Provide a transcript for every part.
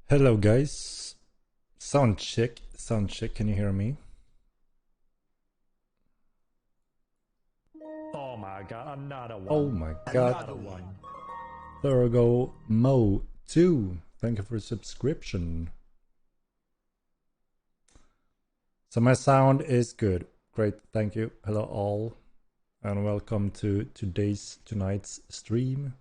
Hello guys, sound check, can you hear me? Oh my god, another one. Oh my god. Another one. Thorogo Mo 2, thank you for the subscription. So my sound is good, great, thank you. Hello all, and welcome to tonight's stream.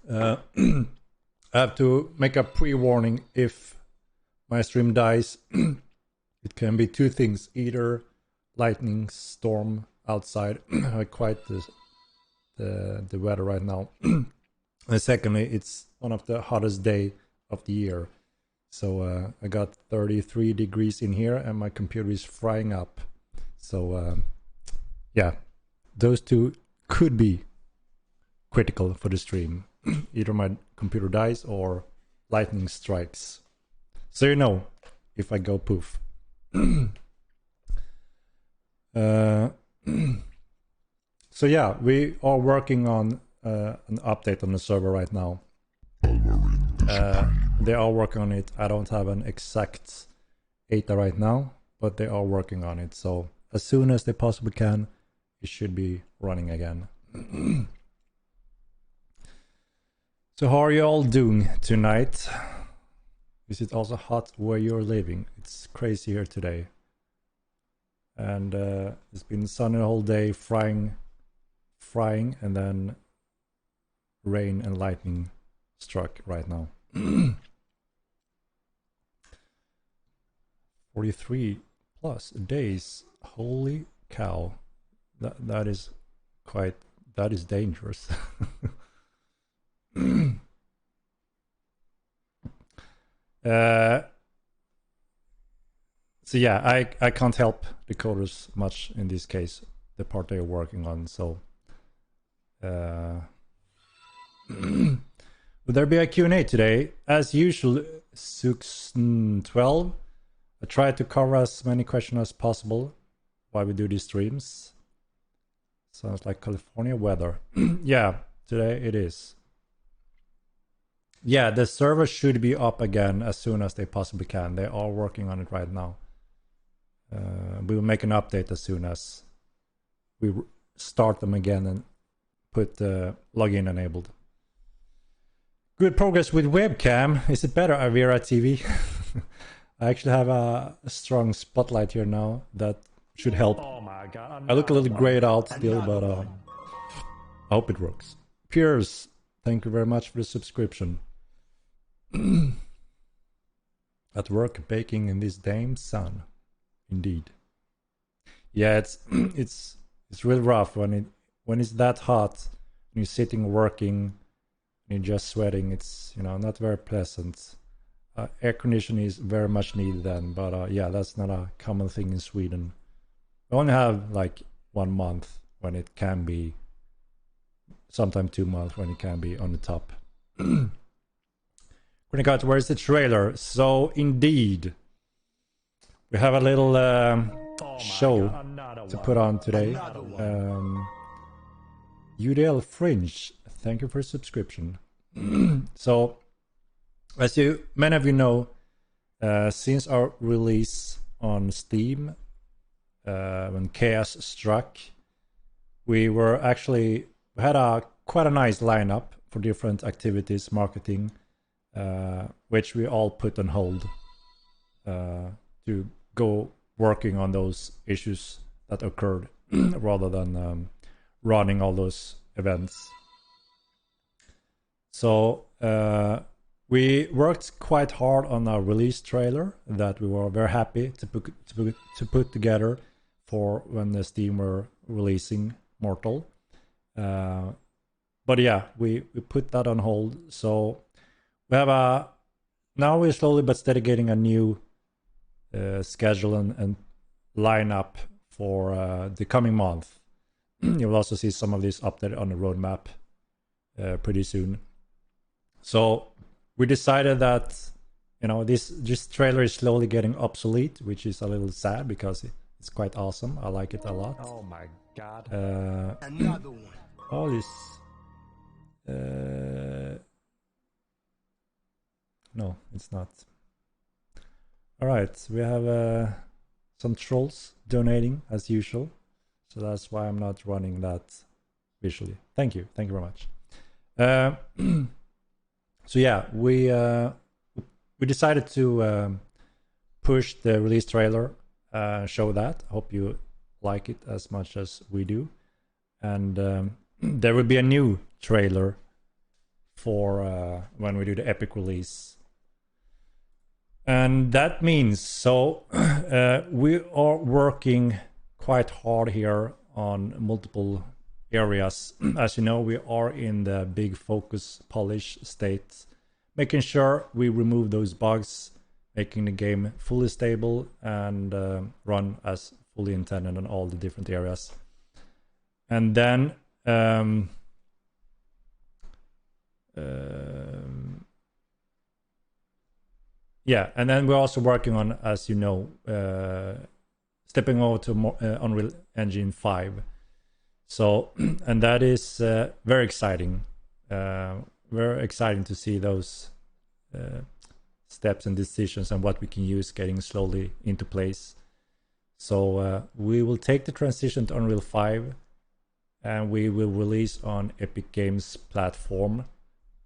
I have to make a pre-warning if my stream dies. It can be two things, either lightning storm outside, quite the weather right now, and secondly, it's one of the hottest day of the year. So I got 33 degrees in here and my computer is frying up. So yeah, those two could be critical for the stream. Either my computer dies or lightning strikes. So you know, if I go poof. So yeah, we are working on an update on the server right now. They are working on it. I don't have an exact data right now, but they are working on it. So as soon as they possibly can, it should be running again. So how are you all doing tonight? Is it also hot where you're living? It's crazy here today. And it's been sunny the whole day, frying, and then rain and lightning struck right now. 43 plus days. Holy cow. That is dangerous. So yeah, I can't help the coders much in this case, the part they're working on. So will there be a Q&A today? As usual, 612. I try to cover as many questions as possible while we do these streams. Sounds like California weather. Yeah, today it is. Yeah, the server should be up again as soon as they possibly can. They are working on it right now. We will make an update as soon as we start them again and put login enabled. Good progress with webcam. Is it better, Avira TV? I actually have a strong spotlight here now that should help. Oh my god, I look a little one. grayed out still, Another but one. I hope it works. Piers, thank you very much for the subscription. At work baking in this damn sun. Indeed. Yeah, it's real rough when it's that hot and you're sitting working and you're just sweating. It's not very pleasant. Air conditioning is very much needed then, but yeah, that's not a common thing in Sweden. We only have like 1 month when it can be, sometimes 2 months when it can be on the top. Where's the trailer? So indeed, we have a little show to put on today. UDL Fringe, thank you for subscription. So, as many of you know, since our release on Steam, when Chaos struck, we had quite a nice lineup for different activities, marketing, which we all put on hold to go working on those issues that occurred rather than running all those events. So we worked quite hard on a release trailer that we were very happy to put together for when the Steam were releasing Mortal. But yeah, we put that on hold. So we have now we're slowly but steady getting a new schedule and lineup for the coming month. You will also see some of this updated on the roadmap pretty soon. So we decided that this trailer is slowly getting obsolete, which is a little sad because it's quite awesome. I like it a lot. Oh my god. Another one. All this No, it's not. All right, we have some trolls donating as usual, so that's why I'm not running that visually. Thank you very much. So yeah, we decided to push the release trailer, show that. Hope you like it as much as we do, and there will be a new trailer for when we do the epic release. And that means, so we are working quite hard here on multiple areas. As you know, we are in the big focus polish state, making sure we remove those bugs, making the game fully stable and run as fully intended on all the different areas. And then yeah, and then we're also working on, as you know, stepping over to more, Unreal Engine 5. So, and that is very exciting. Very exciting to see those steps and decisions and what we can use getting slowly into place. So we will take the transition to Unreal 5 and we will release on Epic Games platform.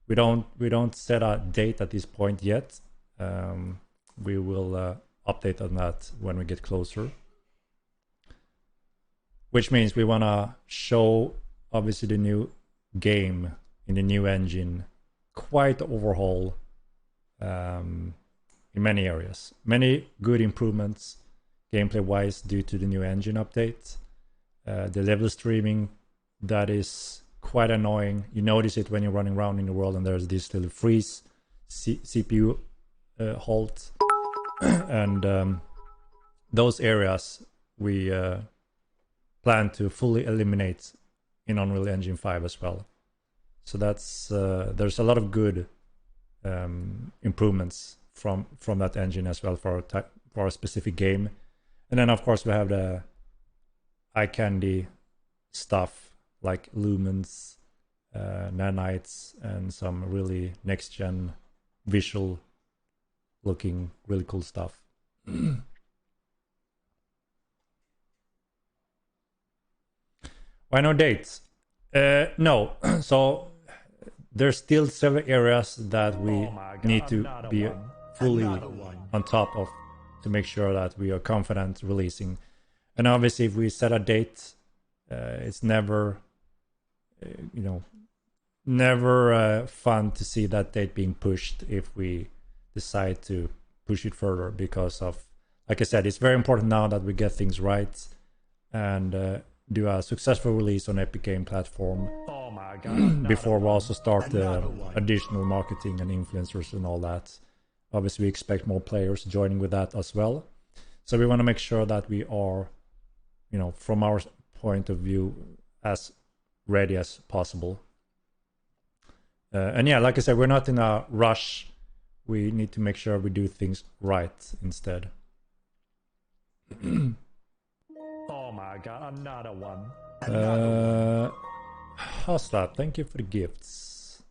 We don't set a date at this point yet. We will update on that when we get closer. Which means we want to show, obviously, the new game in the new engine. Quite overhaul in many areas. Many good improvements gameplay-wise due to the new engine update. The level streaming, that is quite annoying. You notice it when you're running around in the world and there's this little freeze, CPU halt. And those areas we plan to fully eliminate in Unreal Engine 5 as well. So that's there's a lot of good improvements from that engine as well for a specific game. And then of course we have the eye candy stuff like lumens, nanites, and some really next gen visual looking really cool stuff. Why no dates? No. So there's still several areas that we need to be fully on top of to make sure that we are confident releasing. And obviously if we set a date, it's never never fun to see that date being pushed if we decide to push it further, because of, like I said, it's very important now that we get things right and do a successful release on Epic Game platform before we also start additional marketing and influencers and all that. Obviously we expect more players joining with that as well, so we want to make sure that we are, from our point of view, as ready as possible. And yeah, like I said, we're not in a rush. We need to make sure we do things right instead. Oh my god, another one. Hustler, thank you for the gifts.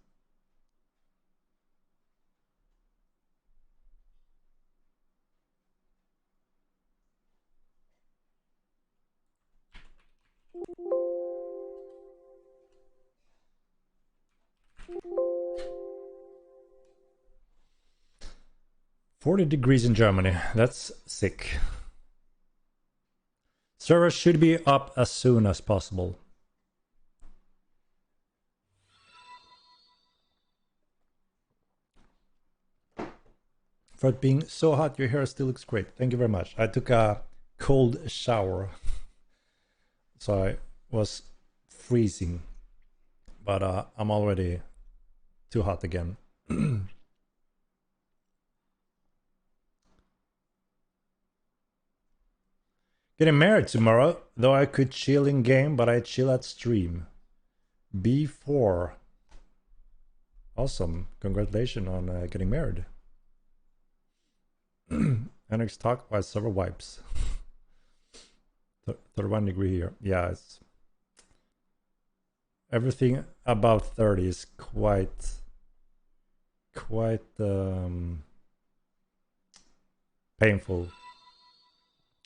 $40 in Germany. That's sick. Servers should be up as soon as possible. For it being so hot, your hair still looks great. Thank you very much. I took a cold shower, so I was freezing, but I'm already too hot again. Getting married tomorrow, though I could chill in game, but I chill at stream. B4. Awesome. Congratulations on getting married. Henrik's talk by several wipes. 31 degree here. Yeah, it's everything above 30 is quite painful.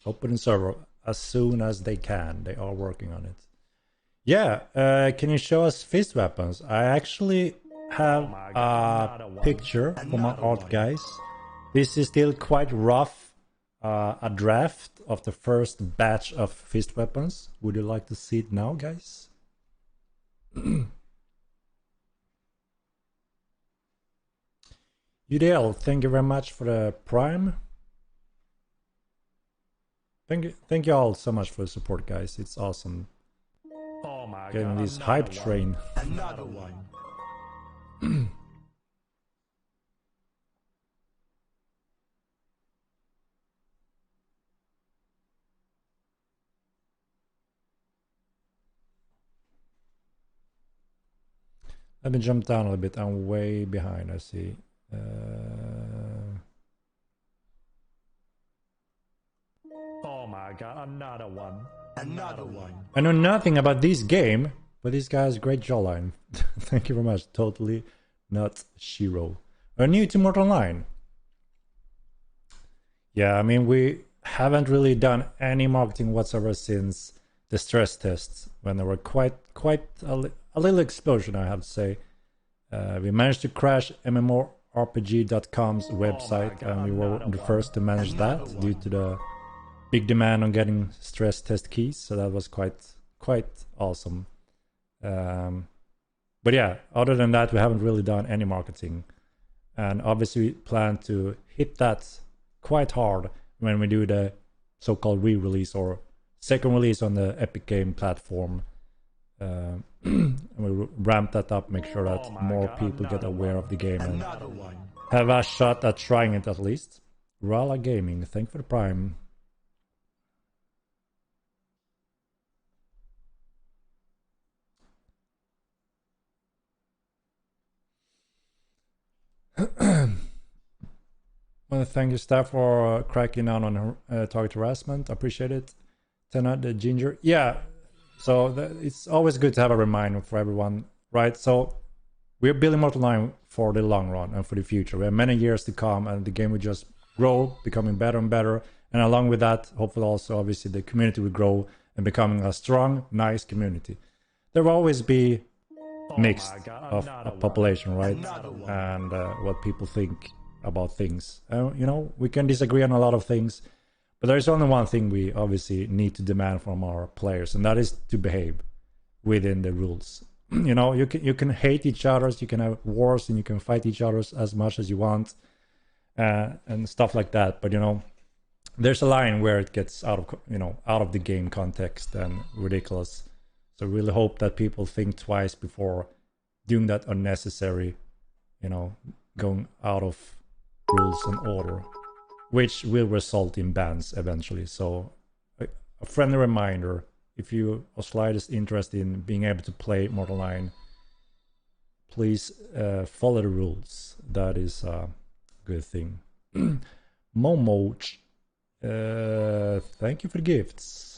Opening server as soon as they can. They are working on it. Yeah, can you show us fist weapons? I actually have a picture for my art, guys. This is still quite rough. A draft of the first batch of fist weapons. Would you like to see it now, guys? UDL, thank you very much for the Prime. Thank you all so much for the support, guys. It's awesome. Oh my Getting God, this hype train. Another one. Let me jump down a little bit. I'm way behind, I see. Oh my God, another one. Another one. I know nothing about this game, but this guy has great jawline. Thank you very much. Totally not Shiro. Are new to Mortal Online? Yeah, I mean, we haven't really done any marketing whatsoever since the stress tests, when there were quite a little explosion, I have to say. We managed to crash MMORPG.com's website, and we were the first to manage that due to the big demand on getting stress test keys. So that was quite awesome. But yeah, other than that, we haven't really done any marketing, and obviously we plan to hit that quite hard when we do the so-called re-release or second release on the Epic Game platform. And we'll ramp that up, make sure that more people get aware of the game and have a shot at trying it at least. Rala Gaming, thank you for the Prime. I want to thank you, staff, for cracking down on target harassment. I appreciate it. Tena the Ginger. Yeah, so it's always good to have a reminder for everyone, right? So we're building Mortal Online for the long run and for the future. We have many years to come, and the game will just grow, becoming better and better. And along with that, hopefully also, obviously, the community will grow and becoming a strong, nice community. There will always be mixed of a population, right? And what people think about things. You know, we can disagree on a lot of things, but there's only one thing we obviously need to demand from our players, and that is to behave within the rules. You know, you can hate each other, you can have wars, and you can fight each other as much as you want, and stuff like that. But you know, there's a line where it gets out of the game context and ridiculous. So really hope that people think twice before doing that unnecessary, you know, going out of rules and order, which will result in bans eventually. So a friendly reminder, if you are slightest interested in being able to play Mortal Online, please follow the rules. That is a good thing. Momoch, thank you for the gifts.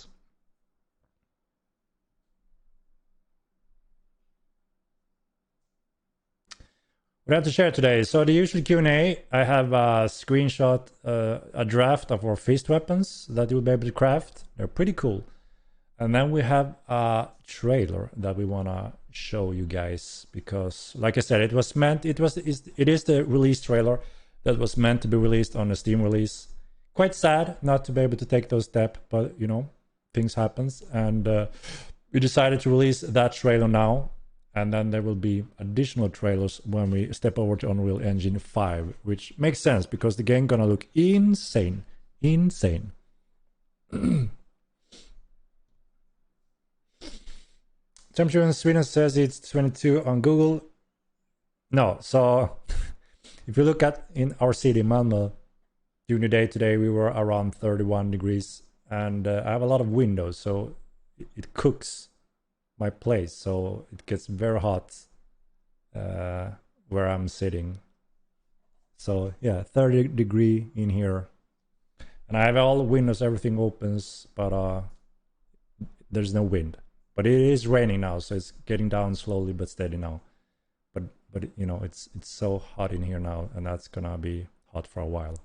We have to share today. So the usual Q&A, I have a screenshot, a draft of our fist weapons that you'll be able to craft. They're pretty cool. And then we have a trailer that we want to show you guys, because like I said, it is the release trailer that was meant to be released on a Steam release. Quite sad not to be able to take those steps, but you know, things happens, and we decided to release that trailer now. And then there will be additional trailers when we step over to Unreal Engine 5, which makes sense because the game gonna look insane. Insane. Temperature in Sweden says it's 22 on Google. No, so if you look at in our city, Malmö, during the day today, we were around 31 degrees. And I have a lot of windows, so it cooks my place, so it gets very hot where I'm sitting. So yeah, 30 degree in here, and I have all the windows, everything opens, but there's no wind. But it is raining now, so it's getting down slowly but steady now. But you know, it's so hot in here now, and that's gonna be hot for a while.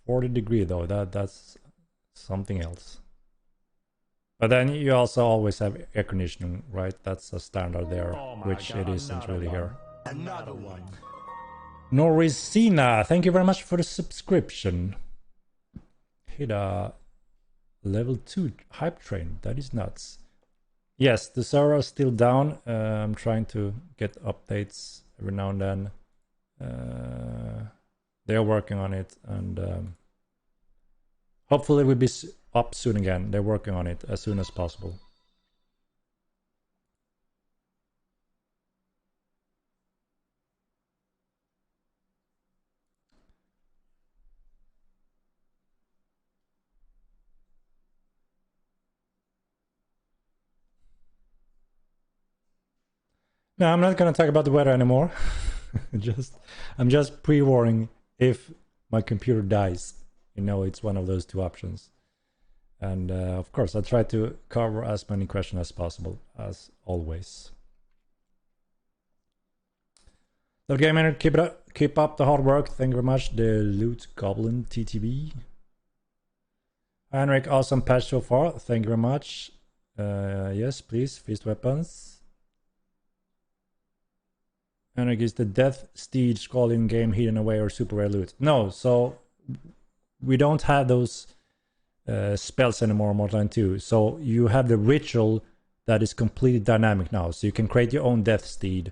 40 degree though, that's something else. But then you also always have air conditioning, right? That's a standard there, which it isn't really here. Another one. Norisina, thank you very much for the subscription. Hit a level 2 hype train. That is nuts. Yes, the server is still down. I'm trying to get updates every now and then. They're working on it, and hopefully it will be up soon again. They're working on it as soon as possible. No, I'm not going to talk about the weather anymore. I'm just pre-warning if my computer dies. You know, it's one of those two options. And of course, I'll try to cover as many questions as possible, as always. So, Gamer, keep up the hard work. Thank you very much. The Loot Goblin TTV. Henrik, awesome patch so far. Thank you very much. Yes, please, feast weapons. Henrik, is the Death Steed scroll in game hidden away or super rare loot? No, so we don't have those spells anymore in Mortal 2. So you have the ritual that is completely dynamic now. So you can create your own Death Steed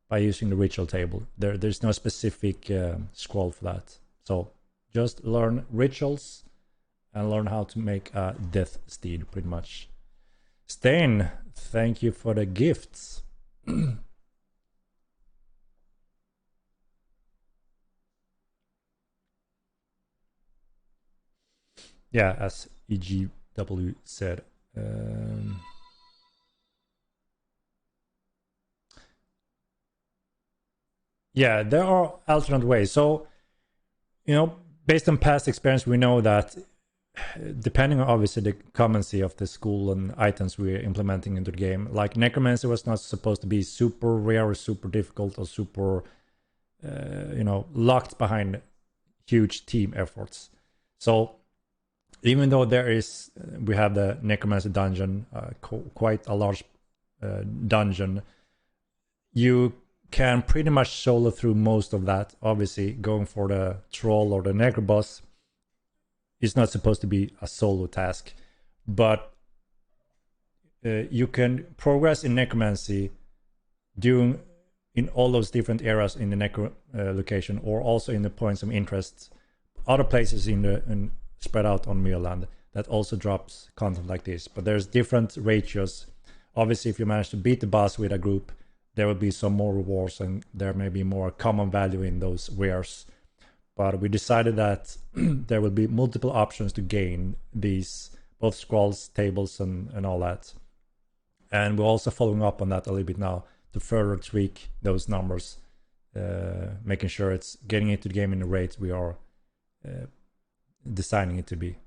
by using the ritual table. There's no specific scroll for that. So just learn rituals and learn how to make a Death Steed, pretty much. Stain, thank you for the gifts. Yeah, as EGW said. Yeah, there are alternate ways. So, you know, based on past experience, we know that depending on obviously the commoncy of the school and items we're implementing into the game, like Necromancy was not supposed to be super rare or super difficult or super, you know, locked behind huge team efforts. So, even though we have the Necromancy dungeon, quite a large dungeon, you can pretty much solo through most of that. Obviously, going for the troll or the necroboss is not supposed to be a solo task, but you can progress in Necromancy in all those different areas in the Necro location, or also in the points of interest, other places spread out on Mirland that also drops content like this. But there's different ratios. Obviously, if you manage to beat the boss with a group, there will be some more rewards, and there may be more common value in those wares. But we decided that there will be multiple options to gain these, both scrolls, tables, and all that. And we're also following up on that a little bit now to further tweak those numbers, making sure it's getting into the game in the rate we are designing it to be.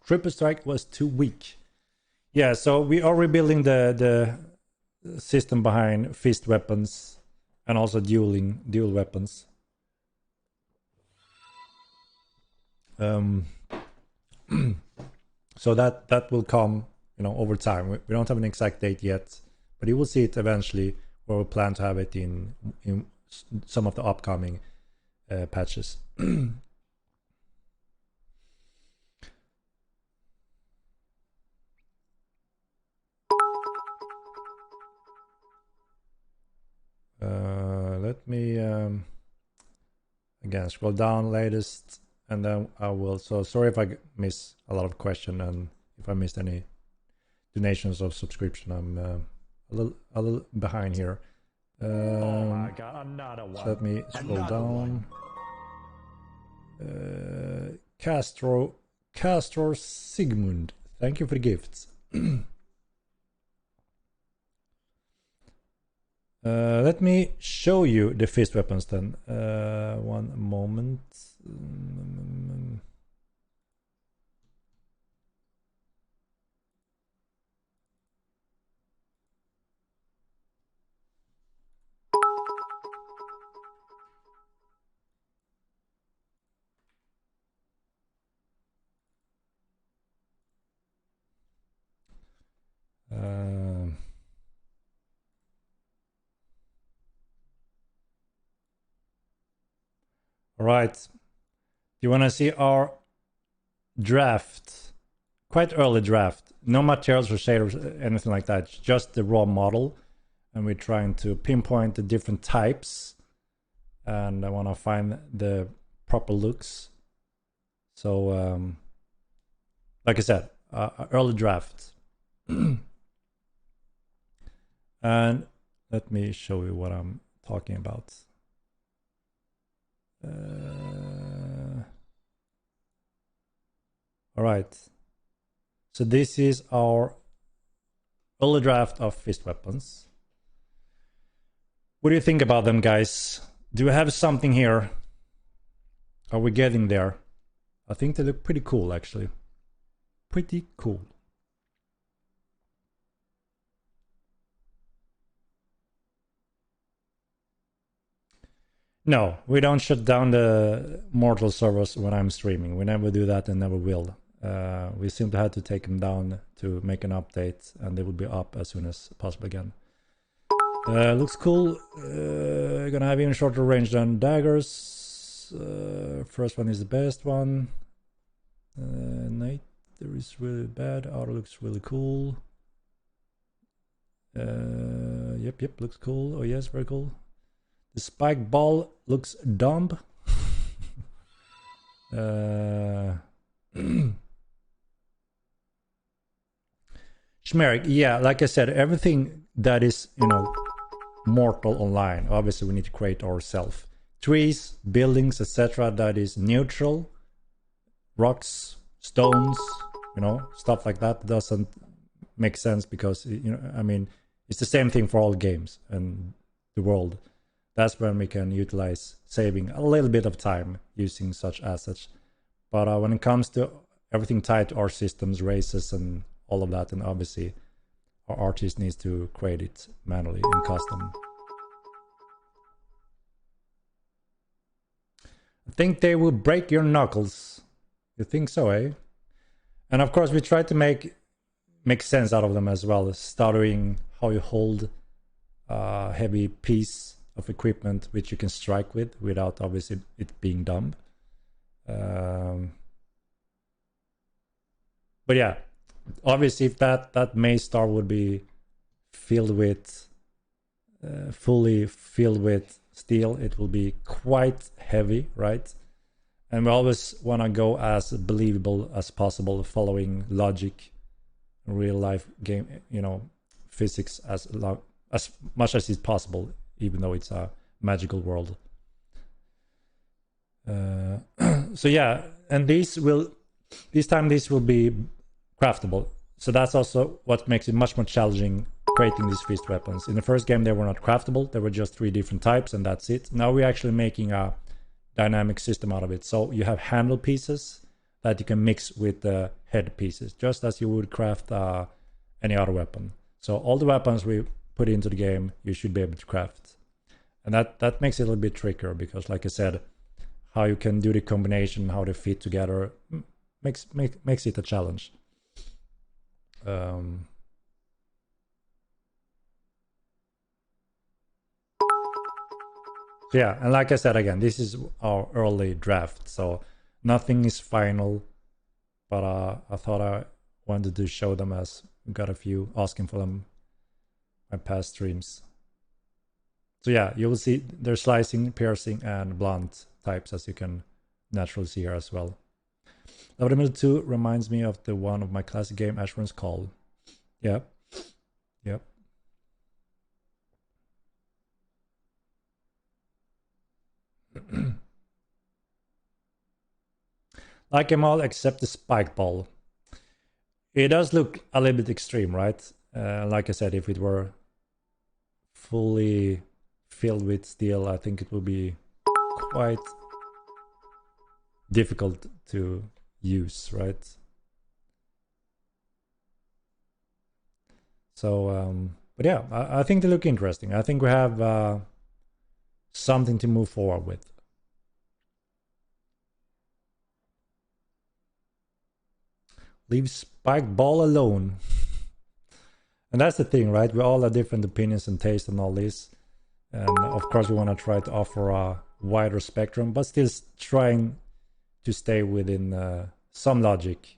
Triple Strike was too weak. Yeah, so we are rebuilding the system behind fist weapons and also dual weapons. So that will come, you know, over time. We don't have an exact date yet, but you will see it eventually, where we plan to have it in some of the upcoming patches. Let me again scroll down latest, and then I will. So sorry if I miss a lot of questions, and if I missed any donations or subscription. I'm a little behind here. Oh my god, another one. So let me scroll down. Castro Sigmund, thank you for the gifts. Let me show you the fist weapons then. One moment. All right. You want to see our draft? Quite early draft. No materials or shaders, anything like that. Just the raw model. And we're trying to pinpoint the different types. And I want to find the proper looks. So, like I said, early draft. And let me show you what I'm talking about. All right. So this is our early draft of fist weapons. What do you think about them, guys? Do you have something here? Are we getting there? I think they look pretty cool, actually. Pretty cool. No, we don't shut down the Mortal servers when I'm streaming. We never do that and never will. We simply had to take them down to make an update, and they will be up as soon as possible again. Looks cool. Gonna have even shorter range than daggers. First one is the best one. Night there is really bad. Auto looks really cool. Yep, looks cool. Oh yes, very cool. The spike ball looks dumb. Schmerik, yeah, like I said, everything that is, mortal online, obviously we need to create ourselves. Trees, buildings, etc., that is neutral. Rocks, stones, stuff like that doesn't make sense because, it's the same thing for all games and the world. That's when we can utilize saving a little bit of time using such assets. But when it comes to everything tied to our systems, races, and all of that, and obviously our artist needs to create it manually in custom. I think they will break your knuckles. You think so, eh? And of course we try to make sense out of them as well, stuttering how you hold a heavy piece of equipment which you can strike with without obviously it being dumb. But yeah, obviously if that mace star would be filled with fully filled with steel, it will be quite heavy, right? And we always want to go as believable as possible, following logic, real life game, physics as much as is possible, even though it's a magical world. So yeah, and this will be craftable. So that's also what makes it much more challenging creating these fist weapons. In the first game they were not craftable, there were just 3 different types and that's it. Now we're actually making a dynamic system out of it. So you have handle pieces that you can mix with the head pieces, just as you would craft any other weapon. So all the weapons we put into the game, you should be able to craft. And that makes it a little bit trickier because, like I said, how you can do the combination, how they fit together, makes it a challenge. Yeah, and like I said again, this is our early draft, so nothing is final. But I thought I wanted to show them as we got a few asking for them my past streams. So yeah, you will see there's slicing, piercing, and blunt types, as you can naturally see here as well. Level Middle 2 reminds me of the one of my classic game, Ashburn's Call. Yep. Like them all except the spike ball. It does look a little bit extreme, right? Like I said, if it were fully filled with steel, I think it will be quite difficult to use, right? So, but yeah, I think they look interesting. I think we have something to move forward with. Leave Spiked Ball alone. And that's the thing, right? We all have different opinions and taste and all this. And of course, we want to try to offer a wider spectrum, but still trying to stay within some logic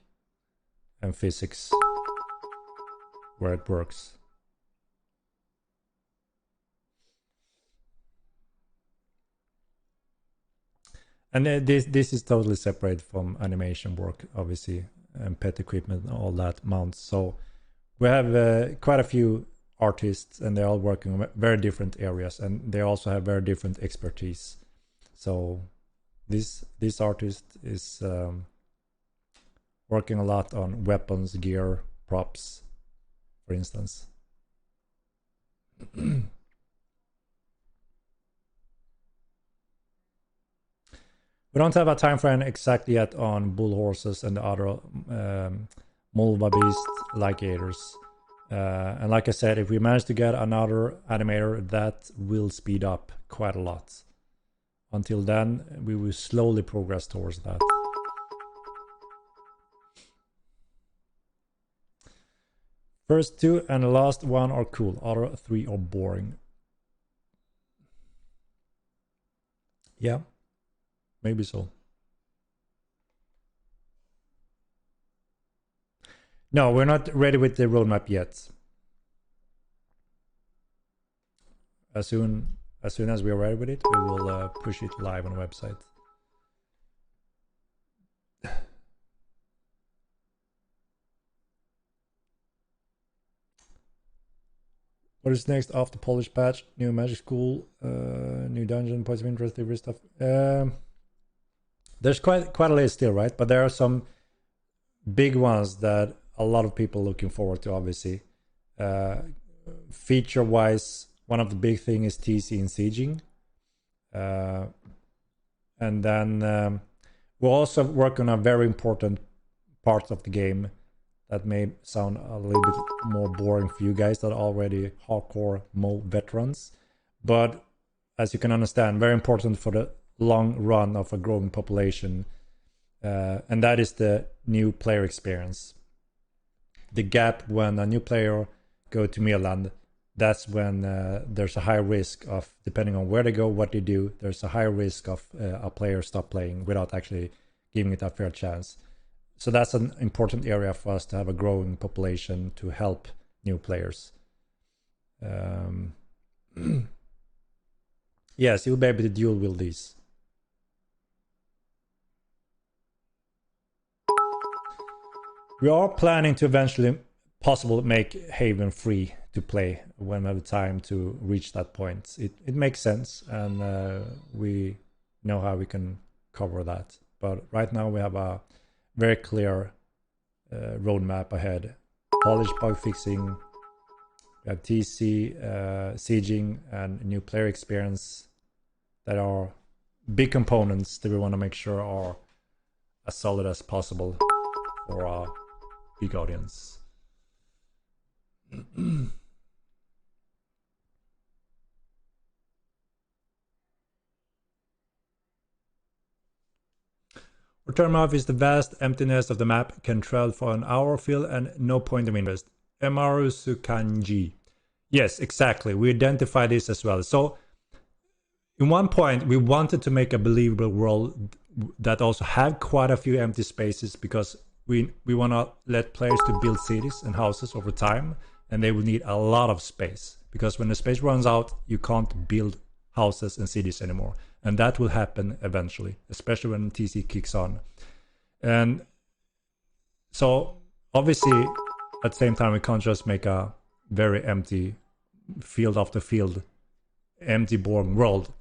and physics where it works. And this is totally separate from animation work, obviously, and pet equipment and all that mounts. So we have quite a few artists, and they're all working on very different areas, and they also have very different expertise. So this artist is working a lot on weapons, gear, props, for instance. We don't have a time frame exactly yet on bull horses and the other Mulva beast ligators. And like I said, if we manage to get another animator, that will speed up quite a lot. Until then, we will slowly progress towards that. First two and the last one are cool. Other three are boring. Yeah, maybe so. No, we're not ready with the roadmap yet. As soon as we are ready with it, we will push it live on the website. What is next after polish patch? New magic school, new dungeon, points of interest, different stuff. There's quite a list still, right? But there are some big ones that a lot of people are looking forward to, obviously. Feature-wise, one of the big thing is TC and sieging. And then we'll also work on a very important part of the game that may sound a little bit more boring for you guys that are already hardcore Mo veterans. But as you can understand, very important for the long run of a growing population. And that is the new player experience. The gap when a new player go to Milan, that's when there's a high risk of, depending on where they go, what they do, there's a high risk of a player stop playing without actually giving it a fair chance. So that's an important area for us to have a growing population to help new players. Yes, you'll be able to dual wield these. We are planning to eventually possibly make Haven free to play when we have time to reach that point. It makes sense, and we know how we can cover that. But right now we have a very clear roadmap ahead. Polish bug fixing, we have TC, sieging, and new player experience that are big components that we want to make sure are as solid as possible for our big audience. Return off is the vast emptiness of the map, can travel for an hour fill and no point of interest. Emaru Sukanji. Yes, exactly. We identify this as well. So, in one point, we wanted to make a believable world that also had quite a few empty spaces, because we want to let players to build cities and houses over time, and they will need a lot of space, because when the space runs out, you can't build houses and cities anymore. And that will happen eventually, especially when TC kicks on. And so, obviously, at the same time, we can't just make a very empty field after field, empty, boring world.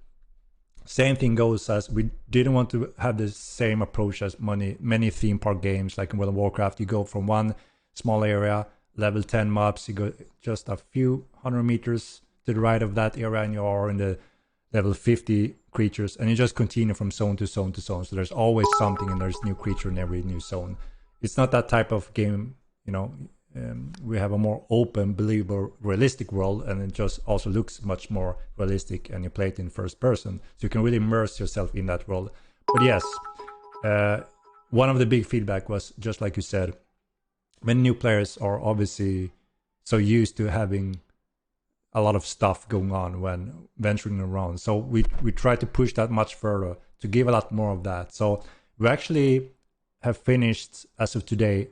Same thing goes as we didn't want to have the same approach as many theme park games, like in World of Warcraft. You go from one small area, level 10 mobs, you go just a few 100 meters to the right of that area and you are in the level 50 creatures, and you just continue from zone to zone to zone. So there's always something, and there's new creature in every new zone. It's not that type of game, you know. We have a more open, believable, realistic world, and it just also looks much more realistic, and you play it in first person, so you can really immerse yourself in that world. But yes, one of the big feedback was, just like you said, many new players are obviously so used to having a lot of stuff going on when venturing around. So we try to push that much further to give a lot more of that. So we actually have finished, as of today,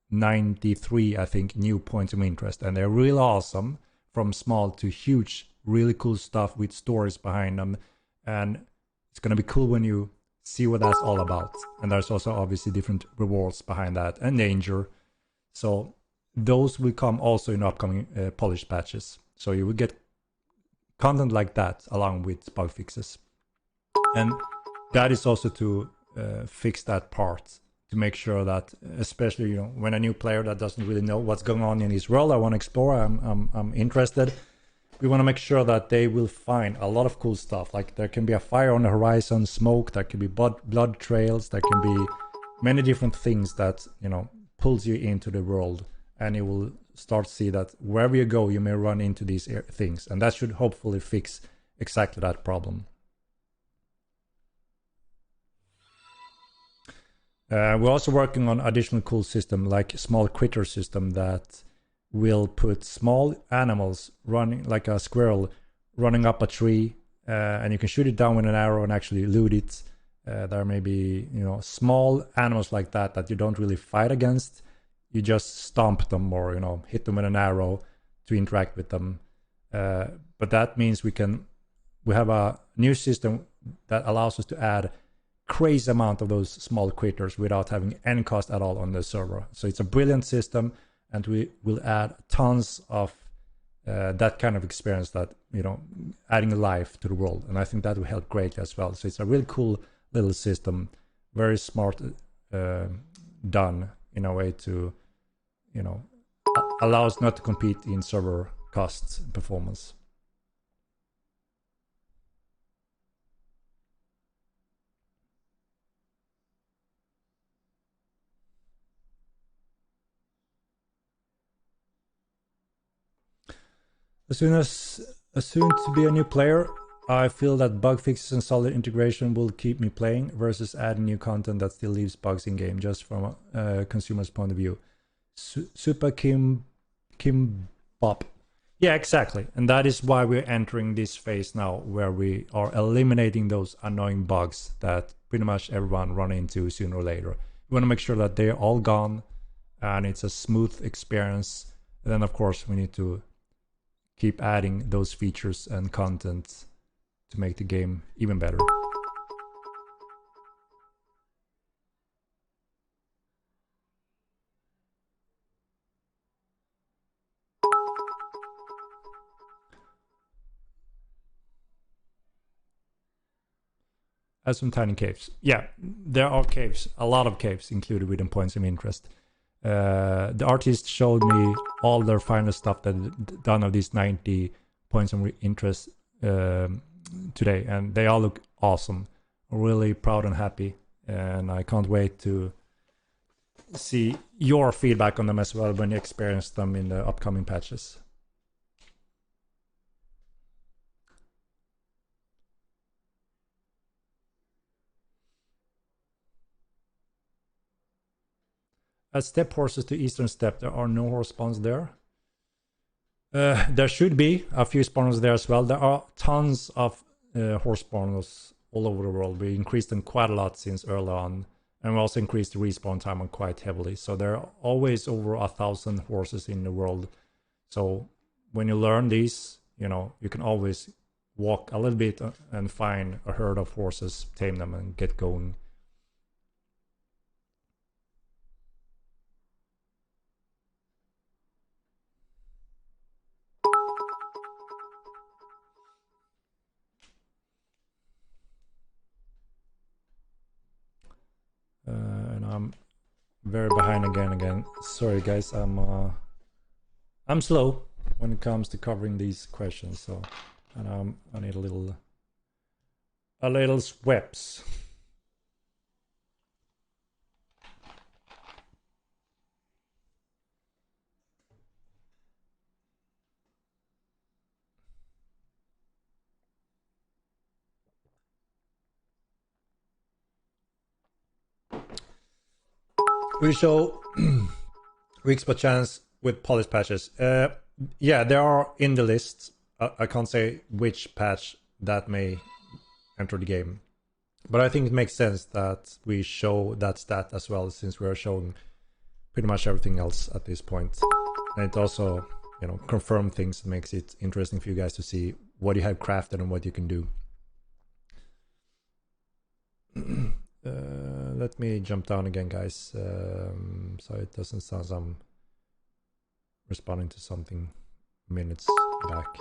93, I think, new points of interest, and they're really awesome, from small to huge, really cool stuff with stories behind them. And it's gonna be cool when you see what that's all about. And there's also obviously different rewards behind that, and danger. So those will come also in upcoming polished patches. So you will get content like that along with bug fixes. And that is also to fix that part, to make sure that, especially, you know, when a new player that doesn't really know what's going on in his world, I want to explore, I'm interested, we want to make sure that they will find a lot of cool stuff. Like there can be a fire on the horizon, smoke, there can be blood trails, there can be many different things that, you know, pulls you into the world, and you will start to see that wherever you go, you may run into these things, and that should hopefully fix exactly that problem. We're also working on additional cool system, like small critter system that will put small animals running, like a squirrel running up a tree, and you can shoot it down with an arrow and actually loot it. There may be, you know, small animals like that that you don't really fight against. You just stomp them, or, you know, hit them with an arrow to interact with them. But that means we have a new system that allows us to add crazy amount of those small critters without having any cost at all on the server. So it's a brilliant system, and we will add tons of that kind of experience, that, you know, adding life to the world, and I think that will help greatly as well. So it's a really cool little system, very smart done in a way to, you know, allow us not to compete in server costs and performance. As soon to be a new player, I feel that bug fixes and solid integration will keep me playing versus adding new content that still leaves bugs in game, just from a consumer's point of view. Super Kim Bop. Yeah, exactly. And that is why we're entering this phase now, where we are eliminating those annoying bugs that pretty much everyone run into sooner or later. We want to make sure that they're all gone and it's a smooth experience. And then, of course, we need to keep adding those features and content to make the game even better. Add some tiny caves. Yeah, there are caves, a lot of caves included within points of interest. The artist showed me all their final stuff that done of these 90 points of interest today, and they all look awesome. Really proud and happy, and I can't wait to see your feedback on them as well when you experience them in the upcoming patches. At step horses to eastern step, there are no horse spawns there. There should be a few spawners there as well. There are tons of horse spawners all over the world. We increased them quite a lot since early on, and we also increased the respawn time on quite heavily. So there are always over 1,000 horses in the world. So when you learn these, you know, you can always walk a little bit and find a herd of horses, tame them, and get going. And I'm very behind again. Sorry guys, I'm slow. when it comes to covering these questions. So, and I need a little sweps. We show weeks per chance with polish patches. Yeah, there are in the list. I can't say which patch that may enter the game, but I think it makes sense that we show that stat as well, since we are showing pretty much everything else at this point. And it also, you know, confirm things, makes it interesting for you guys to see what you have crafted and what you can do. Let me jump down again, guys, so it doesn't sound I'm responding to something minutes back.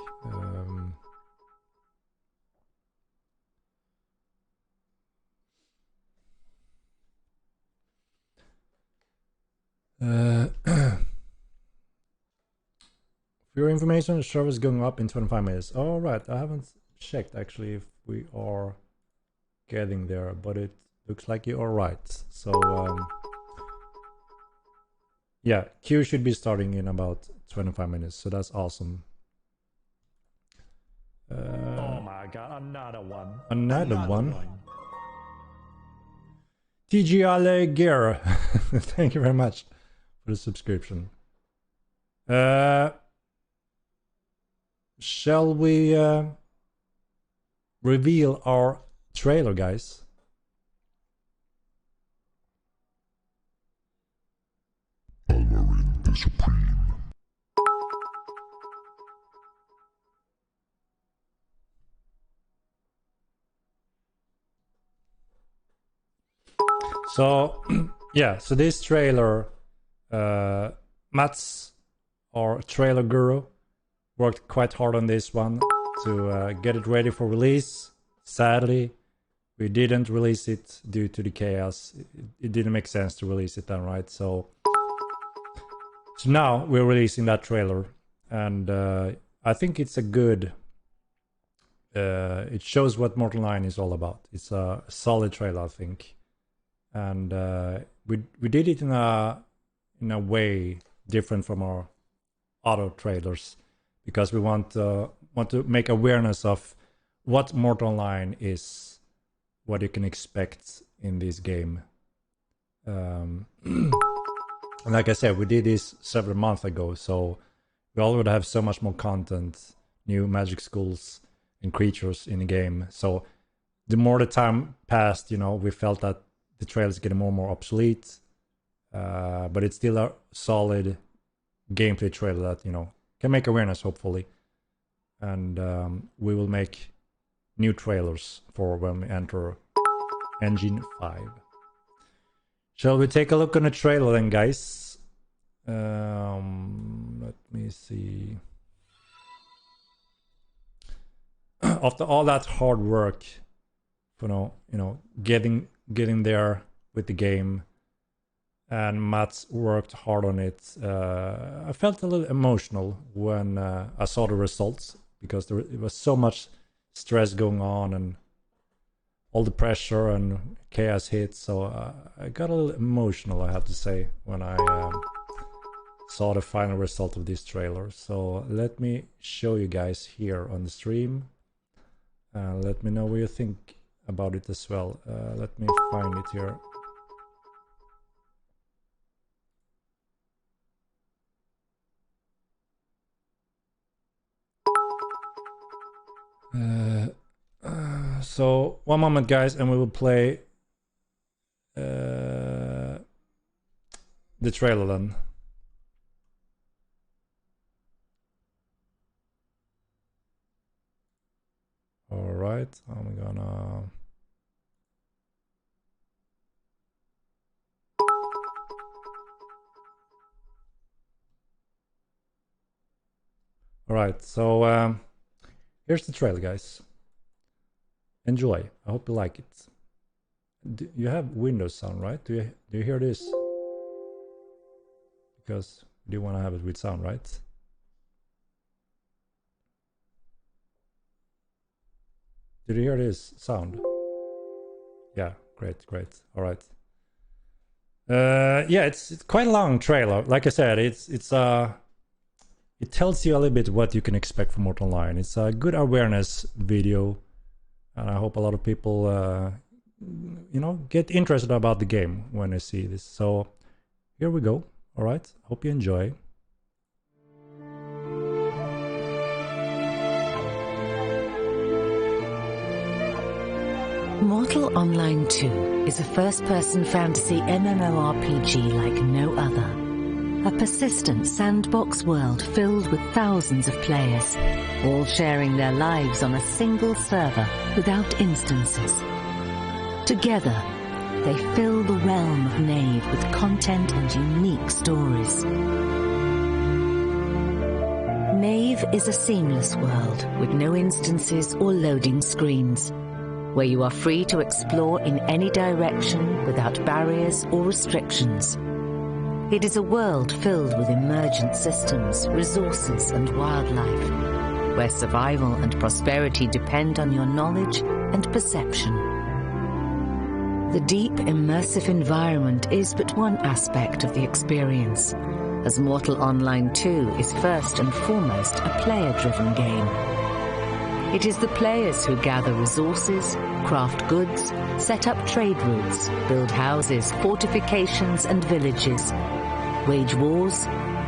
For your information, the server is going up in 25 minutes. All right, I haven't checked actually if we are getting there, but it looks like you are right. So yeah, queue should be starting in about 25 minutes, so that's awesome. Oh my god, another one. Another one. TGL Gear, thank you very much for the subscription. Shall we reveal our trailer, guys? The Supreme. So yeah, so this trailer, Mats, our trailer guru, worked quite hard on this one to get it ready for release. Sadly, we didn't release it due to the chaos. It didn't make sense to release it then, right? So now we're releasing that trailer, and I think it's a good. It shows what Mortal 9 is all about. It's a solid trailer, I think, and we did it in a way different from our other trailers, because we want to make awareness of what Mortal 9 is, what you can expect in this game. And like I said, we did this several months ago, so we already have so much more content, new magic schools and creatures in the game. So the more the time passed, you know, we felt that the trail is getting more and more obsolete, but it's still a solid gameplay trailer that, you know, can make awareness, hopefully. And we will make new trailers for when we enter Engine 5. Shall we take a look on the trailer then, guys? Let me see. After all that hard work, you know, getting there with the game, and Mats worked hard on it, I felt a little emotional when I saw the results, because it was so much stress going on and all the pressure and chaos hit. So I got a little emotional, I have to say, when I saw the final result of this trailer. So let me show you guys here on the stream. Let me know what you think about it as well. Let me find it here. So one moment, guys, and we will play the trailer then. All right, I'm gonna. All right, so here's the trailer, guys. Enjoy. I hope you like it. You have Windows sound, right? Do you hear this? Because you want to have it with sound, right? Did you hear this sound? Yeah, great. All right. Yeah, it's quite a long trailer. Like I said, it tells you a little bit what you can expect from Mortal Online. It's a good awareness video, and I hope a lot of people, get interested about the game when they see this. So here we go. All right. Hope you enjoy. Mortal Online 2 is a first-person fantasy MMORPG like no other. A persistent sandbox world filled with thousands of players, all sharing their lives on a single server without instances. Together, they fill the realm of Nave with content and unique stories. Nave is a seamless world with no instances or loading screens, where you are free to explore in any direction without barriers or restrictions. It is a world filled with emergent systems, resources, and wildlife, where survival and prosperity depend on your knowledge and perception. The deep, immersive environment is but one aspect of the experience, as Mortal Online 2 is first and foremost a player-driven game. It is the players who gather resources, craft goods, set up trade routes, build houses, fortifications and villages, wage wars,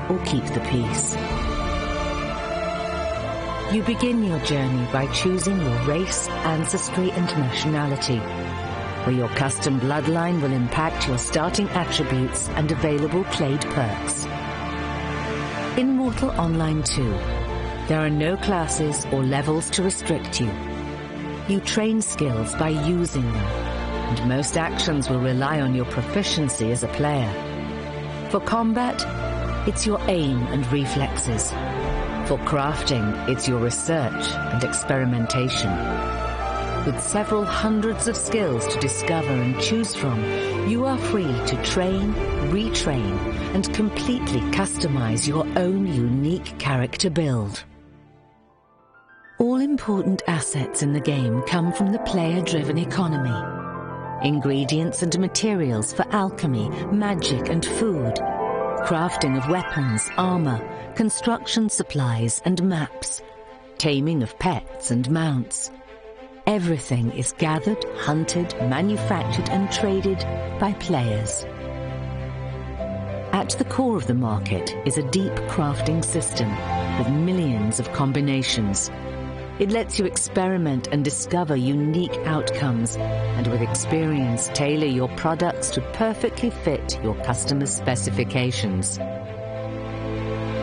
or keep the peace. You begin your journey by choosing your race, ancestry and nationality, where your custom bloodline will impact your starting attributes and available clade perks. In Mortal Online 2, there are no classes or levels to restrict you. You train skills by using them, and most actions will rely on your proficiency as a player. For combat, it's your aim and reflexes. For crafting, it's your research and experimentation. With several hundreds of skills to discover and choose from, you are free to train, retrain, and completely customize your own unique character build. All important assets in the game come from the player-driven economy. Ingredients and materials for alchemy, magic and food. Crafting of weapons, armor, construction supplies and maps. Taming of pets and mounts. Everything is gathered, hunted, manufactured and traded by players. At the core of the market is a deep crafting system with millions of combinations. It lets you experiment and discover unique outcomes, and with experience tailor your products to perfectly fit your customers' specifications.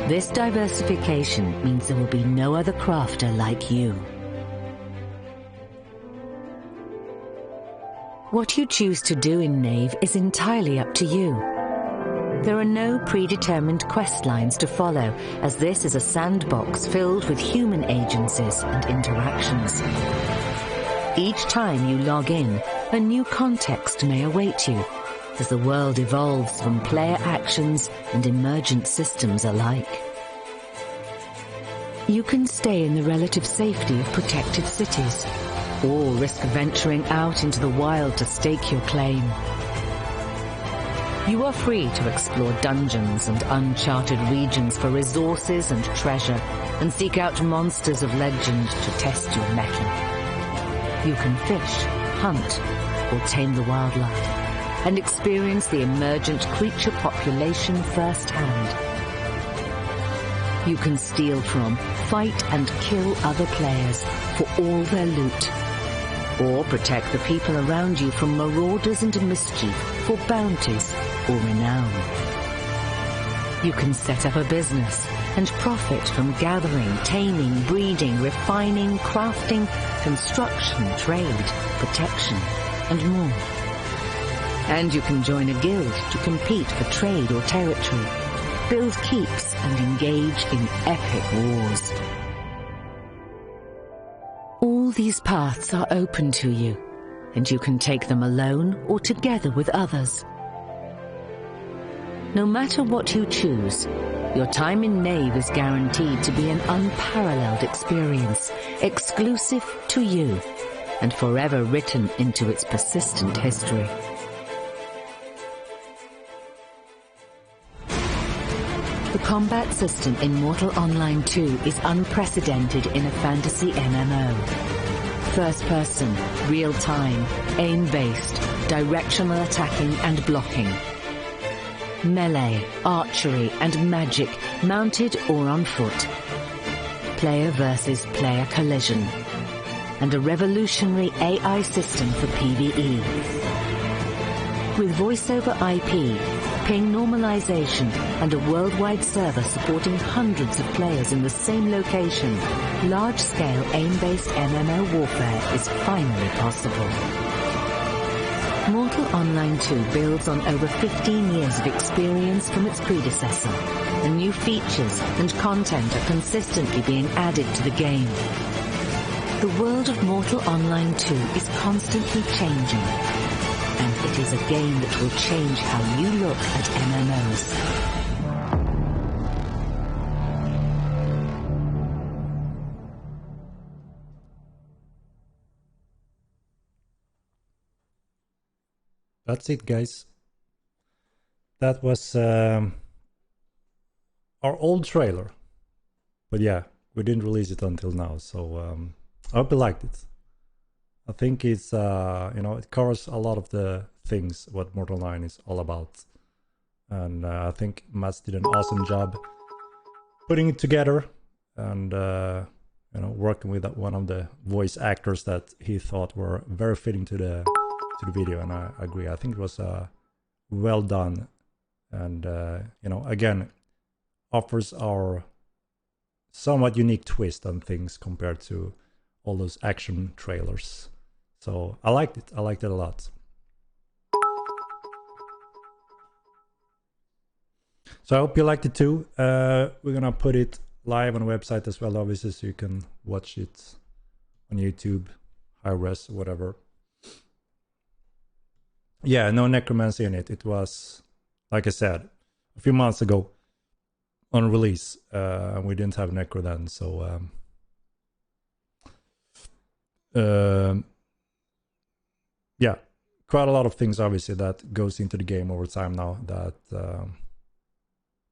This diversification means there will be no other crafter like you. What you choose to do in Nave is entirely up to you. There are no predetermined quest lines to follow, as this is a sandbox filled with human agencies and interactions. Each time you log in, a new context may await you, as the world evolves from player actions and emergent systems alike. You can stay in the relative safety of protected cities, or risk venturing out into the wild to stake your claim. You are free to explore dungeons and uncharted regions for resources and treasure, and seek out monsters of legend to test your mettle. You can fish, hunt, or tame the wildlife, and experience the emergent creature population firsthand. You can steal from, fight and kill other players for all their loot, or protect the people around you from marauders and mischief for bounties or renown. You can set up a business and profit from gathering, taming, breeding, refining, crafting, construction, trade, protection, and more. And you can join a guild to compete for trade or territory, build keeps, and engage in epic wars. All these paths are open to you, and you can take them alone or together with others. No matter what you choose, your time in Nave is guaranteed to be an unparalleled experience, exclusive to you. and forever written into its persistent history. The combat system in Mortal Online 2 is unprecedented in a fantasy MMO. First-person, real-time, aim-based, directional attacking and blocking. Melee, archery and magic, mounted or on foot. Player versus player collision. And a revolutionary AI system for PvE. With voice-over IP, ping normalization, and a worldwide server supporting hundreds of players in the same location, large-scale aim-based MMO warfare is finally possible. Mortal Online 2 builds on over 15 years of experience from its predecessor, and new features and content are consistently being added to the game. The world of Mortal Online 2 is constantly changing, and it is a game that will change how you look at MMOs. That's it, guys. That was our old trailer. But yeah, we didn't release it until now, so I hope you liked it. I think it's, it covers a lot of the things what Mortal 9 is all about. And I think Mats did an awesome job putting it together and, working with one of the voice actors that he thought were very fitting to the video. And I agree. I think it was well done. And, again, offers our somewhat unique twist on things compared to all those action trailers. So I liked it. I liked it a lot. So I hope you liked it too. We're gonna put it live on the website as well, obviously, so you can watch it on YouTube, high res, whatever. Yeah, no necromancy in it. It was, like I said, a few months ago on release. We didn't have necro then, so yeah, quite a lot of things obviously that goes into the game over time now that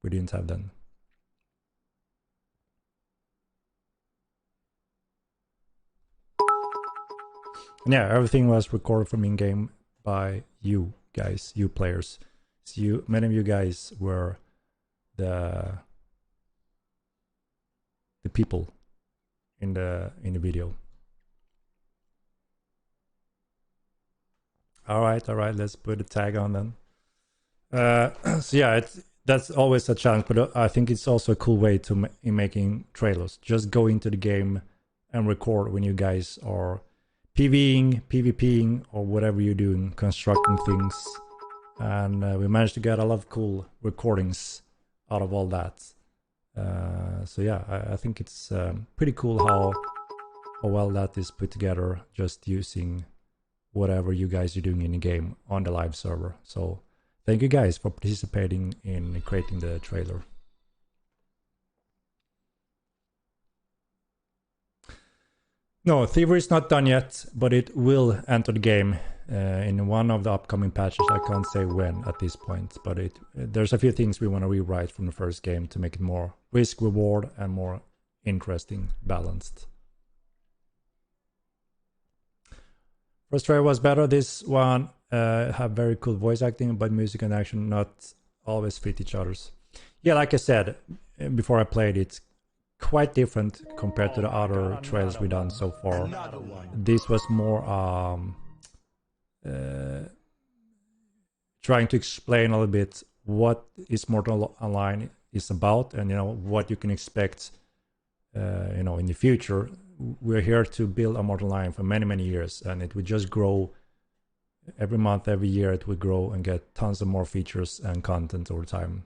we didn't have then. And yeah, everything was recorded from in-game by you guys, you players. So many of you guys were the people in the video. All right, let's put a tag on then. So yeah, that's always a challenge, but I think it's also a cool way to in making trailers. Just go into the game and record when you guys are PvEing, PvPing, or whatever you're doing, constructing things. And we managed to get a lot of cool recordings out of all that. So yeah, I think it's pretty cool how well that is put together, just using whatever you guys are doing in the game on the live server. So thank you guys for participating in creating the trailer. No, Thievery is not done yet, but it will enter the game in one of the upcoming patches. I can't say when at this point, but there's a few things we want to rewrite from the first game to make it more risk-reward and more interesting, balanced. First trailer was better. This one have very cool voice acting, but music and action not always fit each other's. Yeah, like I said before I played it, quite different compared to the other trailers we've done so far. This was more trying to explain a little bit what is Mortal Online is about, and what you can expect in the future. We're here to build a Mortal Online for many years, and it will just grow every month, every year. It will grow and get tons of more features and content over time.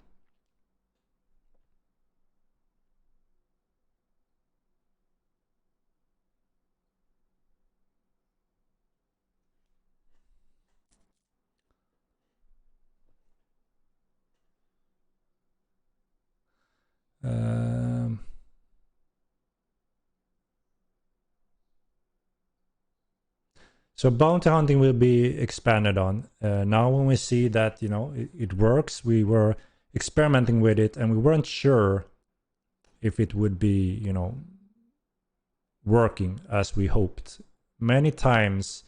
So bounty hunting will be expanded on. Now when we see that, it works, we were experimenting with it and we weren't sure if it would be, working as we hoped. Many times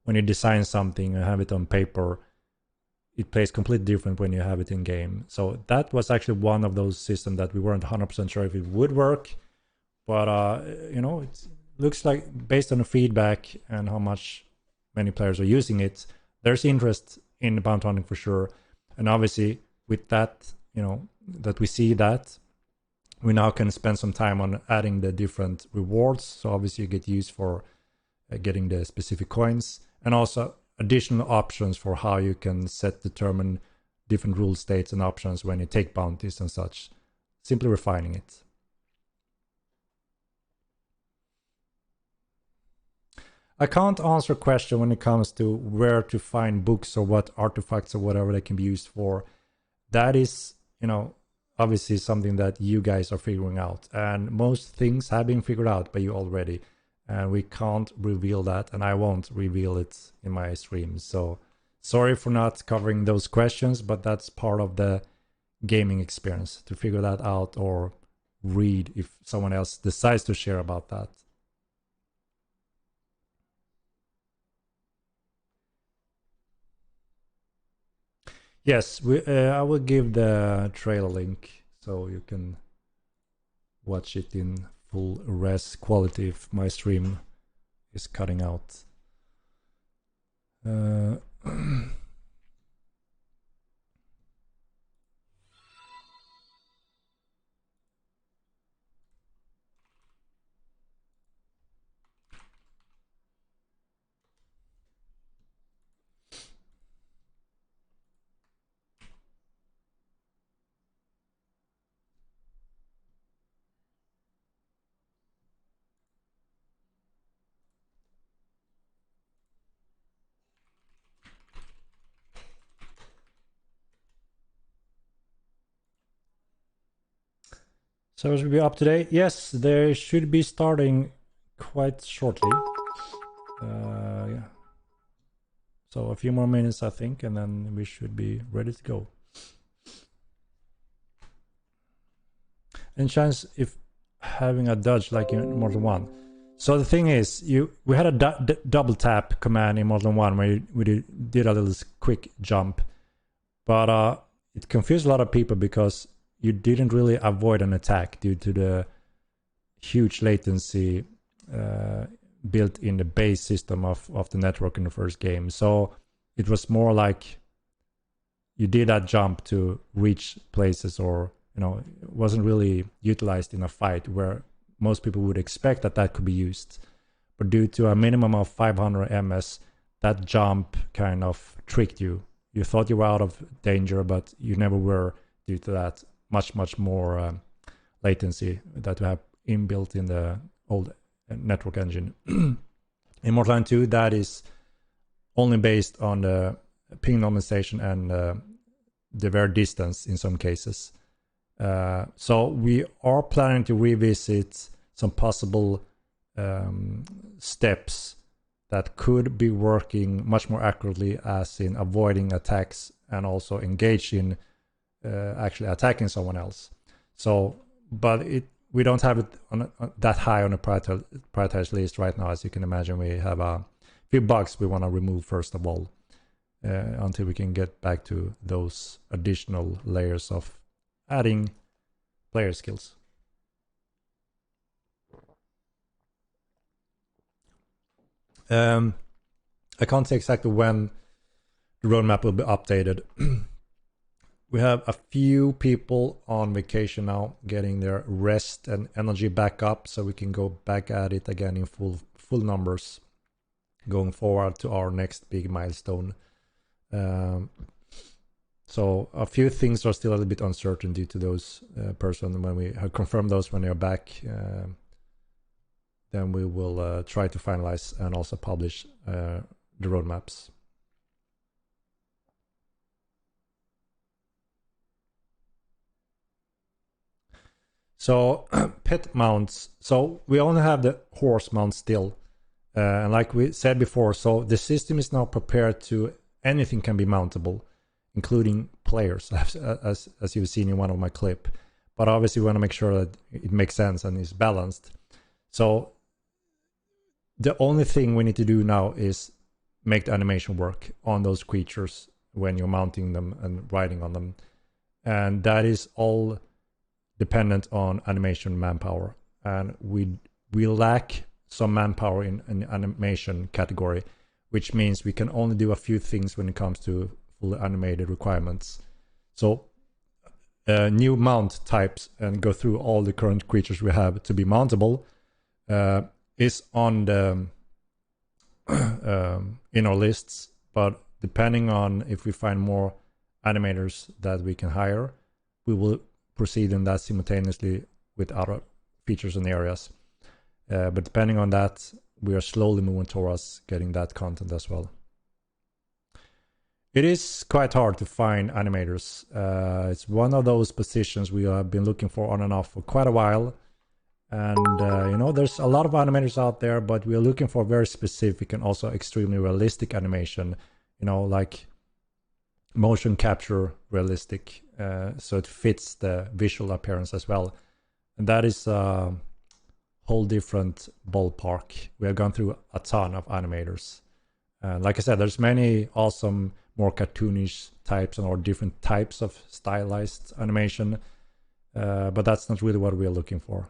when you design something and have it on paper, it plays completely different when you have it in game. So that was actually one of those systems that we weren't 100% sure if it would work. But, it looks like based on the feedback and how much many players are using it, there's interest in the bounty hunting for sure. And obviously with that, that we see that, we now can spend some time on adding the different rewards. So obviously you get used for getting the specific coins, and also additional options for how you can determine different rule states and options when you take bounties and such. Simply refining it. I can't answer a question when it comes to where to find books or what artifacts or whatever they can be used for. That is, obviously something that you guys are figuring out. And most things have been figured out by you already. And we can't reveal that, and I won't reveal it in my streams. So sorry for not covering those questions, but that's part of the gaming experience, to figure that out or read if someone else decides to share about that. Yes, I will give the trailer link so you can watch it in full res quality if my stream is cutting out. Servers will be up to date. Yes, they should be starting quite shortly. Yeah. So a few more minutes, I think, and then we should be ready to go. And chance if having a dodge like in Mortal 1. So the thing is, we had a double tap command in Mortal 1 where we did a little quick jump, but it confused a lot of people because you didn't really avoid an attack due to the huge latency built in the base system of the network in the first game. So it was more like you did that jump to reach places, or it wasn't really utilized in a fight where most people would expect that could be used. But due to a minimum of 500 ms, that jump kind of tricked you. You thought you were out of danger, but you never were, due to that much more latency that we have inbuilt in the old network engine. In Mortal 2, that is only based on the ping normalization and the very distance in some cases. So we are planning to revisit some possible steps that could be working much more accurately, as in avoiding attacks and also engage in actually attacking someone else. So, but we don't have it on that high on the prioritized list right now. As you can imagine, we have a few bugs we want to remove first of all, until we can get back to those additional layers of adding player skills. I can't say exactly when the roadmap will be updated. We have a few people on vacation now, getting their rest and energy back up, so we can go back at it again in full numbers, going forward to our next big milestone. So a few things are still a little bit uncertain due to those person. When we have confirmed those, when they are back, then we will try to finalize and also publish the roadmaps. So pet mounts. So we only have the horse mount still. And like we said before, so the system is now prepared to anything can be mountable, including players, as you've seen in one of my clip. But obviously we want to make sure that it makes sense and is balanced. So the only thing we need to do now is make the animation work on those creatures when you're mounting them and riding on them. And that is all dependent on animation manpower. And we lack some manpower in animation category, which means we can only do a few things when it comes to fully animated requirements. So new mount types, and go through all the current creatures we have to be mountable, is on the in our lists, but depending on if we find more animators that we can hire, we will proceed in that simultaneously with other features and areas. But depending on that, we are slowly moving towards getting that content as well. It is quite hard to find animators. It's one of those positions we have been looking for on and off for quite a while. And there's a lot of animators out there, but we are looking for very specific and also extremely realistic animation, like motion capture realistic, so it fits the visual appearance as well. And that is a whole different ballpark. We have gone through a ton of animators. Like I said, there's many awesome, more cartoonish types or different types of stylized animation, but that's not really what we are looking for.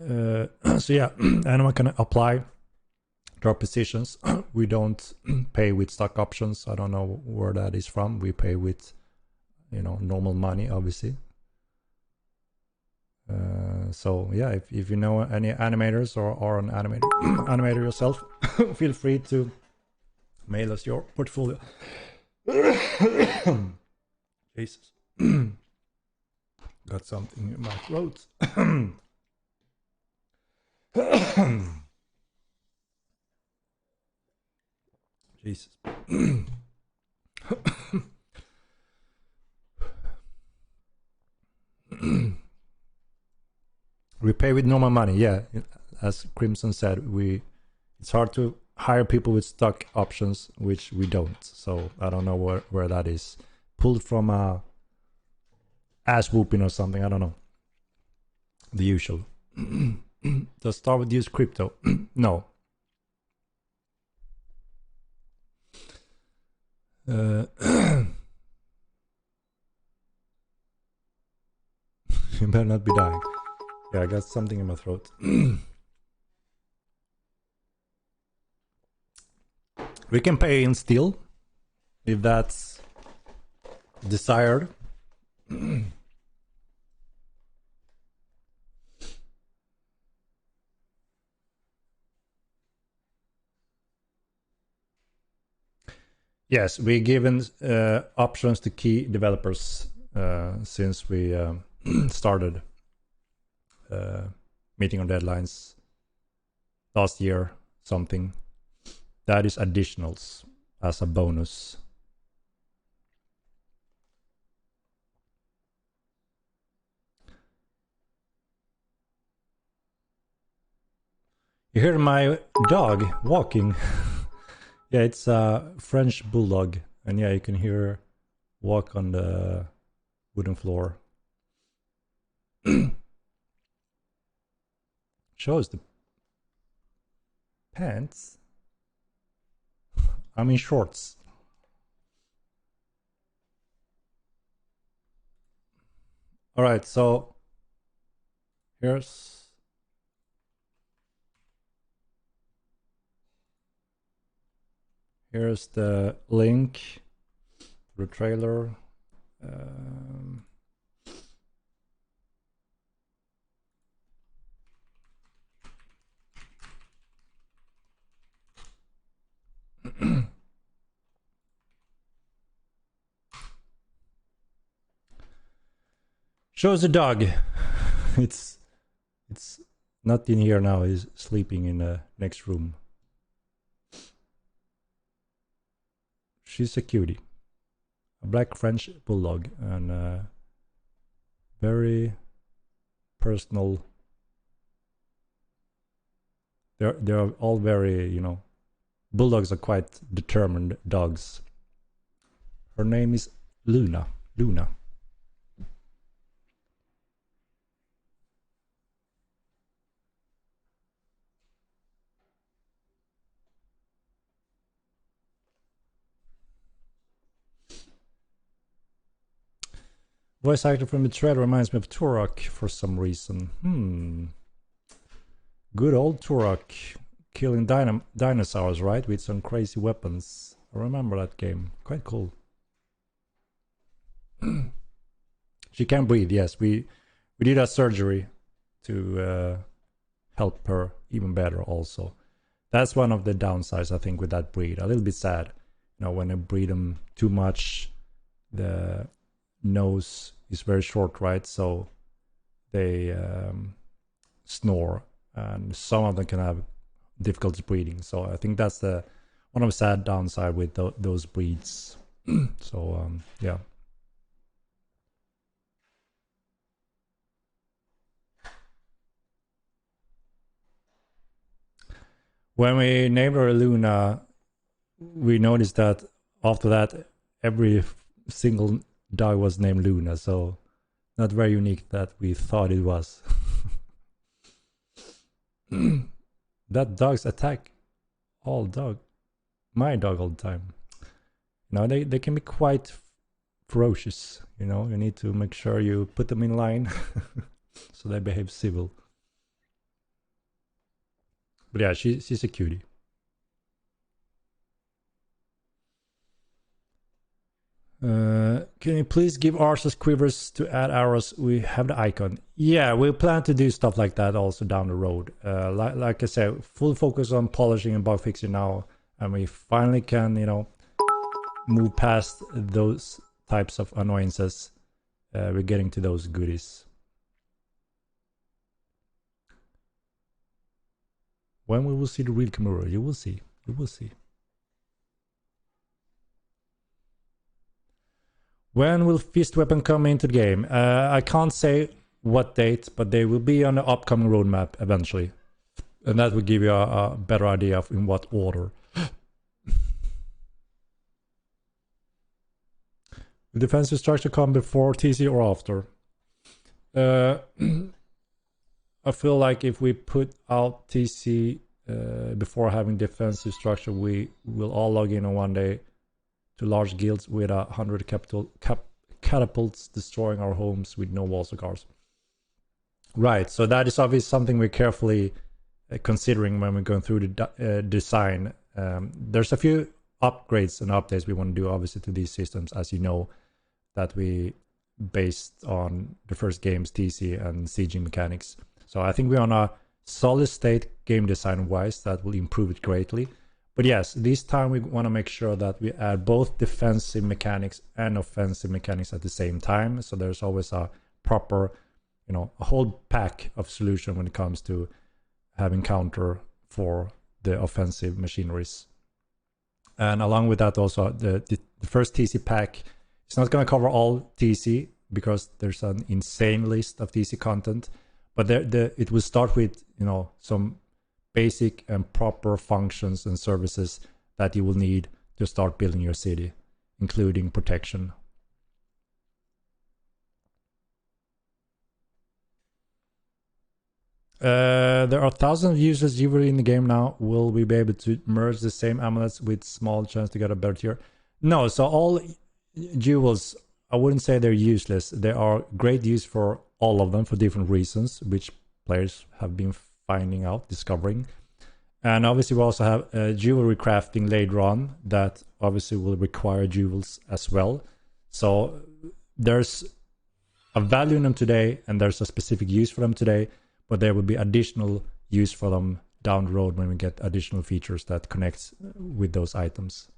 So yeah, anyone can apply to our positions. We don't pay with stock options. I don't know where that is from. We pay with, normal money, obviously. So yeah, if you know any animators or are an animator yourself, feel free to mail us your portfolio. Jesus. Got something in my throat. Jesus. We pay with normal money, yeah. As Crimson said, it's hard to hire people with stock options, which we don't. So I don't know where that is pulled from, a ass whooping or something. I don't know. The usual. Does start with use crypto? No. You better not be dying. Yeah, I got something in my throat. We can pay in steel if that's desired. Yes, we're given options to key developers since we started meeting on deadlines last year, something. That is additionals as a bonus. You hear my dog walking. Yeah, it's a French bulldog, and yeah, you can hear her walk on the wooden floor. Shows the pants. I'm in shorts. All right, so here's the link to the trailer. Shows the dog. It's not in here now. He's sleeping in the next room. She's a cutie, a black French bulldog, and very personal. They're all very, you know, bulldogs are quite determined dogs. Her name is Luna. Luna. Voice actor from the trailer reminds me of Turok for some reason. Good old Turok, killing dinosaurs, right? With some crazy weapons. I remember that game. Quite cool. She can breathe, yes. We did a surgery to help her even better also. That's one of the downsides, I think, with that breed. A little bit sad. You know, when I breed them too much, the nose is very short, right? So they snore, and some of them can have difficulty breathing. So I think that's the one of the sad downside with those breeds. So yeah. When we named her Luna, we noticed that after that, every single dog was named Luna. So not very unique that we thought it was. That dogs attack my dog all the time. You know, they can be quite ferocious. You know, you need to make sure you put them in line so they behave civil. But yeah, she's a cutie. Can you please give Arceus quivers to add arrows? We have the icon. Yeah, we plan to do stuff like that also down the road. Like I said, full focus on polishing and bug fixing now, and we finally can, you know, move past those types of annoyances. We're getting to those goodies. When we will see the real Kimura, you will see. You will see. When will Fist Weapon come into the game? I can't say what date, but they will be on the upcoming roadmap eventually. And that will give you a better idea of in what order. Will defensive structure come before TC or after? I feel like if we put out TC before having defensive structure, we will all log in on one day to large guilds with 100 catapults destroying our homes with no walls or guards. Right, so that is obviously something we're carefully considering when we're going through the design. There's a few upgrades and updates we want to do obviously to these systems, as you know, that we based on the first game's TC and sieging mechanics. So I think we're on a solid state game design wise that will improve it greatly. But yes, this time we want to make sure that we add both defensive mechanics and offensive mechanics at the same time. So there's always a proper, you know, a whole pack of solution when it comes to having counter for the offensive machineries. And along with that also, the first TC pack, it's not going to cover all TC because there's an insane list of TC content. But it will start with, you know, some basic and proper functions and services that you will need to start building your city, including protection. There are thousands of users usually in the game now. Will we be able to merge the same amulets with small chance to get a better tier? No, so all jewels, I wouldn't say they're useless. They are great use for all of them for different reasons, which players have been finding out, discovering. And obviously we also have jewelry crafting later on that obviously will require jewels as well. So there's a value in them today and there's a specific use for them today, but there will be additional use for them down the road when we get additional features that connects with those items.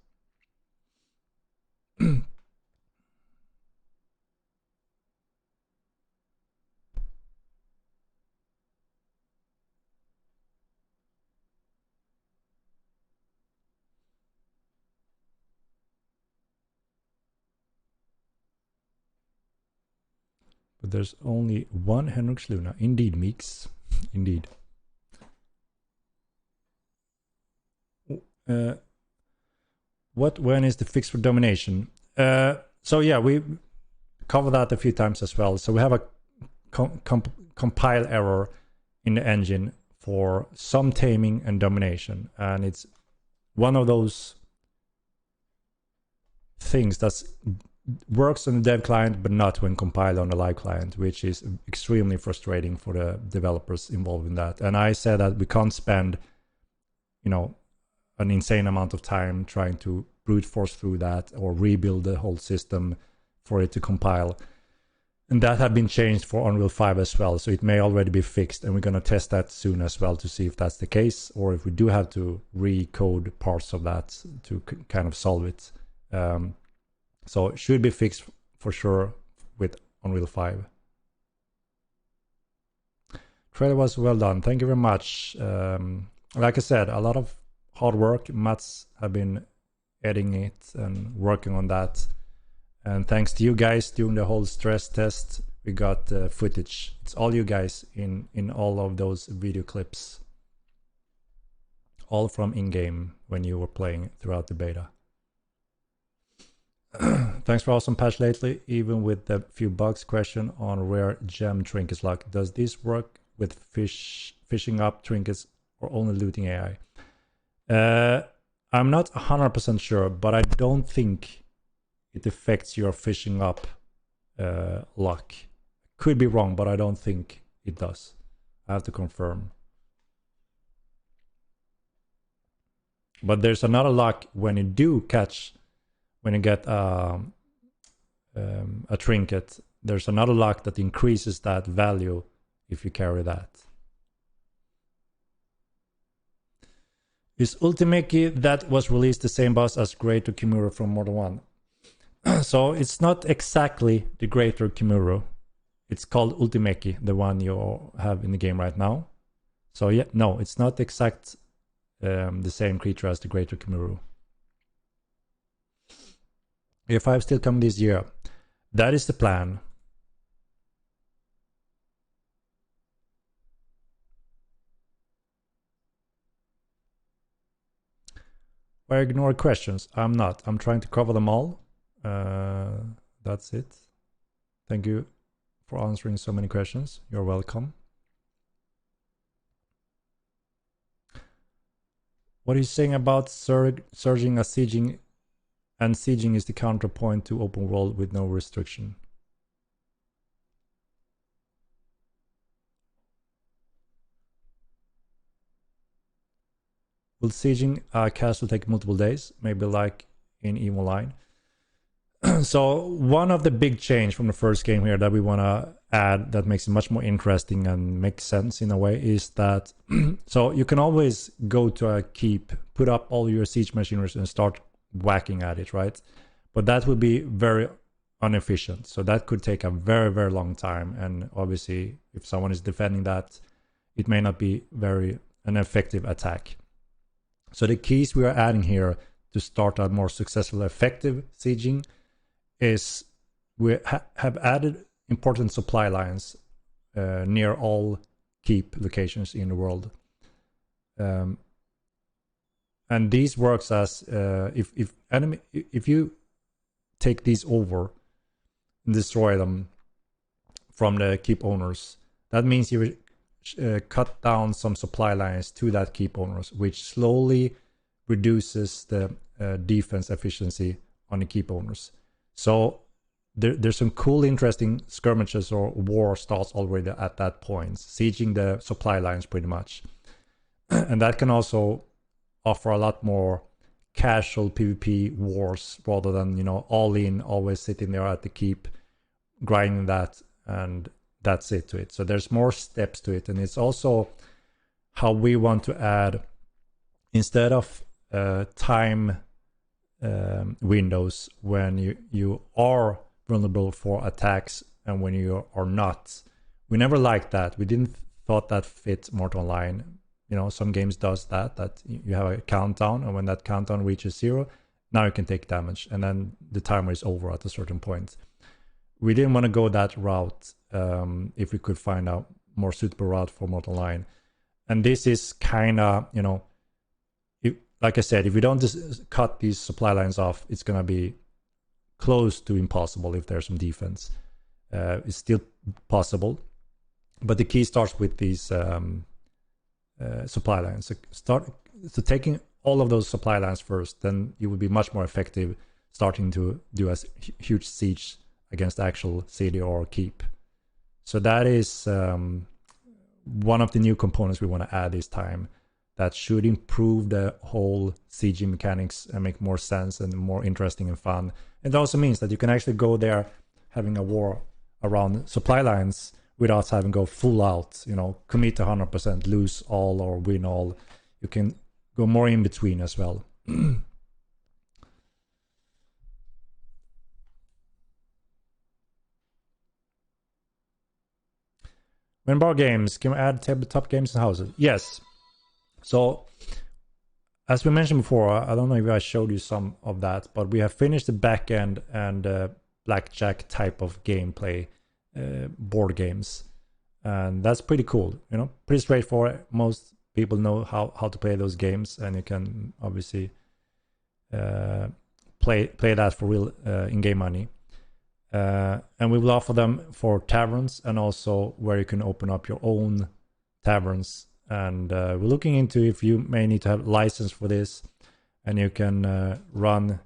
But there's only one Henrik Luna. Indeed, Meeks. Indeed. When is the fix for domination? So yeah, we covered that a few times as well. So we have a compile error in the engine for some taming and domination, and it's one of those things that works on the dev client but not when compiled on the live client, which is extremely frustrating for the developers involved in that. And I said that we can't spend, you know, an insane amount of time trying to brute force through that or rebuild the whole system for it to compile. And that had been changed for Unreal 5 as well, so it may already be fixed, and we're going to test that soon as well to see if that's the case, or if we do have to recode parts of that to kind of solve it. So it should be fixed for sure with Unreal 5. Trailer was well done. Thank you very much. Like I said, a lot of hard work. Mats have been editing it and working on that. And thanks to you guys doing the whole stress test, we got footage. It's all you guys in all of those video clips. All from in-game when you were playing throughout the beta. Thanks for awesome patch lately, even with the few bugs. Question on rare gem trinkets luck. Does this work with fishing up trinkets or only looting AI? I'm not 100% sure, but I don't think it affects your fishing up luck. Could be wrong, but I don't think it does. I have to confirm. But there's another luck when you do catch, when you get a trinket, there's another luck that increases that value if you carry that. Is Ultimeki that was released the same boss as Greater Kimura from Mortal 1? So it's not exactly the Greater Kimura. It's called Ultimeki, the one you have in the game right now. So yeah, no, it's not exact the same creature as the Greater Kimura. Year 5 still coming this year. That is the plan. I ignore questions. I'm not. I'm trying to cover them all. That's it. Thank you for answering so many questions. You're welcome. What are you saying about surging as sieging? And sieging is the counterpoint to open world with no restriction. Will sieging a castle take multiple days? Maybe like in Evo Line. So one of the big change from the first game here that we want to add that makes it much more interesting and makes sense in a way is that so you can always go to a keep, put up all your siege machineries and start whacking at it, right? But that would be very inefficient. So that could take a very, very long time. And obviously, if someone is defending that, it may not be an effective attack. So the keys we are adding here to start a more successful, effective sieging is we have added important supply lines near all keep locations in the world. And these works as if you take these over and destroy them from the keep owners, that means you cut down some supply lines to that keep owners, which slowly reduces the defense efficiency on the keep owners. So there's some cool, interesting skirmishes or war starts already at that point, sieging the supply lines pretty much. And that can also offer a lot more casual PvP wars rather than, you know, all in, always sitting there at the keep, grinding that, and that's it to it. So there's more steps to it. And it's also how we want to add, instead of time windows when you are vulnerable for attacks and when you are not. We never liked that. We didn't thought that fit Mortal Online. You know, some games does that you have a countdown, and when that countdown reaches 0, now you can take damage, and then the timer is over at a certain point. we didn't want to go that route if we could find a more suitable route for Mortal Line. And this is kind of, you know, like I said, if we don't just cut these supply lines off, it's going to be close to impossible if there's some defense. It's still possible, but the key starts with these supply lines. So taking all of those supply lines first, then you will be much more effective starting to do a huge siege against the actual city or keep. So that is one of the new components we want to add this time. That should improve the whole sieging mechanics and make more sense and more interesting and fun. It also means that you can actually go there having a war around supply lines without having to go full out, you know, commit 100%, lose all or win all. You can go more in between as well. When bar games, can we add tabletop games and houses? Yes. So, as we mentioned before, I don't know if I showed you some of that, but we have finished the back end and blackjack type of gameplay board games. And that's pretty cool, you know, pretty straightforward. Most people know how to play those games, and you can obviously play that for real in-game money. And we will offer them for taverns and also where you can open up your own taverns. And we're looking into if you may need to have license for this, and you can run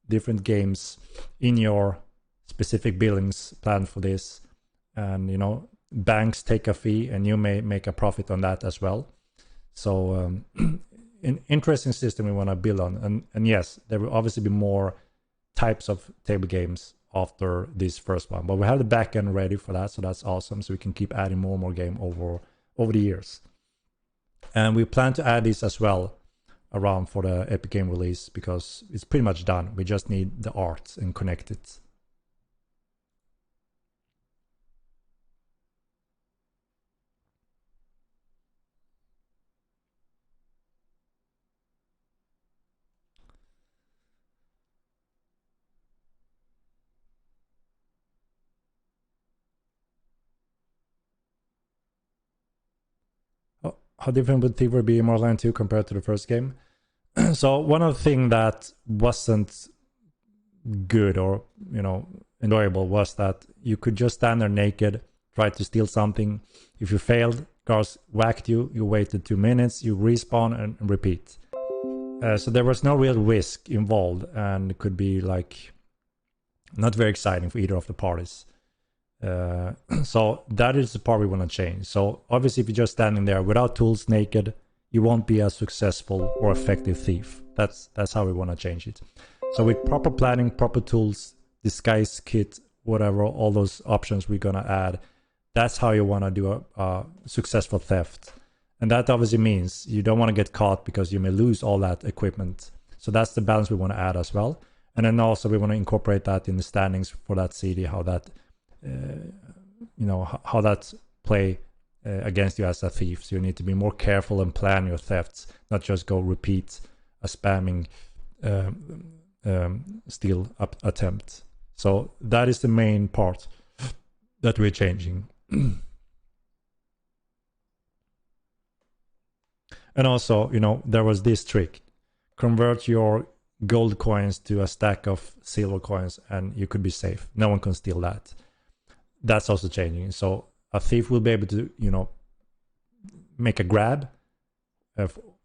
different games in your specific billings plan for this. And, you know, banks take a fee and you may make a profit on that as well. So an interesting system we want to build on. And yes, there will obviously be more types of table games after this first one, but we have the back end ready for that, so that's awesome. So we can keep adding more and more game over the years. And we plan to add this as well around for the Epic Game release, because it's pretty much done. We just need the art and connect it. How different would Thievery be in Mortal Line 2 compared to the first game? So one of the things that wasn't good or, you know, enjoyable was that you could just stand there naked, try to steal something. If you failed, guards whacked you, you waited 2 minutes, you respawn and repeat. So there was no real risk involved, and it could be like not very exciting for either of the parties. So that is the part we want to change. So obviously, if you're just standing there without tools, naked, you won't be a successful or effective thief. That's how we want to change it. So with proper planning, proper tools, disguise kit, whatever, all those options we're gonna add, that's how you want to do a successful theft. And that obviously means you don't want to get caught because you may lose all that equipment. So that's the balance we want to add as well. And then also we want to incorporate that in the standings for that CD, how that you know, how that play against you as a thief. So you need to be more careful and plan your thefts, not just go repeat a spamming steal attempt. So that is the main part that we're changing. And also, you know, there was this trick: convert your gold coins to a stack of silver coins and you could be safe. No one can steal that. That's also changing. So a thief will be able to, you know, make a grab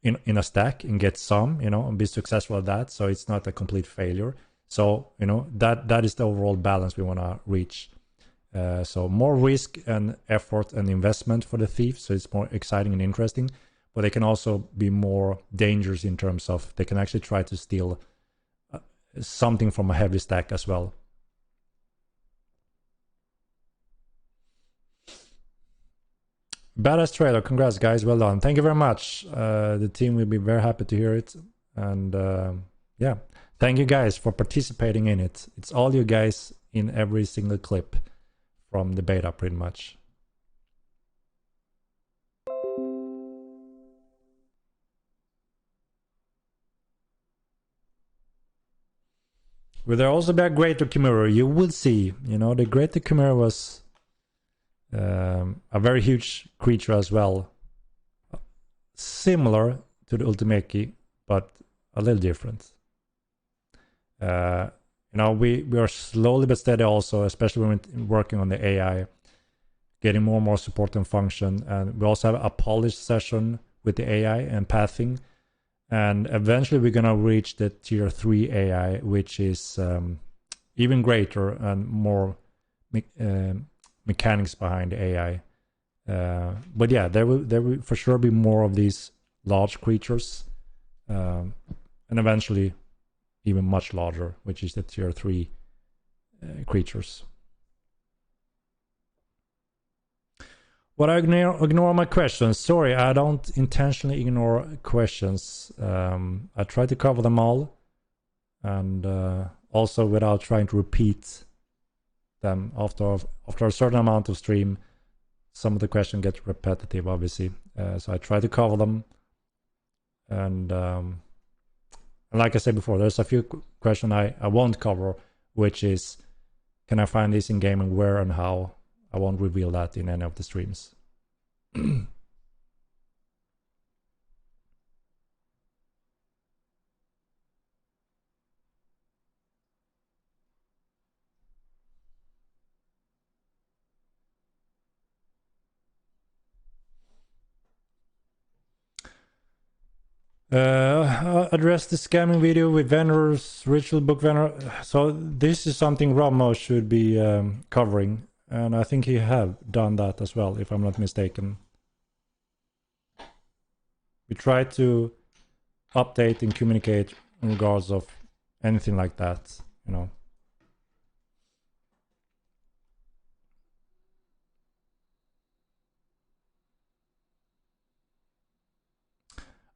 in a stack and get some, you know, and be successful at that. So it's not a complete failure. So, you know, that is the overall balance we want to reach. So more risk and effort and investment for the thief. So it's more exciting and interesting, but they can also be more dangerous in terms of they can actually try to steal something from a heavy stack as well. Badass trailer, congrats guys, well done. Thank you very much. The team will be very happy to hear it. And yeah, thank you guys for participating in it. It's all you guys in every single clip from the beta pretty much. Will there also be a greater chimera? You will see. You know, the greater chimera was a very huge creature as well. Similar to the Ultimeki, but a little different. You know, we are slowly but steady also, especially when we're working on the AI, getting more and more support and function. And we also have a polished session with the AI and pathing. And eventually we're going to reach the tier 3 AI, which is even greater and more mechanics behind the AI. But yeah, there will for sure be more of these large creatures. And eventually even much larger, which is the tier 3 creatures. But I ignore my questions. Sorry, I don't intentionally ignore questions. I try to cover them all, and also without trying to repeat them after a certain amount of stream. Some of the questions get repetitive, obviously. So I try to cover them. And like I said before, there's a few questions I won't cover, which is, can I find this in game and where and how? I won't reveal that in any of the streams. Address the scamming video with vendors, ritual book vendor. So this is something Ramo should be covering. And I think he have done that as well, if I'm not mistaken. We try to update and communicate in regards of anything like that, you know.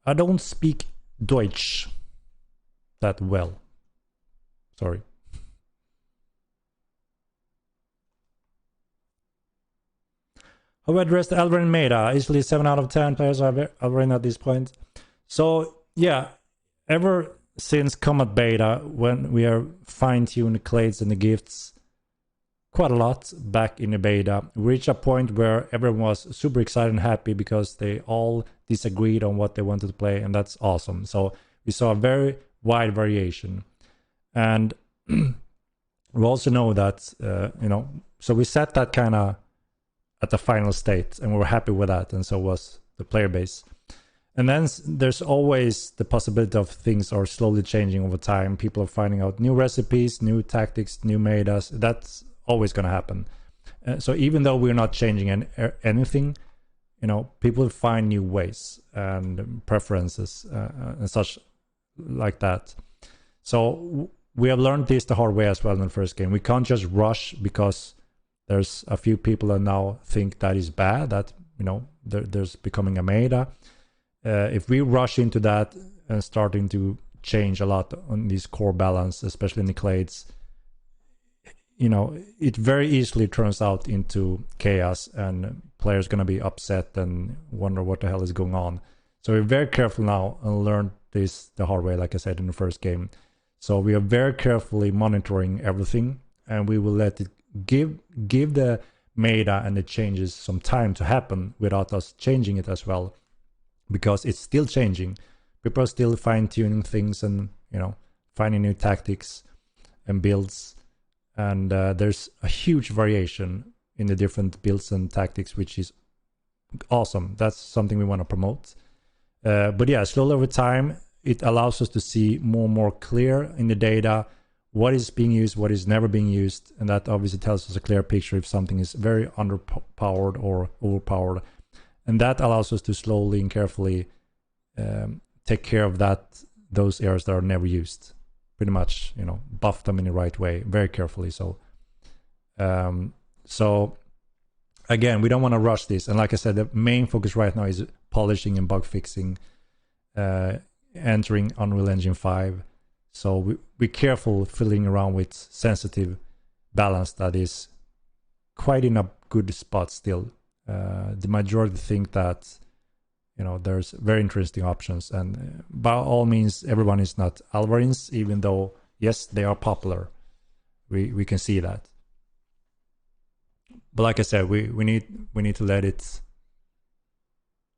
I don't speak Deutsch that well. Sorry. How we address the Alvarin meta? Easily 7 out of 10 players are Alvarin at this point. So yeah, ever since Comet Beta, when we are fine-tuned the clades and the gifts quite a lot back in the beta, we reached a point where everyone was super excited and happy because they all disagreed on what they wanted to play, and that's awesome. So we saw a very wide variation. And we also know that, you know, so we set that kind of at the final state, and we were happy with that, and so was the player base. And then there's always the possibility of things are slowly changing over time. People are finding out new recipes, new tactics, new metas. That's always going to happen. So even though we're not changing anything, you know, people find new ways and preferences and such like that. So we have learned this the hard way as well in the first game. We can't just rush because there's a few people that now think that is bad, that, you know, there's becoming a meta. If we rush into that and starting to change a lot on these core balance, especially in the clades, you know, it very easily turns out into chaos, and players going to be upset and wonder what the hell is going on. So we're very careful now and learned this the hard way, like I said in the first game. So we are very carefully monitoring everything, and we will let it give the meta and the changes some time to happen without us changing it as well, because it's still changing. People are still fine-tuning things and, you know, finding new tactics and builds, and there's a huge variation in the different builds and tactics, which is awesome. That's something we want to promote. But yeah, slowly over time, it allows us to see more and more clear in the data what is being used, what is never being used, and that obviously tells us a clear picture if something is very underpowered or overpowered. And that allows us to slowly and carefully take care of those areas that are never used. Pretty much, you know, buff them in the right way, very carefully. So, so again, we don't want to rush this. And like I said, the main focus right now is polishing and bug fixing, entering Unreal Engine 5. So we're careful fiddling around with sensitive balance that is quite in a good spot still. The majority think that, you know, there's very interesting options, and by all means, everyone is not Alvarins, even though yes, they are popular. We can see that. But like I said, we need to let it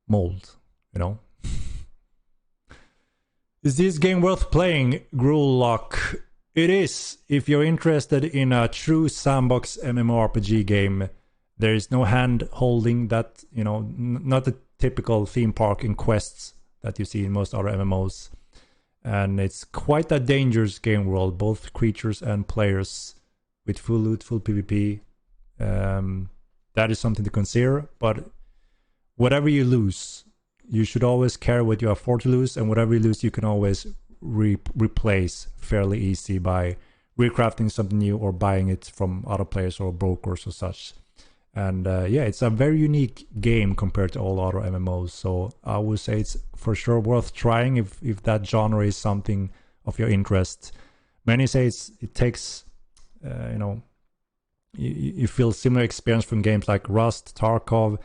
mold, you know. Is this game worth playing? Gruellock. It is. If you're interested in a true sandbox MMORPG game, there is no hand holding that, you know, not the typical theme park and quests that you see in most other MMOs. And it's quite a dangerous game world, both creatures and players, with full loot, full PvP. That is something to consider, but whatever you lose, you should always care what you afford to lose, and whatever you lose, you can always replace fairly easy by recrafting something new or buying it from other players or brokers or such. And yeah, it's a very unique game compared to all other MMOs, so I would say it's for sure worth trying if that genre is something of your interest. Many say it takes, you know, you feel similar experience from games like Rust, Tarkov,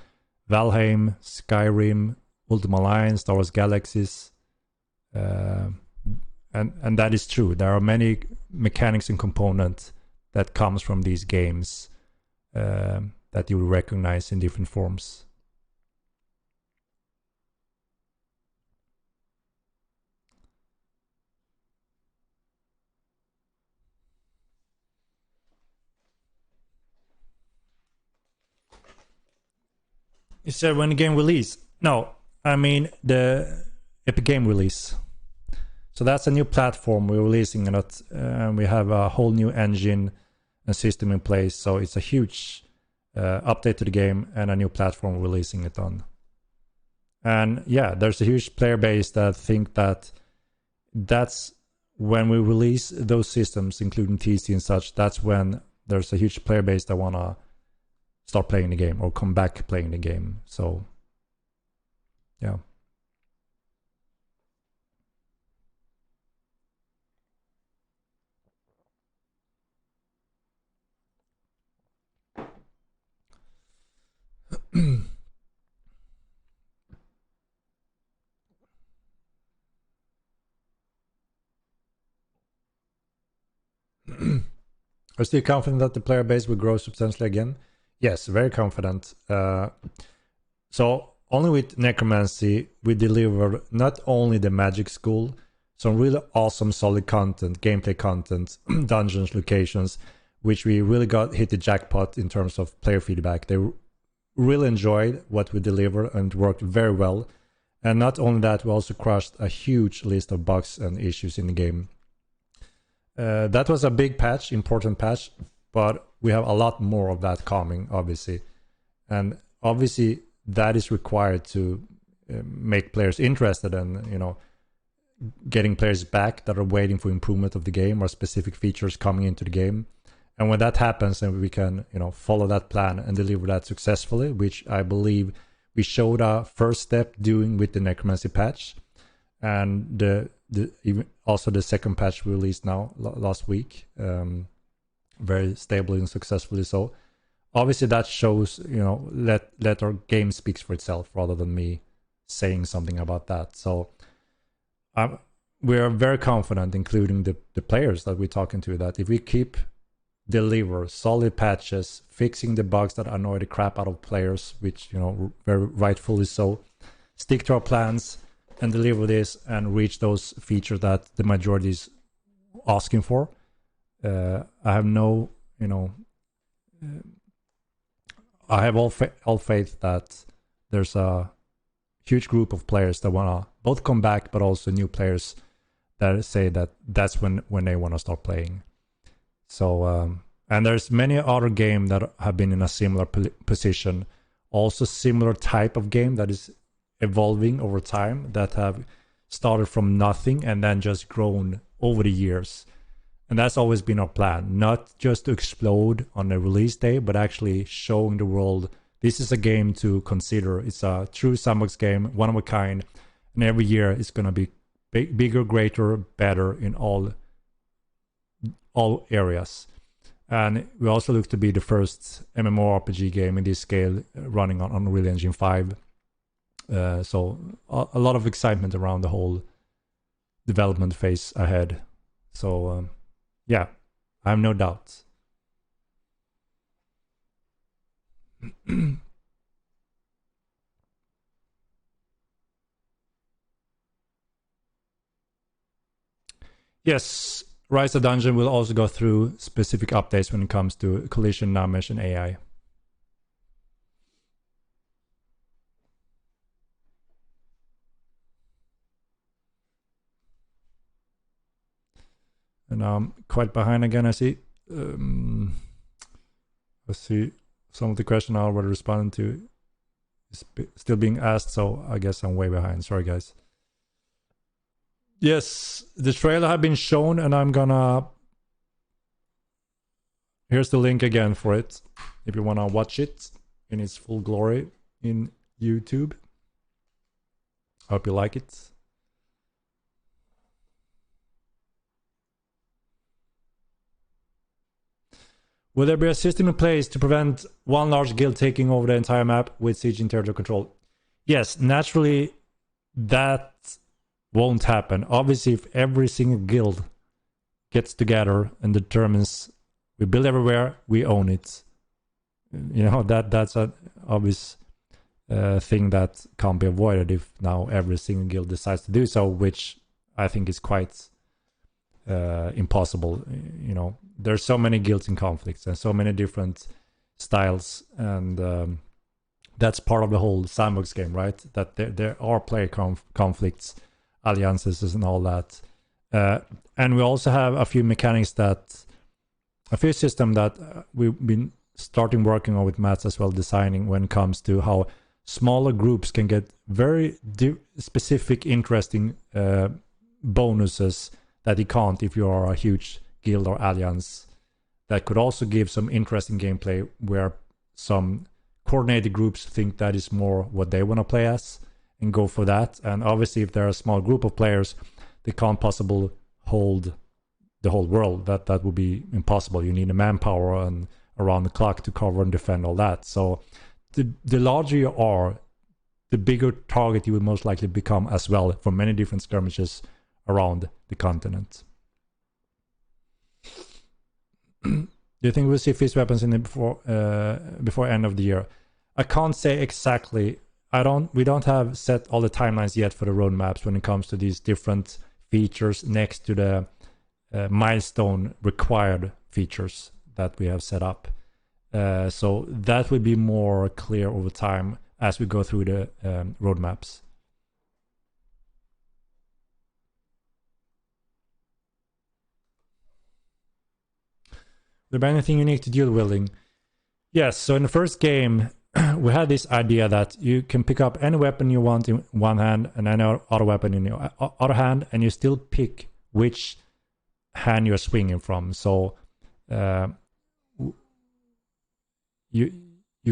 Valheim, Skyrim, Ultima Online, Star Wars Galaxies, and that is true. There are many mechanics and components that comes from these games that you will recognize in different forms. You said when the game release? No, I mean the Epic Game release. So that's a new platform we're releasing it, and we have a whole new engine and system in place. So it's a huge update to the game and a new platform we're releasing it on. And yeah, there's a huge player base that think that that's when we release those systems, including TC and such, that's when there's a huge player base that wanna start playing the game or come back playing the game. So yeah. Are still confident that the player base will grow substantially again? Yes, very confident. So only with Necromancy we delivered not only the Magic School, some really awesome solid content, gameplay content, dungeons, locations, which we really hit the jackpot in terms of player feedback. They really enjoyed what we delivered and worked very well. And not only that, we also crushed a huge list of bugs and issues in the game. That was a big patch, important patch, but we have a lot more of that coming, obviously. And obviously that is required to make players interested and, you know, getting players back that are waiting for improvement of the game or specific features coming into the game. And when that happens, then we can, you know, follow that plan and deliver that successfully, which I believe we showed our first step doing with the Necromancy patch. And even also the second patch we released now last week, very stable and successfully so. Obviously that shows, you know, let our game speaks for itself rather than me saying something about that. So we are very confident, including the players that we're talking to, that if we keep deliver solid patches, fixing the bugs that annoy the crap out of players, which, you know, very rightfully so, stick to our plans and deliver this and reach those features that the majority is asking for. I have no, you know, I have all faith that there's a huge group of players that want to both come back, but also new players that say that that's when they want to start playing. So, and there's many other games that have been in a similar position, also similar type of game that is evolving over time, that have started from nothing and then just grown over the years. And that's always been our plan, not just to explode on the release day, but actually showing the world this is a game to consider. It's a true sandbox game, one of a kind, and every year it's going to be bigger, greater, better in all areas. And we also look to be the first MMORPG game in this scale running on Unreal Engine 5. So a lot of excitement around the whole development phase ahead. So Yeah, I have no doubts. Yes, Rise of Dungeon will also go through specific updates when it comes to collision, non-mesh, and AI. And I'm quite behind again, I see. Let's see. Some of the question I already responded to is still being asked, so I guess I'm way behind. Sorry, guys. Yes, the trailer have been shown, and I'm gonna... Here's the link again for it, if you wanna watch it in its full glory in YouTube. Hope you like it. Will there be a system in place to prevent one large guild taking over the entire map with siege and territory control? Yes, naturally that won't happen. Obviously, if every single guild gets together and determines we build everywhere, we own it. You know, that's an obvious thing that can't be avoided if now every single guild decides to do so, which I think is quite impossible. You know, there's so many guilds in conflicts and so many different styles, and that's part of the whole sandbox game, right? That there are player conflicts, alliances, and all that. And we also have a few mechanics that, a few systems that we've been starting working on with Mats as well, designing when it comes to how smaller groups can get very specific, interesting bonuses that you can't if you are a huge guild or alliance. That could also give some interesting gameplay where some coordinated groups think that is more what they want to play as and go for that. And obviously, if they're a small group of players, they can't possibly hold the whole world. That would be impossible. You need a manpower and around the clock to cover and defend all that. So the larger you are, the bigger target you will most likely become as well for many different skirmishes around the continent. Do you think we'll see fist weapons in the before end of the year? I can't say exactly. We don't have set all the timelines yet for the roadmaps when it comes to these different features next to the milestone required features that we have set up. So that will be more clear over time as we go through the roadmaps. Will there be anything unique to dual wielding? Yes, so in the first game, we had this idea that you can pick up any weapon you want in one hand and any other weapon in your other hand, and you still pick which hand you're swinging from. So you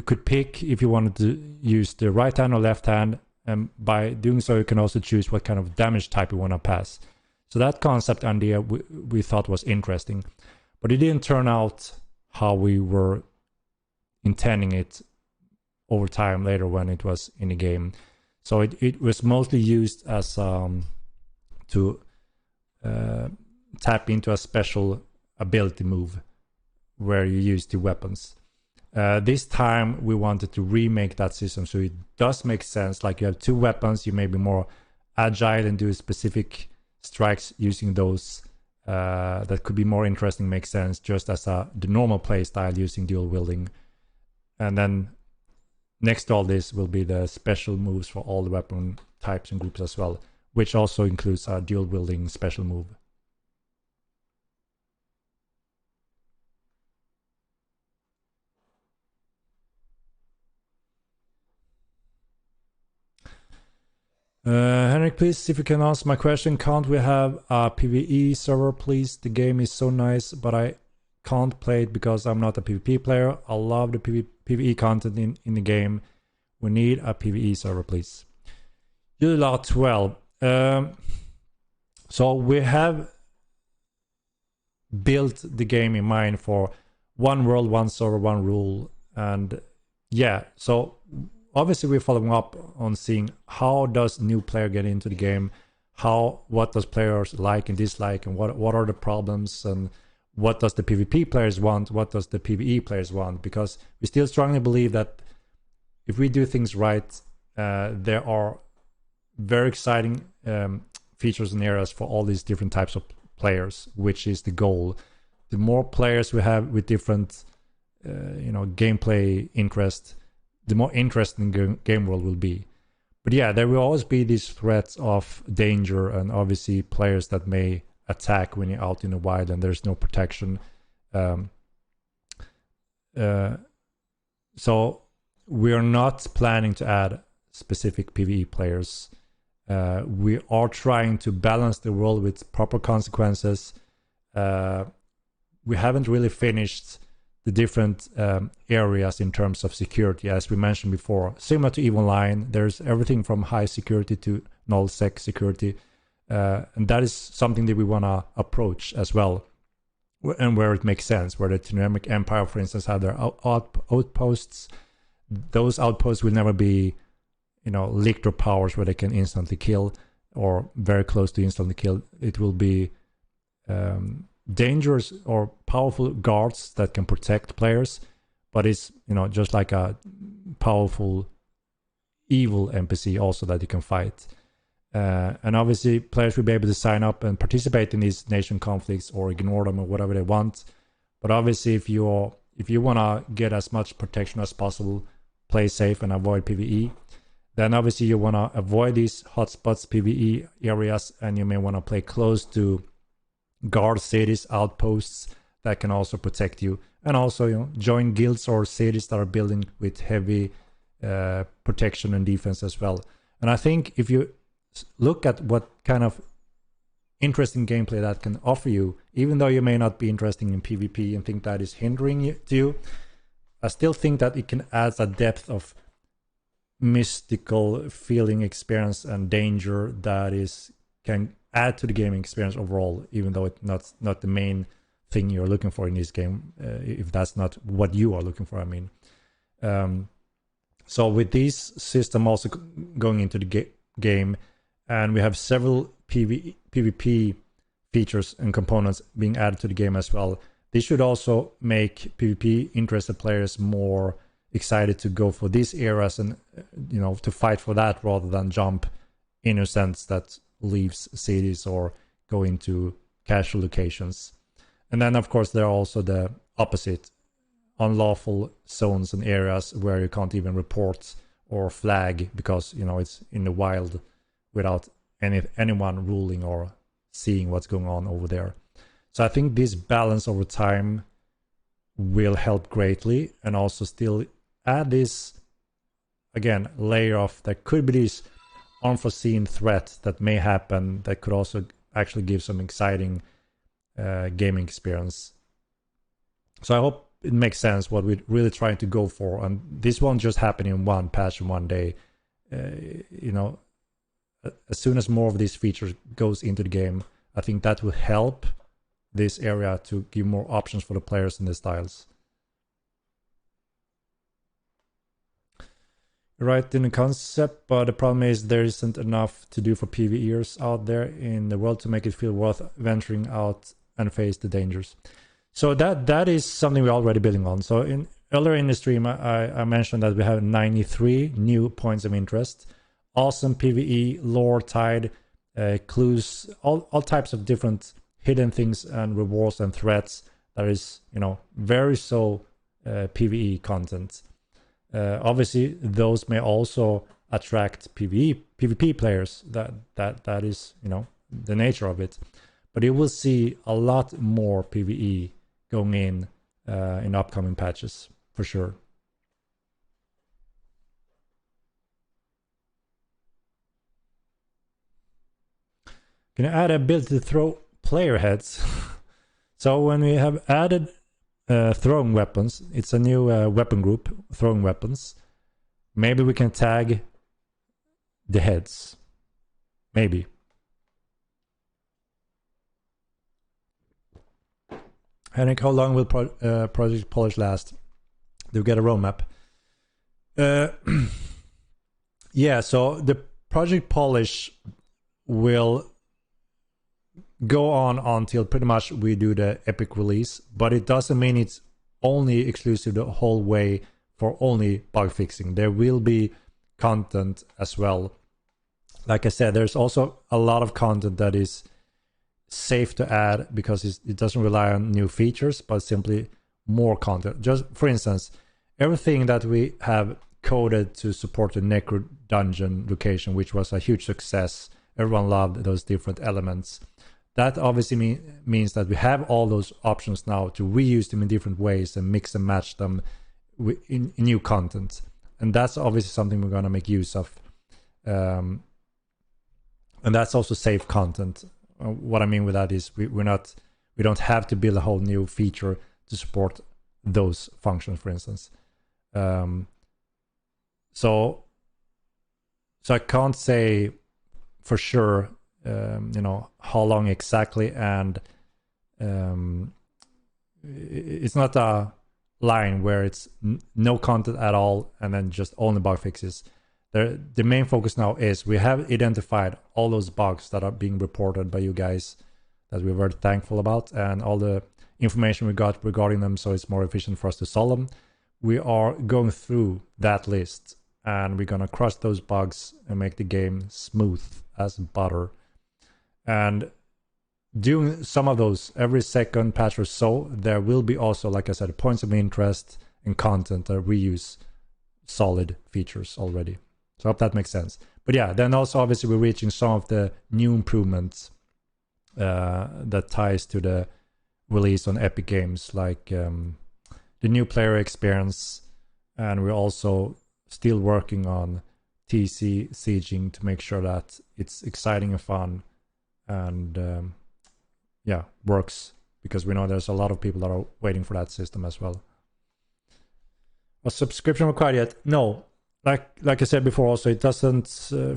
could pick if you wanted to use the right hand or left hand, and by doing so you can also choose what kind of damage type you want to pass. So that concept idea we thought was interesting, but it didn't turn out how we were intending it over time later when it was in the game. So it was mostly used as to tap into a special ability move where you use the weapons. This time we wanted to remake that system so it does make sense. Like you have two weapons, you may be more agile and do specific strikes using those. That could be more interesting, make sense just as the normal play style using dual wielding. And then next to all this will be the special moves for all the weapon types and groups as well, which also includes a dual wielding special move. Henrik, please, if you can answer my question, can't we have a PvE server, please? The game is so nice, but I can't play it because I'm not a PvP player. I love the PvE content in the game. We need a PvE server, please. July 12. So we have built the game in mind for one world, one server, one rule. And yeah, so obviously we're following up on seeing how does new player get into the game, what does players like and dislike, and what are the problems, and what does the PvP players want, what does the PvE players want, because we still strongly believe that if we do things right, there are very exciting features and areas for all these different types of players, which is the goal. The more players we have with different gameplay interest, the more interesting game world will be. But yeah, there will always be these threats of danger, and obviously players that may attack when you're out in the wild and there's no protection. So we are not planning to add specific PvE players. We are trying to balance the world with proper consequences. We haven't really finished the different areas in terms of security, as we mentioned before. Similar to EVE Online, there's everything from high security to null-sec security. And that is something that we want to approach as well, and where it makes sense, where the Tsunamic Empire, for instance, have their outposts. Those outposts will never be, lictor powers where they can instantly kill, or very close to instantly kill. It will be dangerous or powerful guards that can protect players, but it's just like a powerful evil NPC also that you can fight. And obviously players will be able to sign up and participate in these nation conflicts or ignore them or whatever they want. But obviously if you want to get as much protection as possible, play safe and avoid PvE, then obviously you want to avoid these hotspots, PvE areas, and you may want to play close to guard cities, outposts that can also protect you, and also join guilds or cities that are building with heavy protection and defense as well. And I think if you look at what kind of interesting gameplay that can offer you, even though you may not be interested in PvP and think that is hindering you, I still think that it can add a depth of mystical feeling, experience, and danger that can add to the gaming experience overall, even though it's not the main thing you're looking for in this game, if that's not what you are looking for, I mean. So with this system also going into the game, and we have several PvP features and components being added to the game as well, this should also make PvP interested players more excited to go for these areas and to fight for that, rather than jump innocents that leaves cities or go into casual locations. And then of course there are also the opposite, unlawful zones and areas where you can't even report or flag because it's in the wild without anyone ruling or seeing what's going on over there. So I think this balance over time will help greatly, and also still add this, again, layer of there could be this unforeseen threat that may happen that could also actually give some exciting gaming experience. So I hope it makes sense what we're really trying to go for, and this won't just happen in one patch in one day. As soon as more of these features goes into the game, I think that will help this area to give more options for the players and the styles. Right in the concept, but the problem is there isn't enough to do for PvEers out there in the world to make it feel worth venturing out and face the dangers. So that is something we're already building on. So earlier in the stream, I mentioned that we have 93 new points of interest. Awesome PvE, lore tied, clues, all types of different hidden things and rewards and threats. That is, very PvE content. Obviously, those may also attract PvP players. That is, the nature of it. But you will see a lot more PvE going in upcoming patches for sure. Can you add ability to throw player heads? So when we have added throwing weapons, it's a new weapon group, throwing weapons. Maybe we can tag the heads. Maybe. Henrik, how long will Project Polish last? Do we get a roadmap? Yeah, so the Project Polish will go on until pretty much we do the Epic release, but it doesn't mean it's only exclusive the whole way for only bug fixing. There will be content as well. Like I said, there's also a lot of content that is safe to add because it doesn't rely on new features, but simply more content. Just for instance, everything that we have coded to support the Necro dungeon location, which was a huge success. Everyone loved those different elements. That obviously means that we have all those options now to reuse them in different ways and mix and match them in new content. And that's obviously something we're going to make use of. And that's also safe content. What I mean with that is we don't have to build a whole new feature to support those functions, for instance. So I can't say for sure, how long exactly, and it's not a line where it's no content at all and then just only bug fixes. The main focus now is we have identified all those bugs that are being reported by you guys that we're very thankful about, and all the information we got regarding them, so it's more efficient for us to solve them. We are going through that list and we're gonna crush those bugs and make the game smooth as butter. And doing some of those every second patch or so, there will be also, like I said, points of interest and content that reuse solid features already. So I hope that makes sense. But yeah, then also obviously we're reaching some of the new improvements that ties to the release on Epic Games, like the new player experience, and we're also still working on TC sieging to make sure that it's exciting and fun and works, because we know there's a lot of people that are waiting for that system as well. Was subscription required yet? No. Like I said before, also it doesn't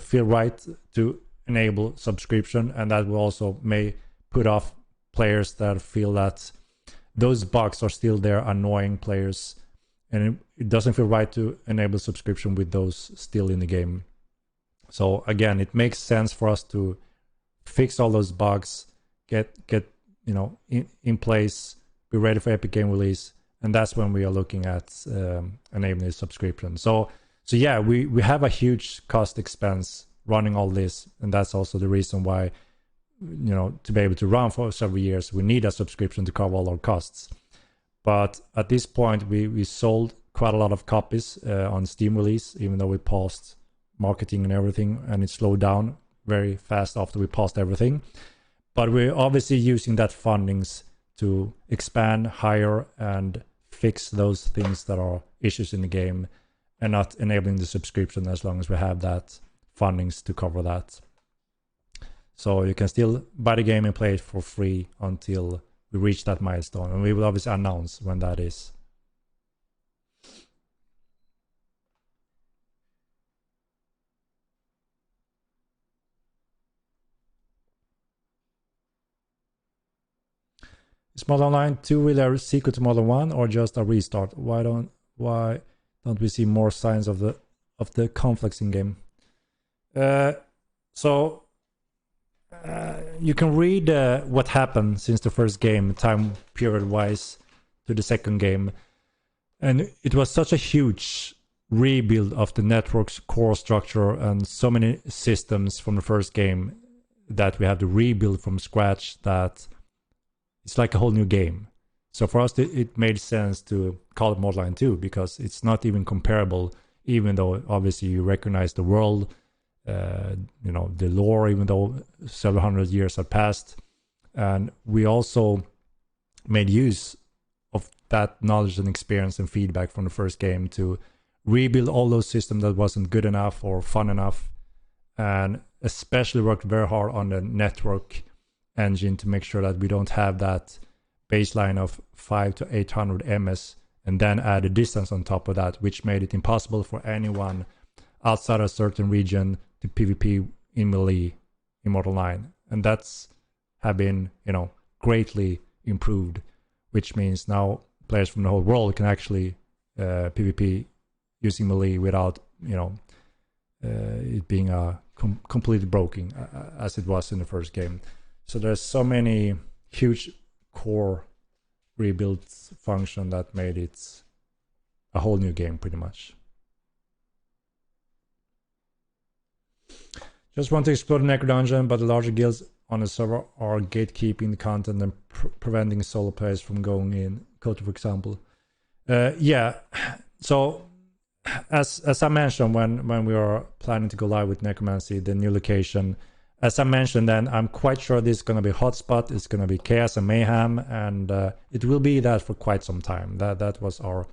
feel right to enable subscription, and that will also may put off players that feel that those bugs are still there, annoying players, and it doesn't feel right to enable subscription with those still in the game. So again, it makes sense for us to fix all those bugs, get in place, be ready for Epic Game release, and that's when we are looking at enabling the subscription. So yeah, we have a huge cost expense running all this, and that's also the reason why, to be able to run for several years, we need a subscription to cover all our costs. But at this point, we sold quite a lot of copies on Steam release, even though we paused marketing and everything, and it slowed down very fast after we paused everything. But we're obviously using that fundings to expand, hire, and fix those things that are issues in the game, and not enabling the subscription as long as we have that fundings to cover that. So you can still buy the game and play it for free until we reach that milestone, and we will obviously announce when that is. Is Modern Online 2 really a sequel to Modern 1 or just a restart? Why don't we see more signs of the conflicts in game? You can read what happened since the first game, time period wise, to the second game, and it was such a huge rebuild of the network's core structure and so many systems from the first game that we have to rebuild from scratch, that it's like a whole new game. So for us, it made sense to call it Modern 2, because it's not even comparable, even though obviously you recognize the world, the lore, even though several hundred years have passed. And we also made use of that knowledge and experience and feedback from the first game to rebuild all those systems that wasn't good enough or fun enough, and especially worked very hard on the network engine to make sure that we don't have that baseline of 500 to 800 ms and then add a distance on top of that, which made it impossible for anyone outside a certain region to PvP in melee in Mortal 9. And that's have been, greatly improved, which means now players from the whole world can actually PvP using melee without, it being completely broken as it was in the first game. So there's so many huge core rebuilds function that made it a whole new game pretty much. Just want to explore the Necro Dungeon, but the larger guilds on the server are gatekeeping the content and preventing solo players from going in. Koto, for example. Yeah, so as I mentioned when we were planning to go live with Necromancy, the new location, as I mentioned, then I'm quite sure this is going to be hotspot. It's going to be chaos and mayhem, and it will be that for quite some time. That was our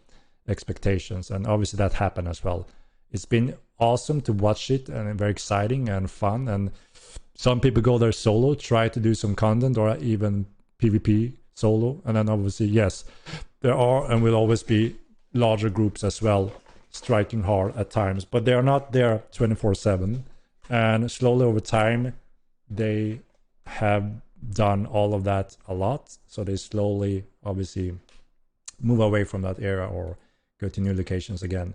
expectations, and obviously that happened as well. It's been awesome to watch it and very exciting and fun, and some people go there solo, try to do some content or even PvP solo, and then obviously yes, there are and will always be larger groups as well striking hard at times, but they are not there 24/7, and slowly over time they have done all of that a lot, so they slowly obviously move away from that era or go to new locations again.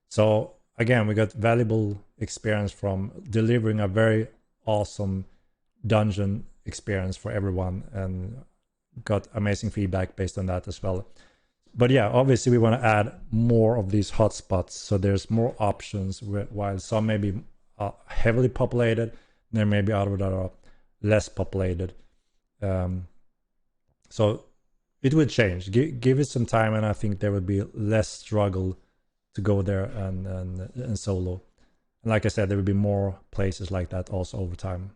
So again, we got valuable experience from delivering a very awesome dungeon experience for everyone, and got amazing feedback based on that as well. But yeah, obviously we want to add more of these hotspots, so there's more options. While some may be heavily populated, there may be others that are less populated. So it will change. Give it some time, and I think there will be less struggle to go there and solo. And like I said, there will be more places like that also over time.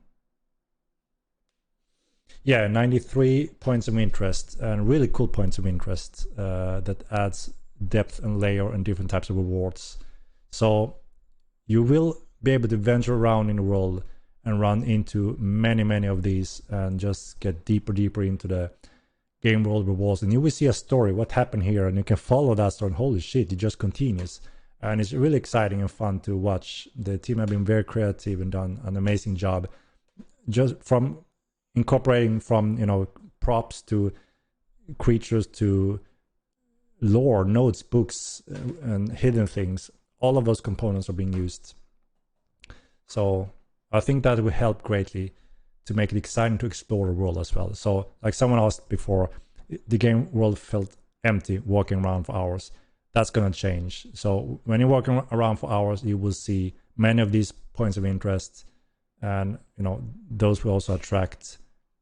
Yeah, 93 points of interest, and really cool points of interest that adds depth and layer and different types of rewards. So you will be able to venture around in the world and run into many of these and just get deeper into the game world rewards, and you will see a story, what happened here, and you can follow that story, and holy shit, it just continues. And it's really exciting and fun to watch. The team have been very creative and done an amazing job, just from incorporating from, you know, props to creatures to lore, notes, books, and hidden things. All of those components are being used. So I think that will help greatly to make it exciting to explore the world as well. So like someone asked before, the game world felt empty walking around for hours. That's going to change. So when you're walking around for hours, you will see many of these points of interest, and you know, those will also attract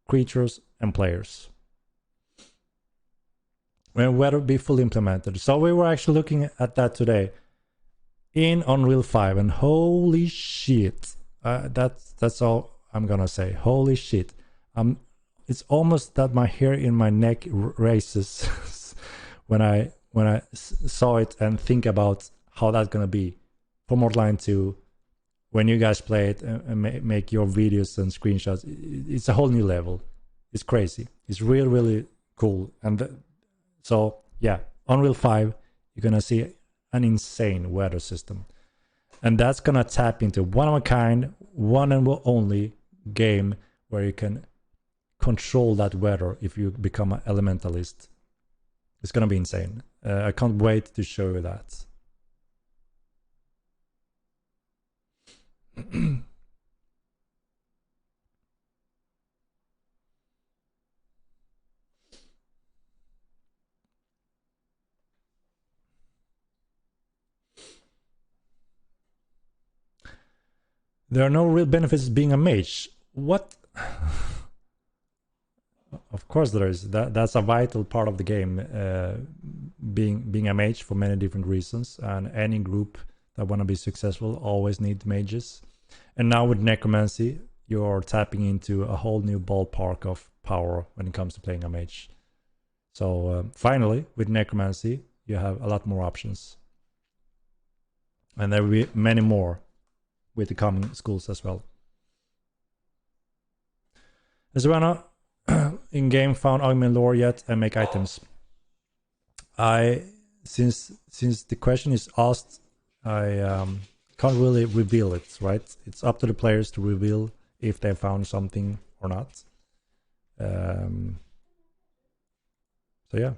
creatures and players. When weather be fully implemented. So we were actually looking at that today in Unreal 5, and holy shit, that's all I'm gonna say. Holy shit. It's almost that my hair in my neck races when I saw it and think about how that's gonna be for Mortal 2 when you guys play it and make your videos and screenshots. It's a whole new level. It's crazy. It's really cool. And so yeah, Unreal 5, you're gonna see an insane weather system, and that's gonna tap into one of a kind, one and only game where you can control that weather if you become an elementalist. It's gonna be insane. I can't wait to show you that. There are no real benefits being a mage. What? Of course there is. That's a vital part of the game, being a mage for many different reasons, and any group that want to be successful always need mages. And now with necromancy, you're tapping into a whole new ballpark of power when it comes to playing a mage. So finally, with necromancy, you have a lot more options, and there will be many more with the coming schools as well. Has anyone in game found augment lore yet and make items? Since the question is asked, I can't really reveal it, right? It's up to the players to reveal if they found something or not. So yeah.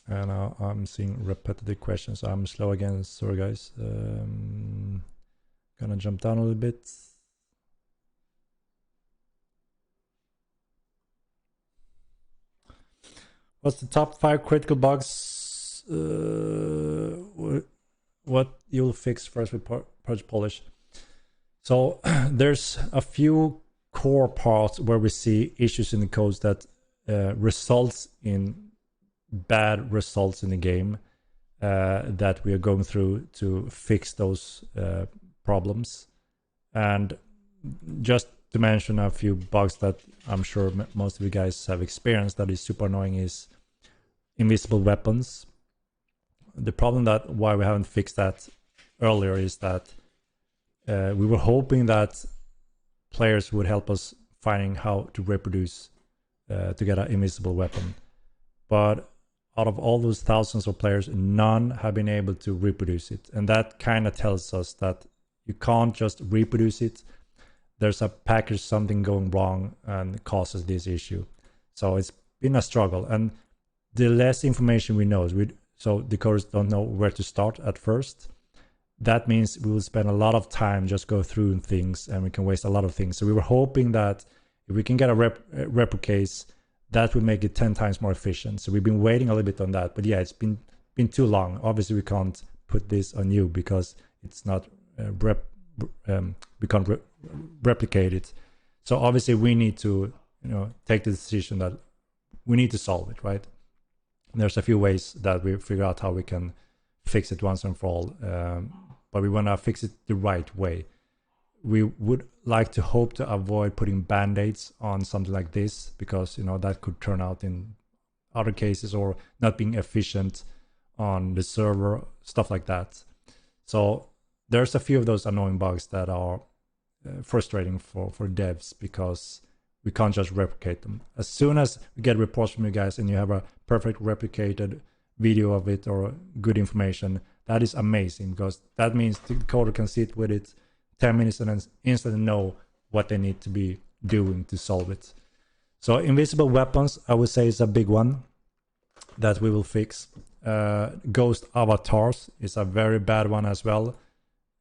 And I'm seeing repetitive questions. I'm slow again. Sorry, guys. Gonna jump down a little bit. What's the top 5 critical bugs? What you'll fix first with Project Polish? So there's a few core parts where we see issues in the codes that results in bad results in the game that we are going through to fix those problems. And just to mention a few bugs that I'm sure most of you guys have experienced that is super annoying is invisible weapons. The problem that why we haven't fixed that earlier is that we were hoping that players would help us finding how to reproduce to get an invisible weapon. But out of all those thousands of players, none have been able to reproduce it. And that kind of tells us that you can't just reproduce it. There's a package, something going wrong and causes this issue. So it's been a struggle. And the less information we know, so the coders don't know where to start at first. That means we will spend a lot of time just go through things and we can waste a lot of things. So we were hoping that if we can get a replicase, that would make it 10 times more efficient. So we've been waiting a little bit on that. But yeah, it's been too long. Obviously, we can't put this on you because it's not we can't replicate it. So obviously, we need to take the decision that we need to solve it, right? And there's a few ways that we figure out how we can fix it once and for all. But we want to fix it the right way. We would like to hope to avoid putting band-aids on something like this because that could turn out in other cases or not being efficient on the server, stuff like that. So there's a few of those annoying bugs that are frustrating for devs because we can't just replicate them. As soon as we get reports from you guys and you have a perfect replicated video of it or good information, that is amazing because that means the coder can sit with it 10 minutes and then instantly know what they need to be doing to solve it. So invisible weapons, I would say, is a big one that we will fix. Ghost avatars is a very bad one as well.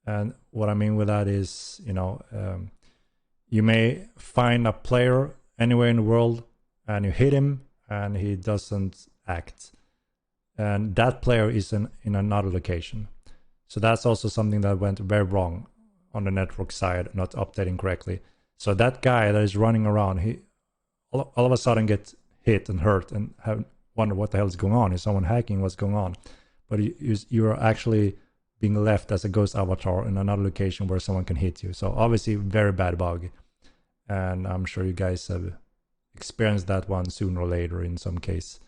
And what I mean with that is, you may find a player anywhere in the world and you hit him and he doesn't act. And that player is in another location. So that's also something that went very wrong on the network side, not updating correctly. So that guy that is running around, he all of a sudden gets hit and hurt and wonder what the hell is going on. Is someone hacking? What's going on? But you are actually being left as a ghost avatar in another location where someone can hit you. So obviously very bad bug. And I'm sure you guys have experienced that one sooner or later in some case.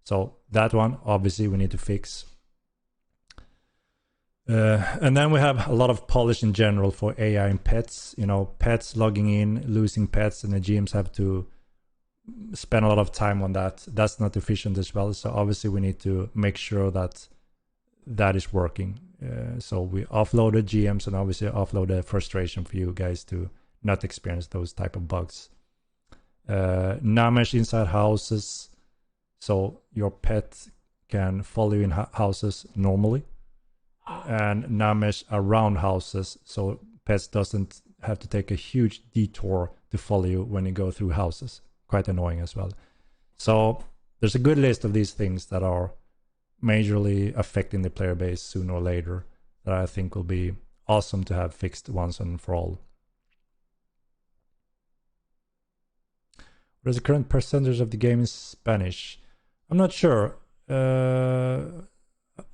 So that one, obviously, we need to fix. And then we have a lot of polish in general for AI and pets. Pets logging in, losing pets, and the GMs have to spend a lot of time on that. That's not efficient as well. So obviously, we need to make sure that that is working. So we offloaded GMs and obviously offloaded frustration for you guys to not experience those type of bugs. Namesh inside houses. So your pet can follow you in houses normally. And Namesh around houses, so pets doesn't have to take a huge detour to follow you when you go through houses. Quite annoying as well. So there's a good list of these things that are majorly affecting the player base sooner or later that I think will be awesome to have fixed once and for all. What is the current percentage of the game in Spanish? I'm not sure.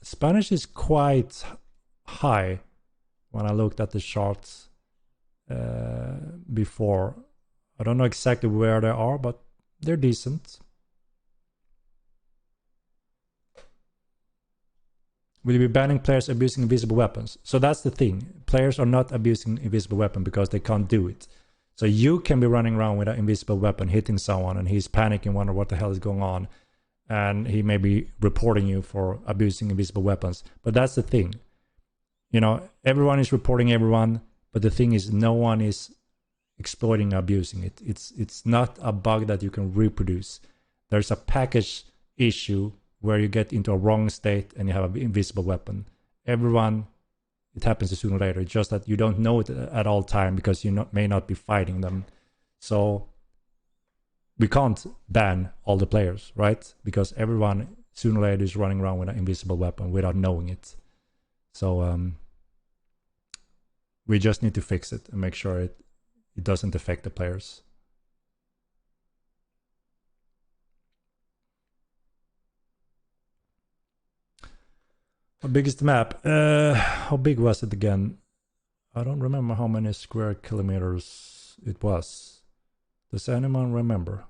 Spanish is quite high when I looked at the charts before. I don't know exactly where they are, but they're decent. Will you be banning players abusing invisible weapons? So that's the thing. Players are not abusing invisible weapon because they can't do it. So you can be running around with an invisible weapon, hitting someone, and he's panicking, wondering what the hell is going on. And he may be reporting you for abusing invisible weapons. But that's the thing. Everyone is reporting everyone, but the thing is no one is exploiting or abusing it. It's not a bug that you can reproduce. There's a package issue where you get into a wrong state and you have an invisible weapon. Everyone, it happens sooner or later. It's just that you don't know it at all time because you may not be fighting them. So we can't ban all the players, right? Because everyone sooner or later is running around with an invisible weapon without knowing it. So we just need to fix it and make sure it doesn't affect the players. How big is the map? How big was it again? I don't remember how many square kilometers it was. Does anyone remember?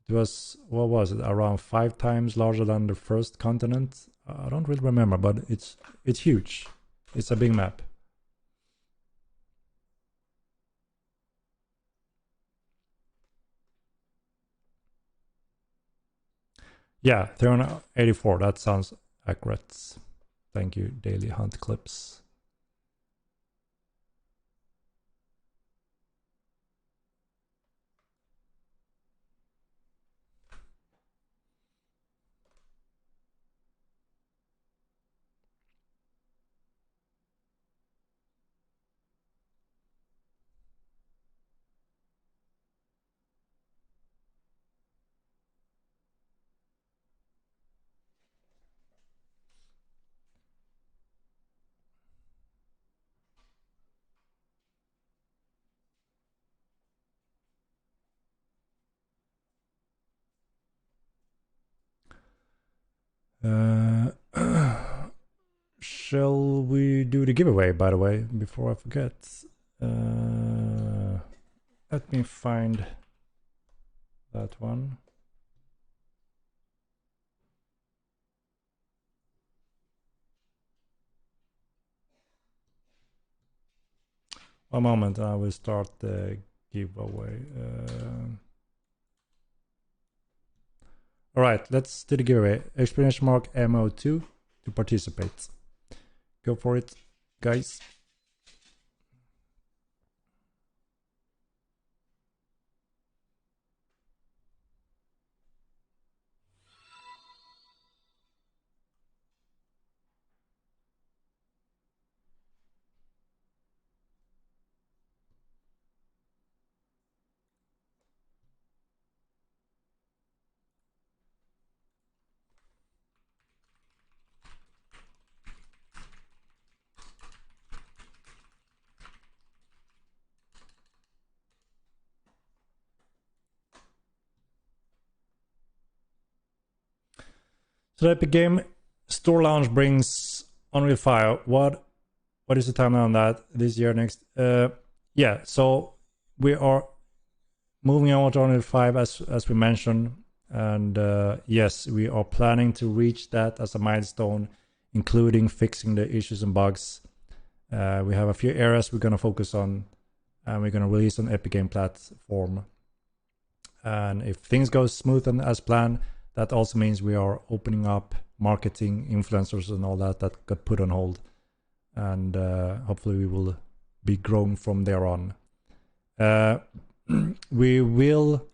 It was, what was it, around 5 times larger than the first continent? I don't really remember, but it's huge. It's a big map. Yeah, 384, that sounds accurate. Thank you, Daily Hunt Clips. Shall we do the giveaway, by the way, before I forget? Let me find that one. One moment, I will start the giveaway. All right, let's do the giveaway. Explanation mark MO2 to participate. Go for it, guys. So the Epic Game Store Launch brings Unreal 5. What is the timeline on that? This year, next? Yeah, so we are moving on to Unreal 5 as we mentioned, and yes, we are planning to reach that as a milestone, including fixing the issues and bugs. We have a few areas we're going to focus on, and we're going to release on Epic Game platform. And if things go smooth and as planned, that also means we are opening up marketing, influencers and all that got put on hold. And hopefully we will be growing from there on. We will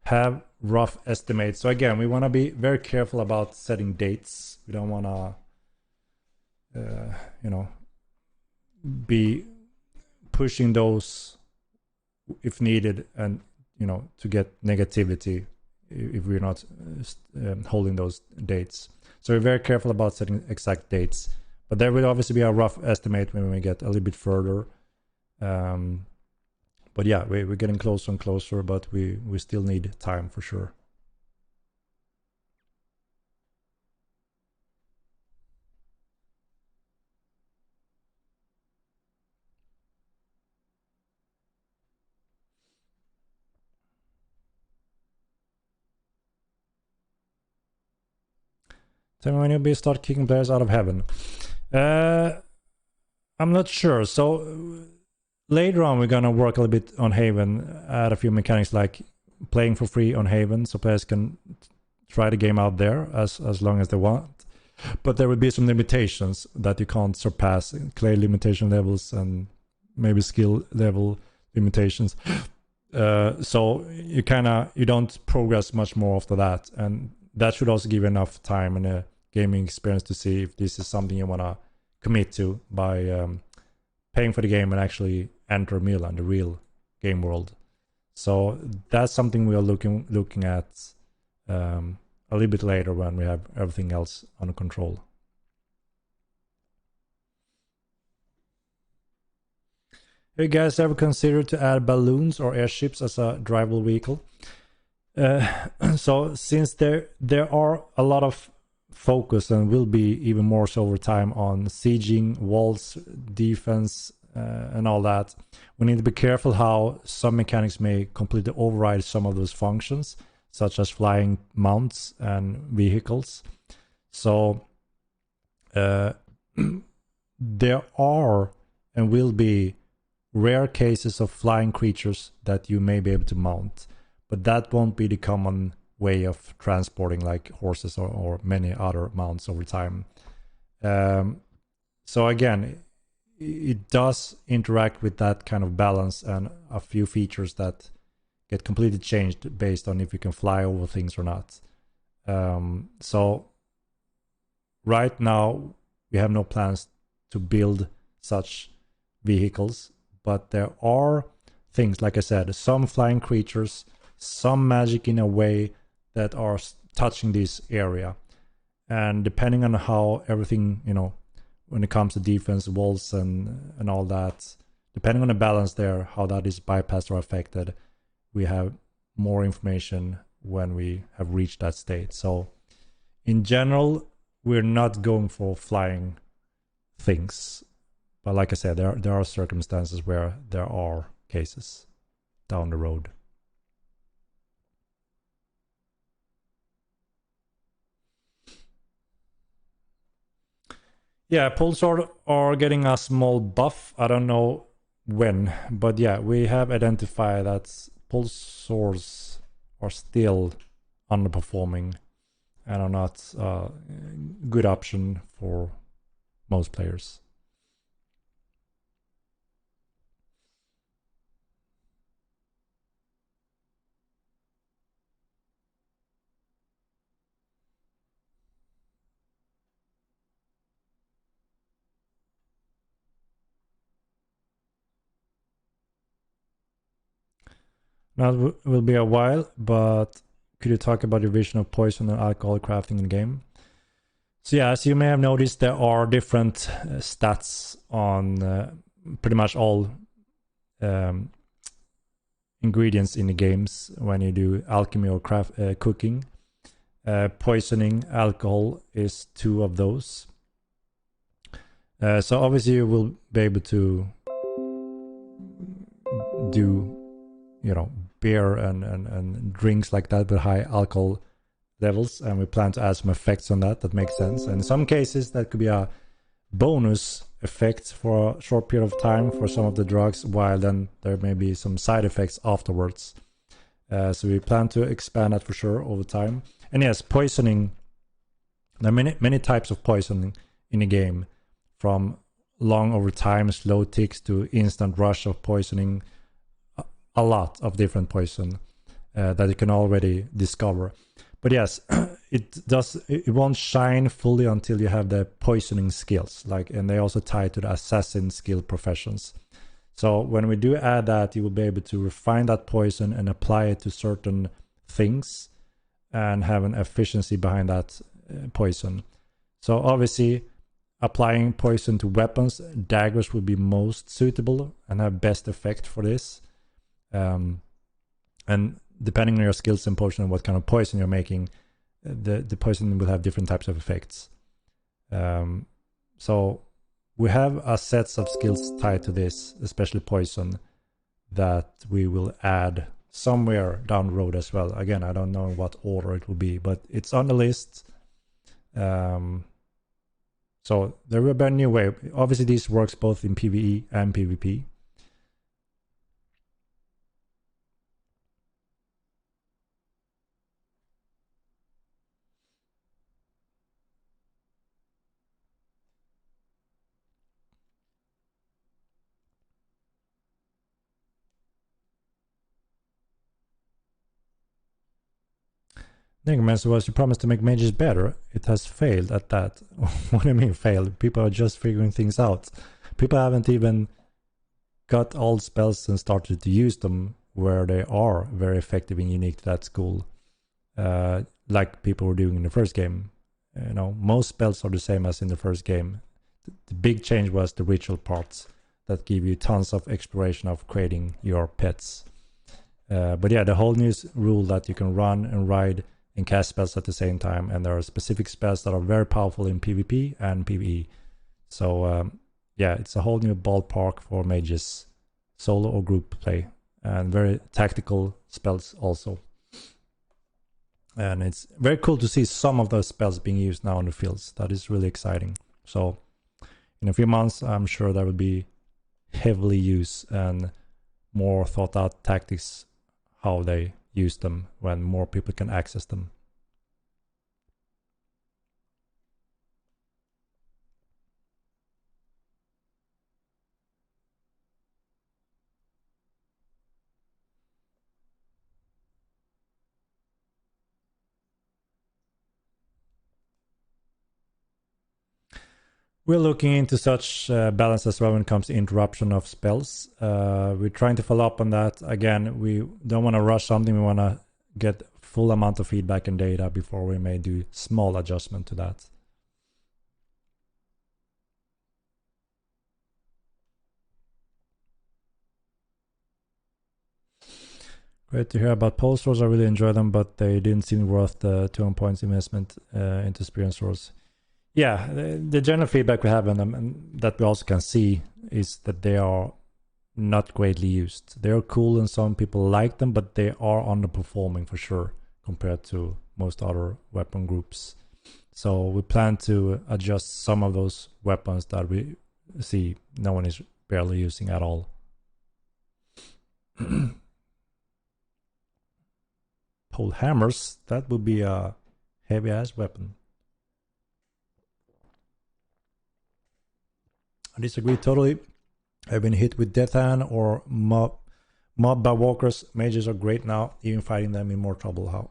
have rough estimates. So again, we want to be very careful about setting dates. We don't want to, be pushing those if needed, and to get negativity if we're not holding those dates. So we're very careful about setting exact dates, but there will obviously be a rough estimate when we get a little bit further. But yeah, we're getting closer and closer, but we still need time for sure. Tell me when you'll start kicking players out of heaven. I'm not sure. So later on, we're gonna work a little bit on Haven, add a few mechanics like playing for free on Haven, so players can try the game out there as long as they want. But there will be some limitations that you can't surpass, clear limitation levels and maybe skill level limitations. So you don't progress much more after that, and that should also give you enough time and a gaming experience to see if this is something you want to commit to by paying for the game and actually enter Milan, the real game world. So that's something we are looking at a little bit later when we have everything else under control. Have you guys ever considered to add balloons or airships as a drivable vehicle? So since there are a lot of focus and will be even more so over time on sieging, walls, defense, and all that, we need to be careful how some mechanics may completely override some of those functions, such as flying mounts and vehicles. So there are and will be rare cases of flying creatures that you may be able to mount, but that won't be the common way of transporting like horses or many other mounts over time. So again, it does interact with that kind of balance and a few features that get completely changed based on if you can fly over things or not. So right now we have no plans to build such vehicles, but there are things, like I said, some flying creatures, some magic in a way that are touching this area. And depending on how everything, when it comes to defense, walls and all that, depending on the balance there, how that is bypassed or affected, we have more information when we have reached that state. So in general, we're not going for flying things. But like I said, there are circumstances where there are cases down the road. Yeah, pulsars are getting a small buff. I don't know when, but yeah, we have identified that pulsars are still underperforming and are not a good option for most players. Now it will be a while, but could you talk about your vision of poison and alcohol crafting in the game? So yeah, as you may have noticed, there are different stats on pretty much all ingredients in the games when you do alchemy or cooking. Poisoning, alcohol is two of those. So obviously you will be able to do, beer and drinks like that with high alcohol levels, and we plan to add some effects on that makes sense. And in some cases that could be a bonus effect for a short period of time for some of the drugs, while then there may be some side effects afterwards. So we plan to expand that for sure over time. And yes, poisoning, there are many types of poisoning in the game, from long over time slow ticks to instant rush of poisoning. A lot of different poison that you can already discover. But yes, it won't shine fully until you have the poisoning skills, and they also tie to the assassin skill professions. So when we do add that, you will be able to refine that poison and apply it to certain things and have an efficiency behind that poison. So obviously, applying poison to weapons, daggers would be most suitable and have best effect for this. And depending on your skills and potion and what kind of poison you're making, the poison will have different types of effects. So we have a sets of skills tied to this, especially poison, that we will add somewhere down the road as well. Again, I don't know in what order it will be, but it's on the list. So there will be a new way. Obviously, this works both in PvE and PvP. Niggerman was, you promised to make mages better. It has failed at that. What do you mean failed? People are just figuring things out. People haven't even got all spells and started to use them where they are very effective and unique to that school, like people were doing in the first game. You know, most spells are the same as in the first game. The big change was the ritual parts that give you tons of exploration of creating your pets. But yeah, the whole new rule that you can run and ride and cast spells at the same time, and there are specific spells that are very powerful in PvP and PvE. So yeah, it's a whole new ballpark for mages, solo or group play, and very tactical spells also. And it's very cool to see some of those spells being used now in the fields. That is really exciting. So in a few months, I'm sure there will be heavily used and more thought out tactics how they use them when more people can access them. We're looking into such balance as well when it comes to interruption of spells. We're trying to follow up on that. Again, we don't want to rush something. We want to get full amount of feedback and data before we may do small adjustment to that. Great to hear about pole stores. I really enjoy them, but they didn't seem worth the 200 points investment into experience stores. Yeah, the general feedback we have on them, and that we also can see, is that they are not greatly used. They are cool and some people like them, but they are underperforming for sure compared to most other weapon groups. So we plan to adjust some of those weapons that we see no one is barely using at all. Pole hammers, that would be a heavy ass weapon. I disagree totally. I've been hit with Death Hand or mob by walkers. Mages are great now. Even fighting them in more trouble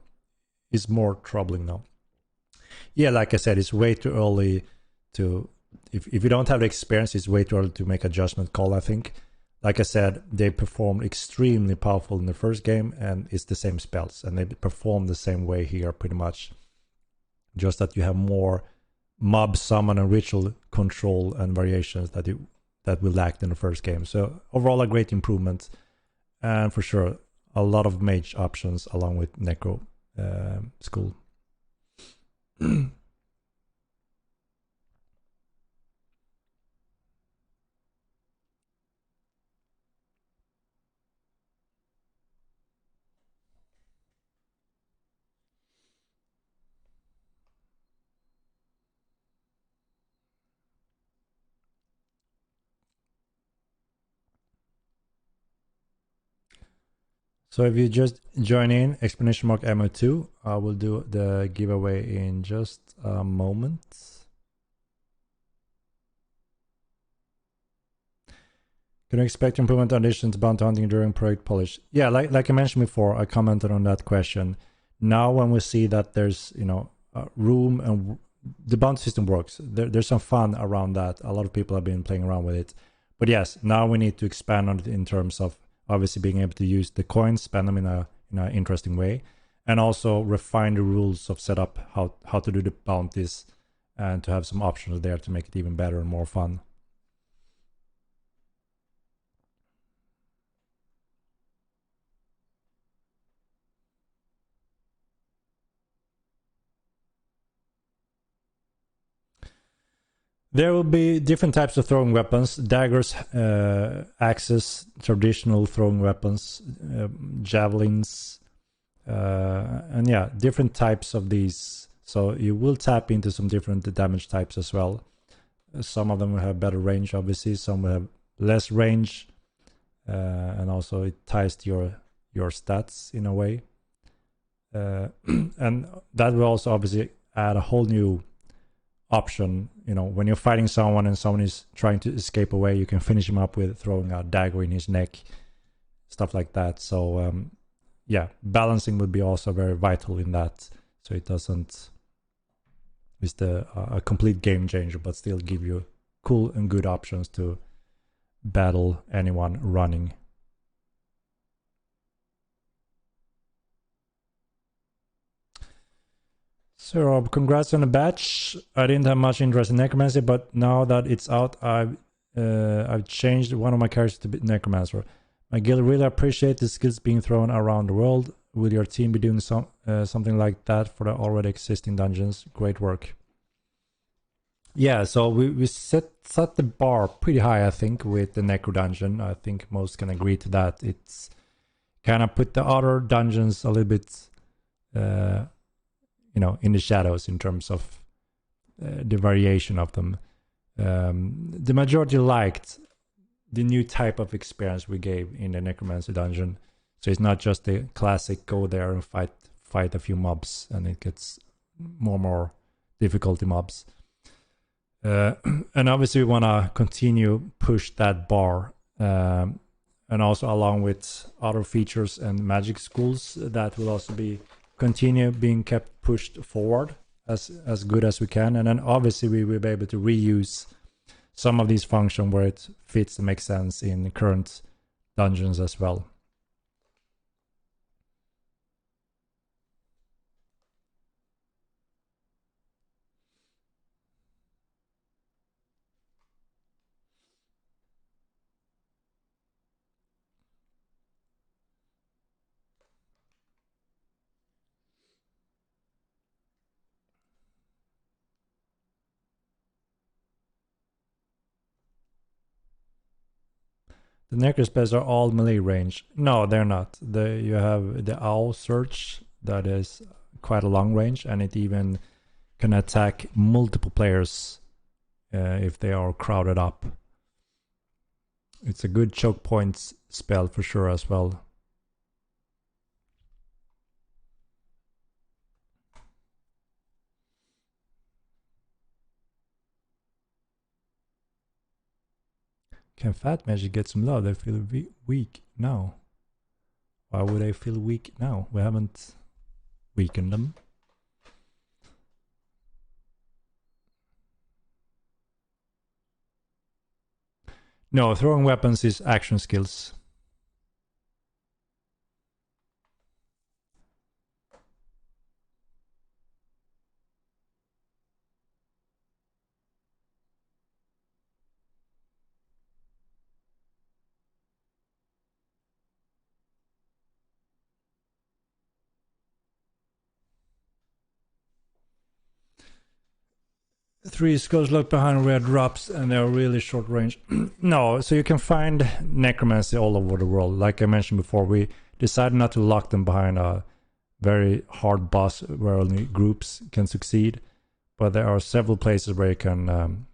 is more troubling now. Yeah, like I said, it's way too early to... If you don't have the experience, it's way too early to make a judgment call, I think. Like I said, they performed extremely powerful in the first game, and it's the same spells. And they perform the same way here, pretty much. Just that you have more mob summon and ritual control and variations that we lacked in the first game. So overall a great improvement, and for sure a lot of mage options along with necro school. So if you just join in, !MO2, I will do the giveaway in just a moment. Can you expect improvement additions to bounty hunting during project polish? Yeah, like I mentioned before, I commented on that question. Now when we see that there's, room and the bounty system works, there's some fun around that. A lot of people have been playing around with it. But yes, now we need to expand on it in terms of obviously being able to use the coins, spend them in a interesting way, and also refine the rules of setup, how to do the bounties, and to have some options there to make it even better and more fun. There will be different types of throwing weapons: daggers, axes, traditional throwing weapons, javelins, and yeah, different types of these. So you will tap into some different damage types as well. Some of them will have better range, obviously. Some will have less range, and also it ties to your stats in a way. And that will also obviously add a whole new option. When you're fighting someone and someone is trying to escape away, you can finish him up with throwing a dagger in his neck, stuff like that. So yeah, balancing would be also very vital in that. so it doesn't is a complete game changer, but still give you cool and good options to battle anyone running. So Rob, congrats on the batch. I didn't have much interest in necromancy, but now that it's out, I've changed one of my characters to be necromancer. My guild really appreciate the skills being thrown around the world. Will your team be doing something like that for the already existing dungeons? Great work. Yeah, so we set the bar pretty high, I think, with the Necro dungeon. I think most can agree to that. It's kind of put the other dungeons a little bit, in the shadows in terms of the variation of them. The majority liked the new type of experience we gave in the Necromancy dungeon. So it's not just the classic go there and fight a few mobs, and it gets more difficulty mobs. And obviously we want to continue push that bar, and also along with other features and magic schools that will also be continue being kept pushed forward as good as we can. And then obviously we will be able to reuse some of these functions where it fits and makes sense in current dungeons as well. The necro spells are all melee range. No, they're not. You have the owl search that is quite a long range, and it even can attack multiple players if they are crowded up. It's a good choke points spell for sure as well. Can fat magic get some love? They feel weak now. Why would they feel weak now? We haven't weakened them. No, throwing weapons is action skills. Three skulls locked behind red drops, and they are really short range. No, so you can find necromancy all over the world. Like I mentioned before, we decided not to lock them behind a very hard boss where only groups can succeed. But there are several places where you can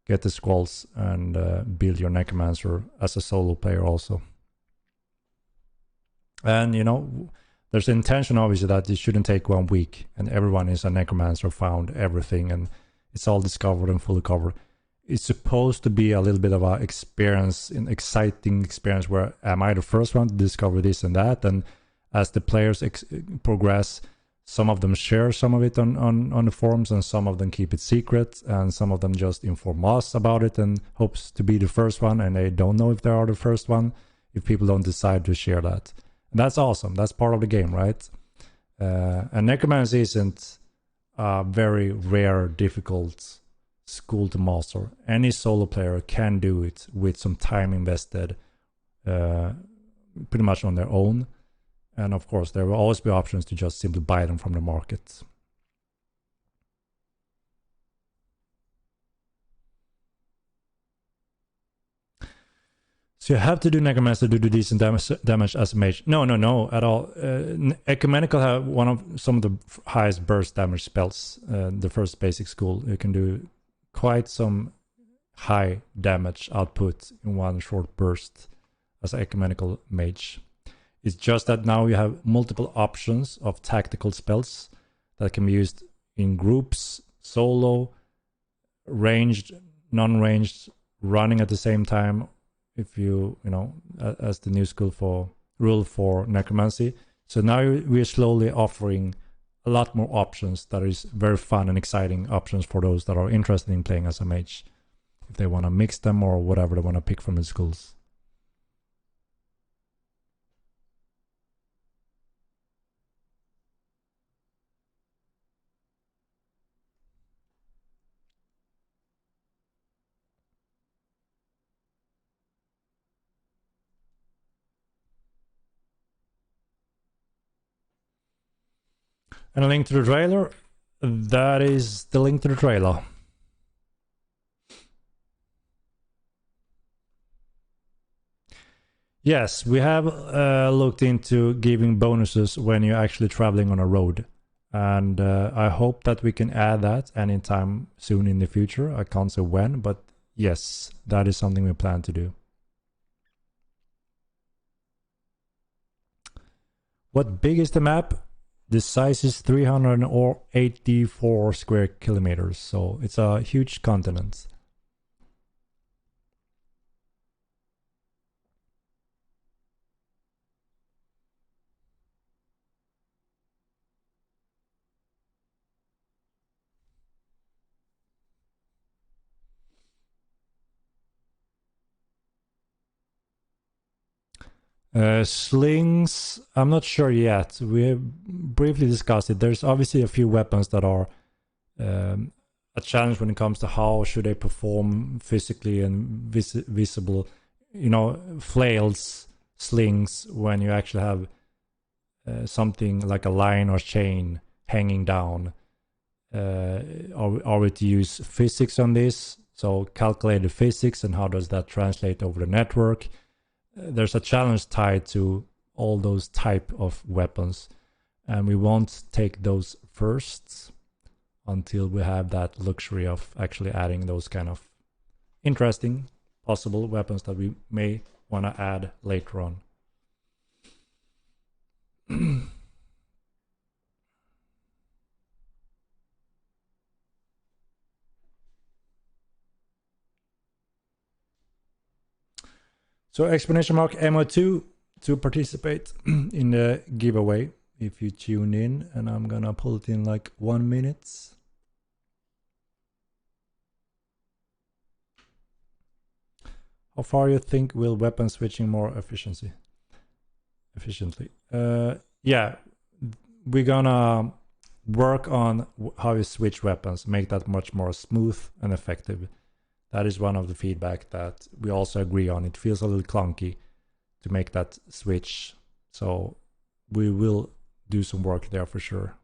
get the skulls and build your necromancer as a solo player also. And there's the intention obviously that it shouldn't take 1 week and everyone is a necromancer, found everything, and it's all discovered and fully covered. It's supposed to be a little bit of an experience, an exciting experience where am I the first one to discover this and that? And as the players progress, some of them share some of it on the forums, and some of them keep it secret, and some of them just inform us about it and hopes to be the first one, and they don't know if they are the first one if people don't decide to share that. And that's awesome. That's part of the game, right? And necromancy isn't a very rare, difficult school to master. Any solo player can do it with some time invested, pretty much on their own. And of course, there will always be options to just simply buy them from the market. So you have to do necromancer to do decent damage as a mage. No, at all. Ecumenical have some of the highest burst damage spells. The first basic school, you can do quite some high damage output in one short burst as an ecumenical mage. It's just that now you have multiple options of tactical spells that can be used in groups, solo, ranged, non-ranged, running at the same time. If as the new rule for necromancy. So now we are slowly offering a lot more options that is very fun and exciting options for those that are interested in playing as a mage, if they want to mix them or whatever they want to pick from the schools. And a link to the trailer. That is the link to the trailer. Yes, we have looked into giving bonuses when you're actually traveling on a road. And I hope that we can add that anytime soon in the future. I can't say when, but yes, that is something we plan to do. What big is the map? The size is 384 square kilometers, so it's a huge continent. Slings, I'm not sure yet. We have briefly discussed it. There's obviously a few weapons that are a challenge when it comes to how should they perform physically and visible. You know, flails, slings, when you actually have something like a line or chain hanging down. Are we to use physics on this? So calculated physics, and how does that translate over the network? There's a challenge tied to all those type of weapons, and we won't take those first until we have that luxury of actually adding those kind of interesting possible weapons that we may want to add later on. So explanation mark MO2 to participate in the giveaway if you tune in, and I'm gonna pull it in like 1 minute. How far you think will weapon switching more efficiently? Yeah, we're gonna work on how you switch weapons, make that much more smooth and effective. That is one of the feedback that we also agree on. It feels a little clunky to make that switch. So we will do some work there for sure.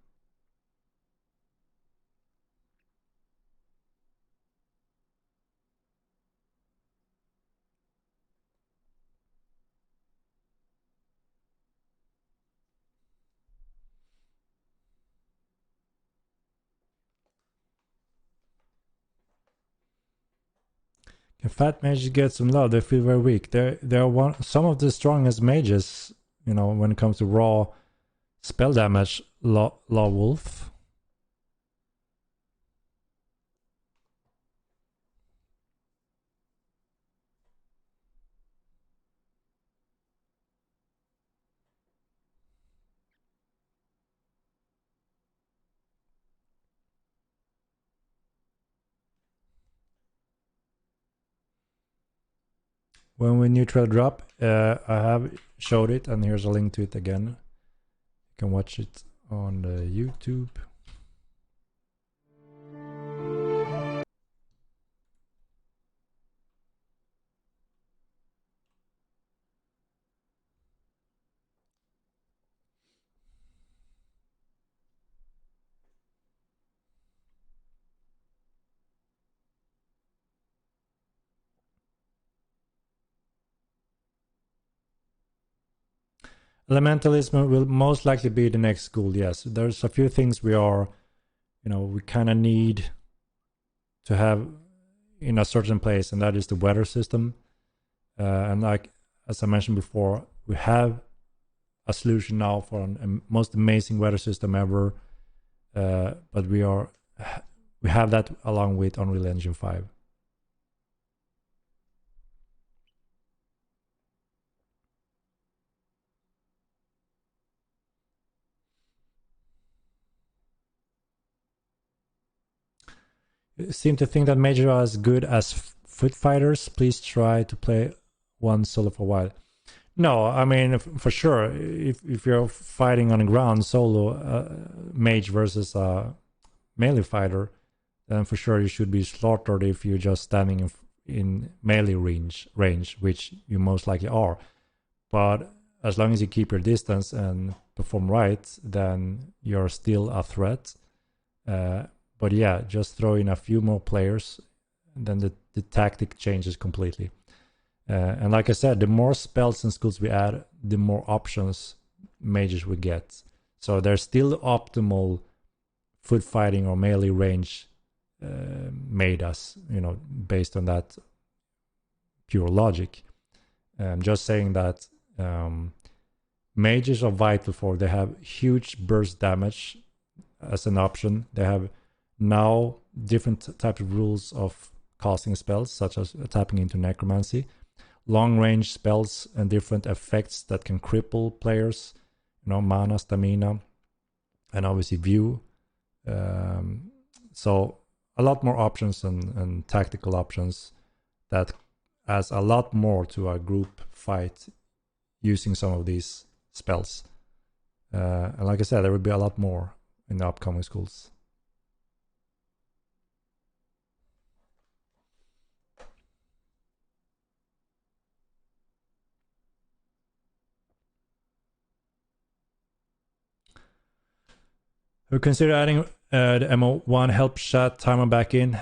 Can fat mages get some love? They feel very weak. They're some of the strongest mages, you know, when it comes to raw spell damage. Law Wolf. When we neutral drop, I have showed it, and here's a link to it again. You can watch it on the YouTube. Elementalism will most likely be the next school, yes. There's a few things we are, you know, we kind of need to have in a certain place, and that is the weather system. And like, as I mentioned before, we have a solution now for a most amazing weather system ever. But we have that along with Unreal Engine 5. seem to think that mages are as good as foot fighters. Please try to play one solo for a while. No, I mean, for sure, if you're fighting on the ground solo, mage versus a melee fighter, then for sure you should be slaughtered if you're just standing in melee range, which you most likely are. But as long as you keep your distance and perform right, then you're still a threat. But yeah, just throw in a few more players, then the tactic changes completely. And like I said, the more spells and skills we add, the more options mages we get. So there's still optimal foot fighting or melee range made us, based on that pure logic. I'm just saying that mages are vital for, they have huge burst damage as an option. They have now different types of rules of casting spells, such as tapping into necromancy, long range spells and different effects that can cripple players, mana, stamina, and obviously view. So a lot more options and tactical options that adds a lot more to a group fight using some of these spells. And like I said, there will be a lot more in the upcoming schools. We consider adding the MO1 help chat timer back in.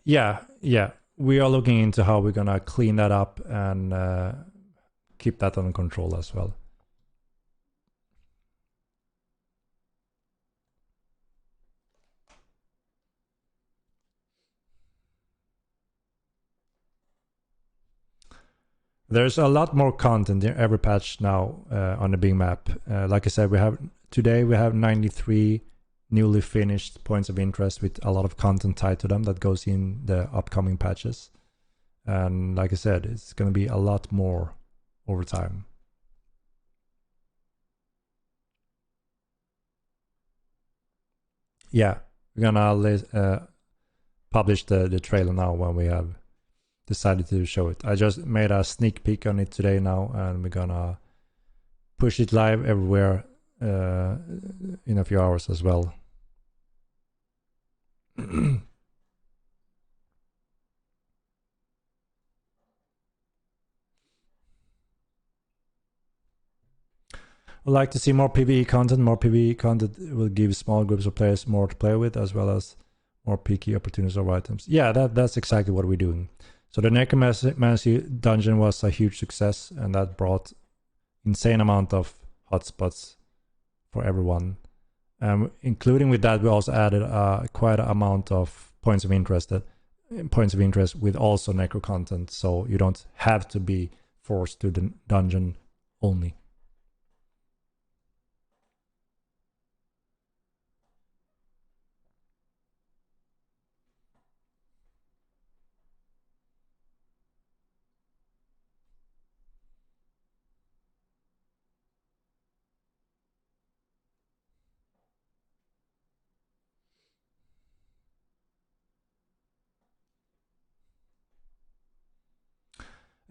Yeah. We are looking into how we're gonna clean that up and keep that under control as well. There's a lot more content in every patch now on the big map. Like I said, today we have 93 newly finished points of interest with a lot of content tied to them that goes in the upcoming patches. And like I said, it's going to be a lot more over time. Yeah, we're gonna publish the trailer now when we have decided to show it. I just made a sneak peek on it today now, and we're gonna push it live everywhere in a few hours as well. I'd like to see more PvE content. More PvE content will give small groups of players more to play with, as well as more peaky opportunities of items. Yeah, that's exactly what we're doing. So the necromancy dungeon was a huge success, and that brought insane amount of hotspots for everyone. Including with that, we also added quite an amount of points of interest with also necro content, so you don't have to be forced to the dungeon only.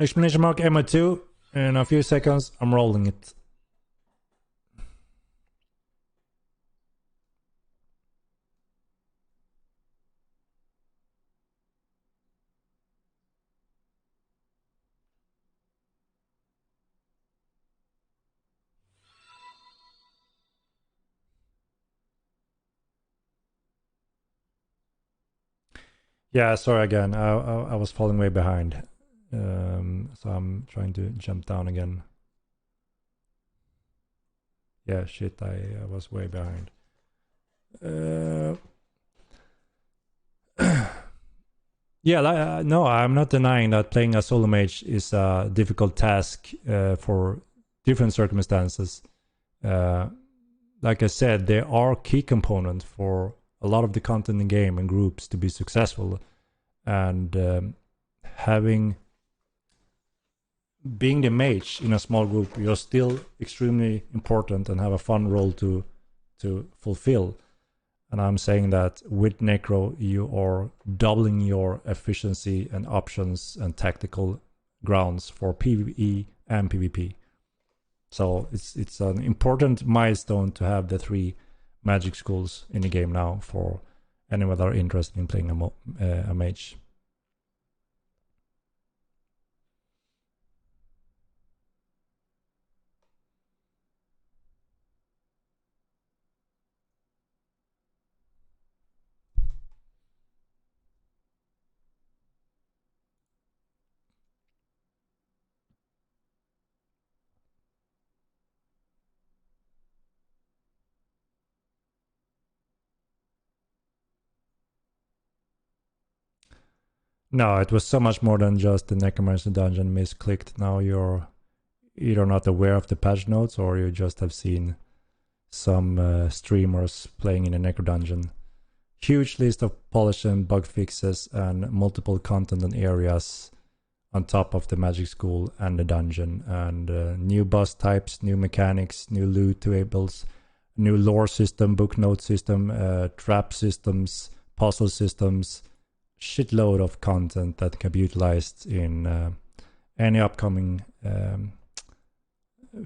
Explanation mark MO2. In a few seconds, I'm rolling it. Yeah, sorry again. I was falling way behind. So I'm trying to jump down again. Yeah, shit, I was way behind. Yeah, no, I'm not denying that playing a solo mage is a difficult task for different circumstances. Like I said, there are key components for a lot of the content in the game and groups to be successful, and being the mage in a small group, you're still extremely important and have a fun role to fulfill. And I'm saying that with Necro, you are doubling your efficiency and options and tactical grounds for PvE and PvP. So it's an important milestone to have the 3 magic schools in the game now for anyone that are interested in playing a mage. No, it was so much more than just the Necromancer dungeon misclicked. Now you're either not aware of the patch notes or you just have seen some streamers playing in a Necro dungeon. Huge list of polish and bug fixes and multiple content and areas on top of the magic school and the dungeon, and new boss types, new mechanics, new loot tables, new lore system, book note system, trap systems, puzzle systems, shitload of content that can be utilized in any upcoming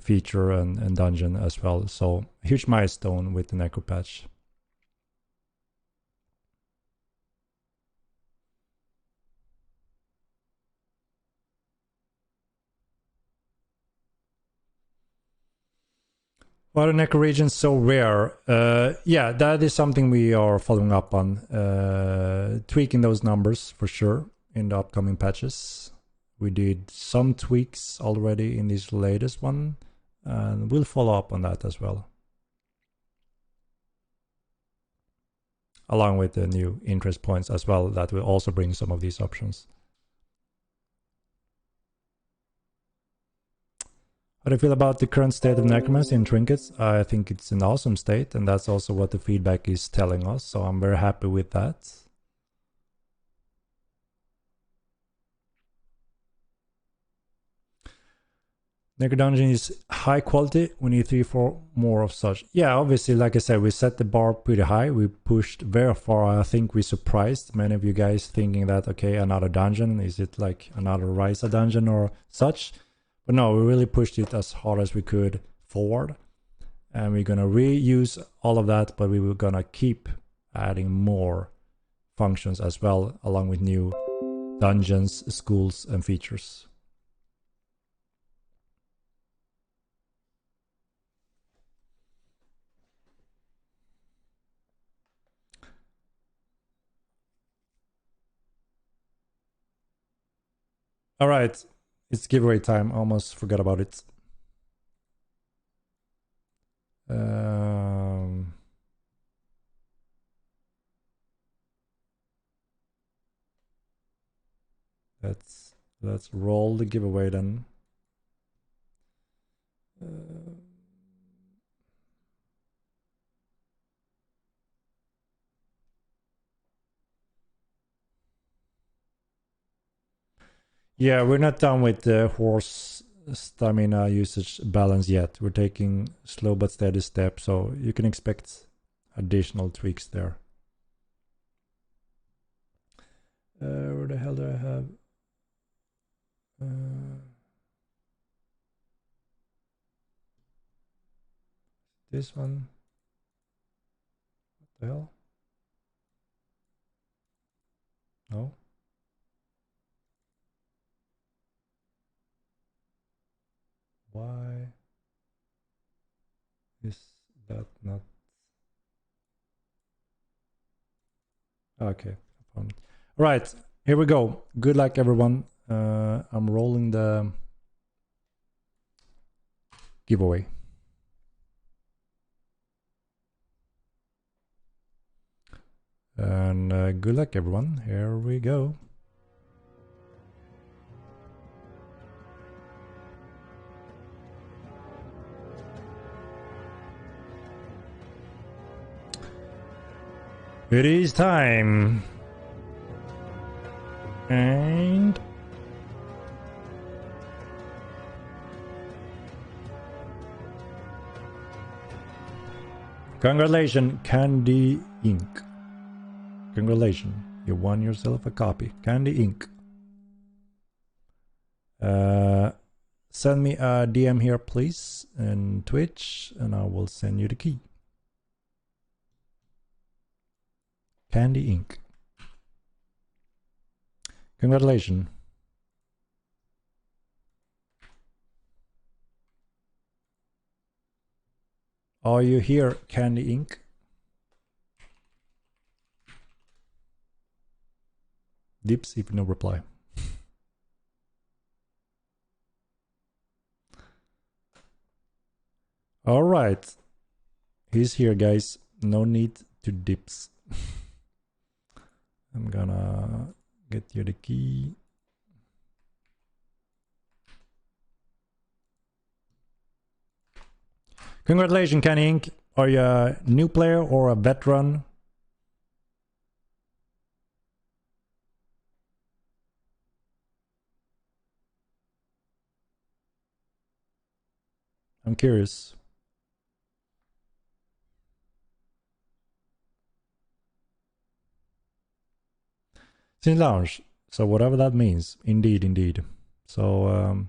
feature and dungeon as well. So huge milestone with the Necro patch. Why the Necro region so rare? Yeah, that is something we are following up on, tweaking those numbers for sure in the upcoming patches. We did some tweaks already in this latest one, and we'll follow up on that as well, along with the new interest points as well that will also bring some of these options. How do you feel about the current state of necromancy and trinkets? I think it's an awesome state, and that's also what the feedback is telling us, so I'm very happy with that. Necro Dungeon is high quality. We need 3-4 more of such. Yeah, obviously, like I said, we set the bar pretty high. We pushed very far. I think we surprised many of you guys thinking that, okay, another dungeon. Is it like another Ryza dungeon or such? But no, we really pushed it as hard as we could forward. And we're going to reuse all of that, but we were going to keep adding more functions as well, along with new dungeons, schools, and features. All right, it's giveaway time. Almost forgot about it. Let's roll the giveaway then. Yeah, we're not done with the horse stamina usage balance yet. We're taking slow but steady steps, so you can expect additional tweaks there. Where the hell do I have? This one? What the hell? No. Why is that not? Okay. All right, here we go. Good luck, everyone. I'm rolling the giveaway. And good luck, everyone. Here we go. It is time. And Congratulations, Candy Ink. Congratulations, you won yourself a copy. Candy Ink. Send me a DM here, please, in Twitch, and I will send you the key. Candy Ink. Congratulations. Are you here, Candy Ink? Dips, if no reply. All right. He's here, guys. No need to dips. I'm gonna get you the key. Congratulations, Kenny Inc. Are you a new player or a veteran? I'm curious. Since launch, so whatever that means. Indeed, indeed. So,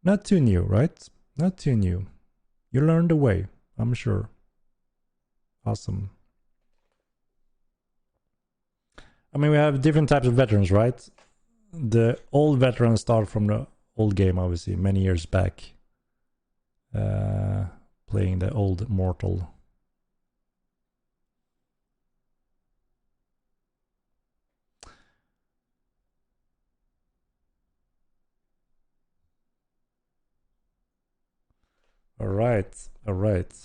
not too new, right? Not too new. You learned the way, I'm sure. Awesome. I mean, we have different types of veterans, right? The old veterans start from the old game, obviously, many years back. Playing the old Mortal. All right.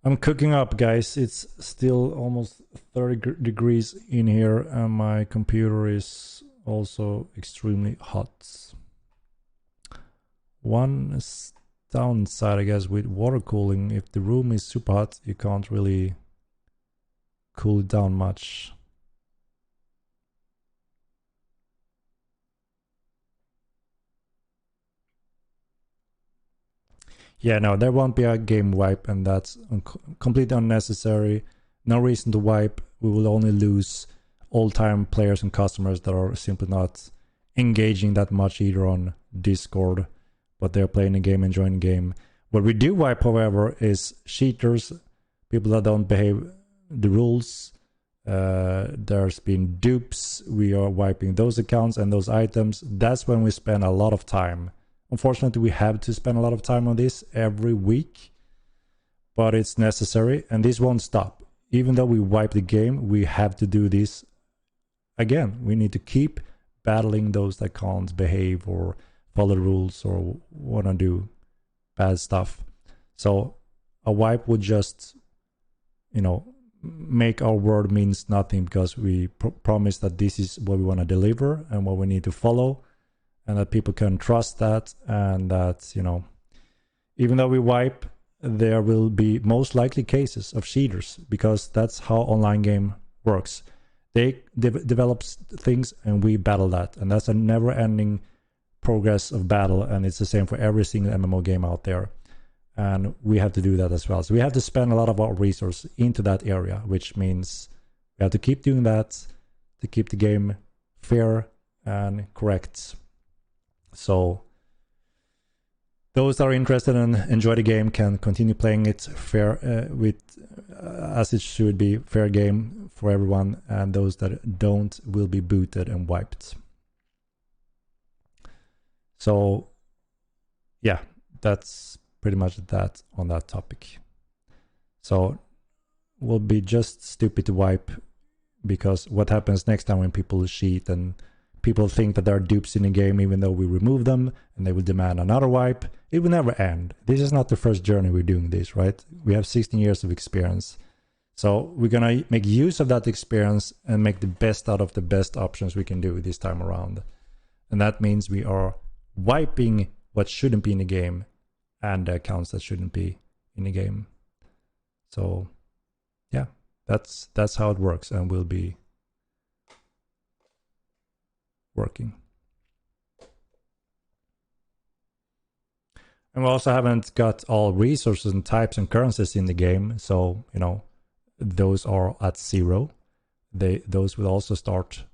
I'm cooking up, guys. It's still almost 30 degrees in here, and my computer is also extremely hot. One downside, I guess, with water cooling, if the room is super hot, you can't really cool it down much. Yeah, no, there won't be a game wipe, and that's completely unnecessary. No reason to wipe. We will only lose old-time players and customers that are simply not engaging that much either on Discord, but they're playing the game, enjoying the game. What we do wipe, however, is cheaters, people that don't behave the rules. There's been dupes. We are wiping those accounts and those items. That's when we spend a lot of time. Unfortunately, we have to spend a lot of time on this every week, but it's necessary, and this won't stop. Even though we wipe the game, we have to do this again. We need to keep battling those that can't behave or follow the rules or want to do bad stuff. So a wipe would just, make our word means nothing, because we promise that this is what we want to deliver and what we need to follow, and that people can trust that, and that, even though we wipe, there will be most likely cases of cheaters, because that's how online game works. They develop things and we battle that, and that's a never-ending progress of battle, and it's the same for every single MMO game out there, and we have to do that as well. So we have to spend a lot of our resources into that area, which means we have to keep doing that to keep the game fair and correct. So those that are interested and enjoy the game can continue playing it fair, as it should be, fair game for everyone, and those that don't will be booted and wiped. So yeah, that's pretty much that on that topic. So we'll be just stupid to wipe, because what happens next time when people cheat and people think that there are dupes in the game, even though we remove them, and they will demand another wipe. It will never end. This is not the first journey we're doing this, right? We have 16 years of experience. So we're going to make use of that experience and make the best out of the best options we can do this time around. And that means we are wiping what shouldn't be in the game and the accounts that shouldn't be in the game. So yeah, that's how it works, and will be working. And we also haven't got all resources and types and currencies in the game. So, you know, those are at 0. Those will also start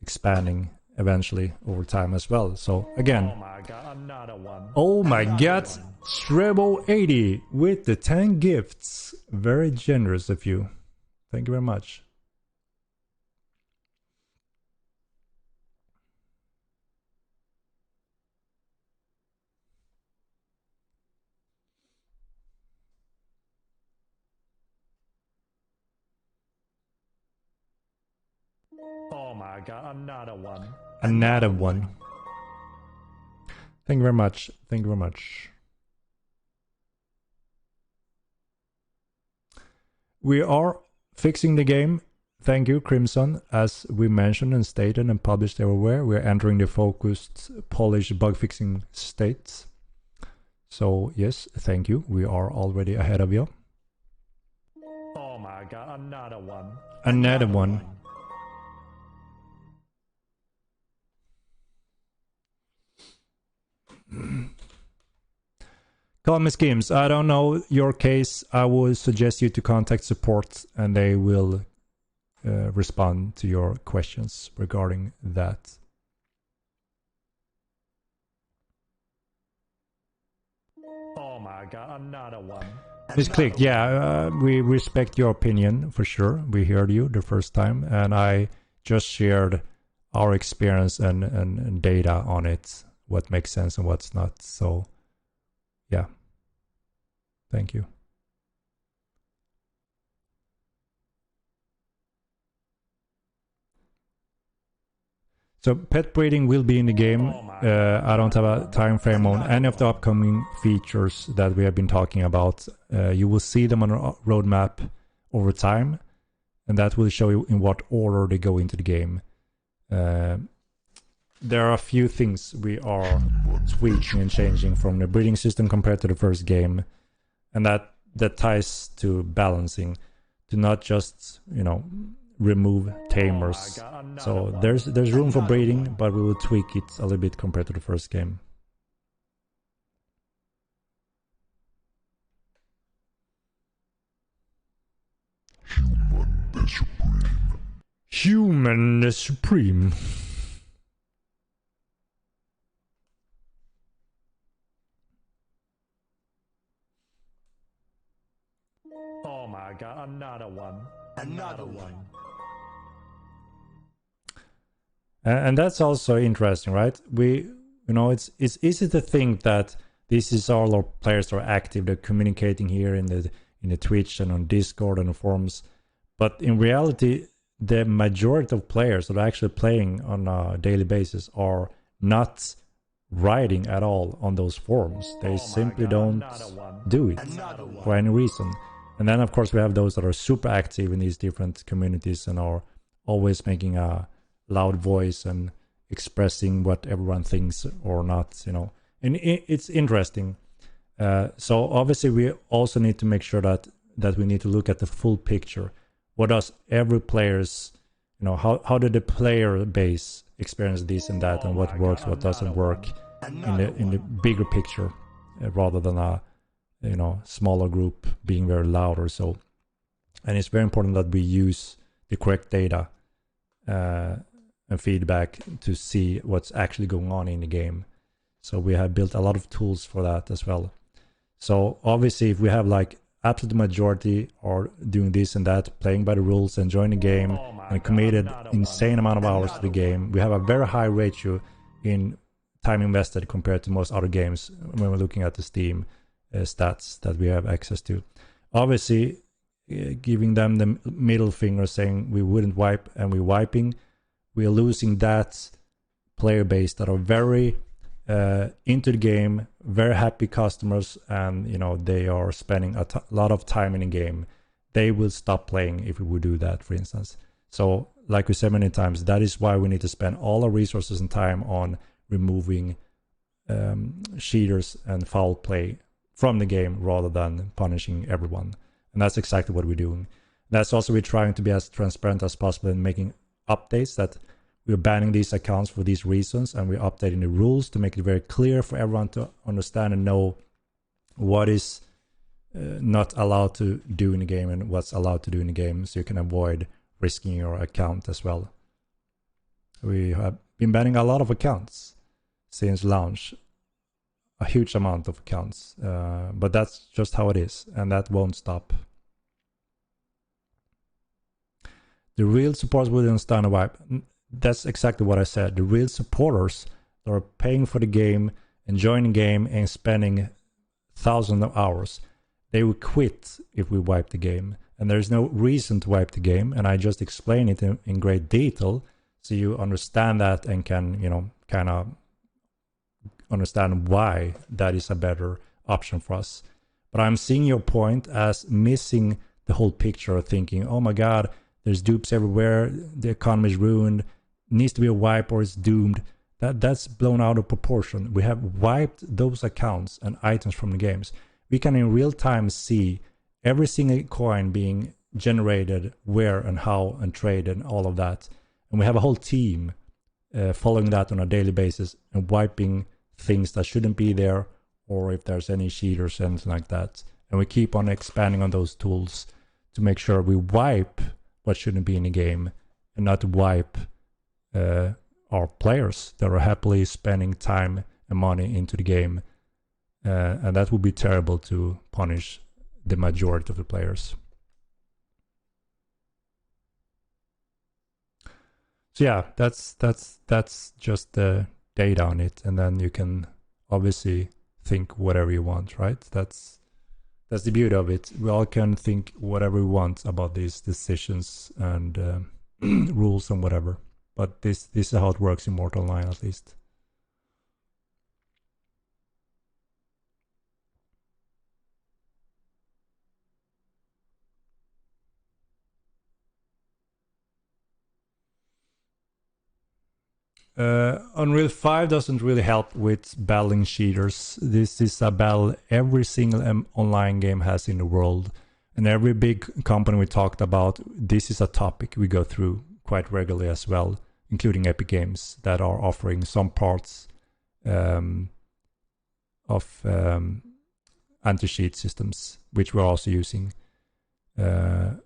expanding eventually over time as well. So again, Oh my god, another one. oh my god, Strebo80 with the 10 gifts. Very generous of you. Thank you very much. Oh my god, another one. Another one. Thank you very much. Thank you very much. We are fixing the game. Thank you, Crimson. As we mentioned and stated and published everywhere, we are entering the focused, polished bug fixing state. So yes, thank you. We are already ahead of you. Oh my god, another one. Another one. Call me Skims. I don't know your case. I would suggest you to contact support and they will respond to your questions regarding that. Oh my god, another one. Miss Click, yeah, we respect your opinion for sure. We heard you the first time and I just shared our experience and data on it, what makes sense and what's not. So yeah, thank you. So pet breeding will be in the game. I don't have a time frame on any of the upcoming features that we have been talking about. You will see them on a roadmap over time, and that will show you in what order they go into the game. There are a few things we are tweaking and changing from the breeding system compared to the first game, and that ties to balancing, to not just, you know, remove tamers. So there's room for breeding, but we will tweak it a little bit compared to the first game. Human the Supreme. Oh my god, another one. Another one. And that's also interesting, right? You know, it's easy to think that this is all our players are active, they're communicating here in the Twitch and on Discord and the forums, but in reality, the majority of players that are actually playing on a daily basis are not writing at all on those forums. They simply don't do it for any reason. And then, of course, we have those that are super active in these different communities and are always making a loud voice and expressing what everyone thinks or not, you know. And it's interesting. So obviously, we also need to make sure that we need to look at the full picture. What does every player's, you know, how did the player base experience this and that, and what works, what doesn't work in the bigger picture, rather than a, you know, smaller group being very loud or so. And it's very important that we use the correct data and feedback to see what's actually going on in the game. So we have built a lot of tools for that as well. So obviously, if we have like absolute majority are doing this and that, playing by the rules, enjoying the game, and committed insane amount of hours to the game, we have a very high ratio in time invested compared to most other games when we're looking at the Steam stats that we have access to. Obviously, giving them the middle finger saying we wouldn't wipe and we're wiping, we are losing that player base that are very into the game, very happy customers, and you know, they are spending a lot of time in the game. They will stop playing if we would do that, for instance. So like we said many times, that is why we need to spend all our resources and time on removing cheaters and foul play from the game rather than punishing everyone. And that's exactly what we're doing. That's also we're trying to be as transparent as possible in making updates that we're banning these accounts for these reasons, and we're updating the rules to make it very clear for everyone to understand and know what is not allowed to do in the game and what's allowed to do in the game, so you can avoid risking your account as well. We have been banning a lot of accounts since launch, a huge amount of accounts, but that's just how it is, and that won't stop. The real supporters wouldn't stand a wipe. That's exactly what I said. The real supporters that are paying for the game, enjoying the game, and spending thousands of hours, they will quit if we wipe the game. And there's no reason to wipe the game, and I just explain it in great detail, so you understand that and can, you know, kind of understand why that is a better option for us. But I'm seeing your point as missing the whole picture, thinking, oh my god, there's dupes everywhere, the economy is ruined, needs to be a wipe or it's doomed. That's blown out of proportion. We have wiped those accounts and items from the games. We can in real time see every single coin being generated, where and how, and traded, and all of that. And we have a whole team following that on a daily basis and wiping things that shouldn't be there, or if there's any cheaters, anything like that. And we keep on expanding on those tools to make sure we wipe what shouldn't be in the game, and not wipe our players that are happily spending time and money into the game. And that would be terrible to punish the majority of the players. So yeah, that's just the data on it, and then you can obviously think whatever you want, right? That's the beauty of it. We all can think whatever we want about these decisions and rules and whatever. But this is how it works in Mortal Online, at least. Unreal 5 doesn't really help with battling cheaters. This is a battle every single online game has in the world. And every big company we talked about, this is a topic we go through quite regularly as well, including Epic Games that are offering some parts of anti-cheat systems, which we're also using. But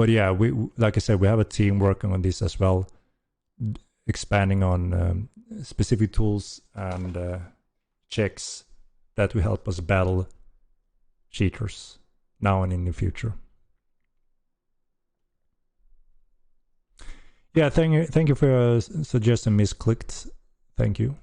yeah, we, like I said, we have a team working on this as well, expanding on specific tools and checks that will help us battle cheaters now and in the future. Yeah, thank you for your suggestion, Misclicked. Thank you.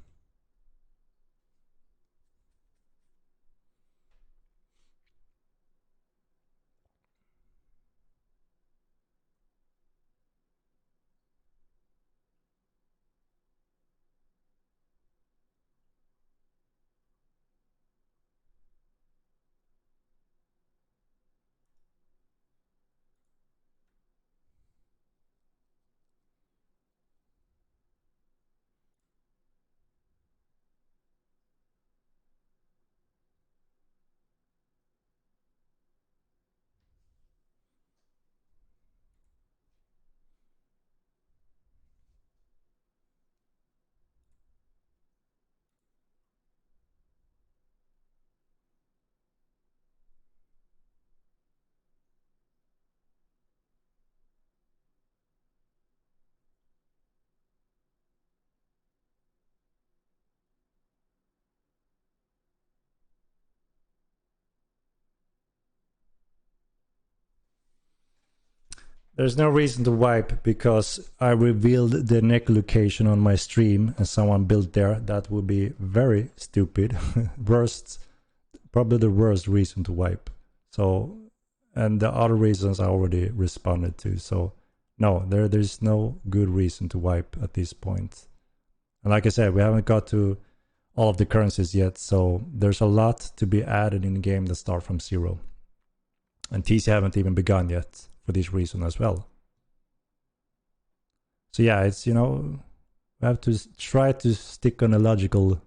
There's no reason to wipe because I revealed the neck location on my stream and someone built there. That would be very stupid. Probably the worst reason to wipe. So, and the other reasons I already responded to. So, no, there's no good reason to wipe at this point. And like I said, we haven't got to all of the currencies yet. So there's a lot to be added in the game that start from zero. And TC haven't even begun yet, for this reason as well. So yeah, it's, you know, we have to try to stick on a logical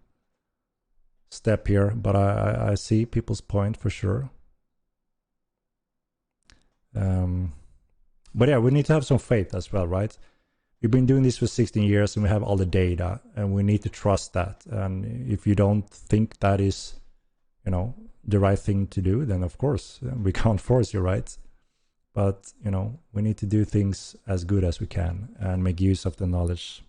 step here, but I see people's point for sure. But yeah, we need to have some faith as well, right? We've been doing this for 16 years and we have all the data and we need to trust that. And if you don't think that is, the right thing to do, then of course we can't force you, right? But we need to do things as good as we can and make use of the knowledge.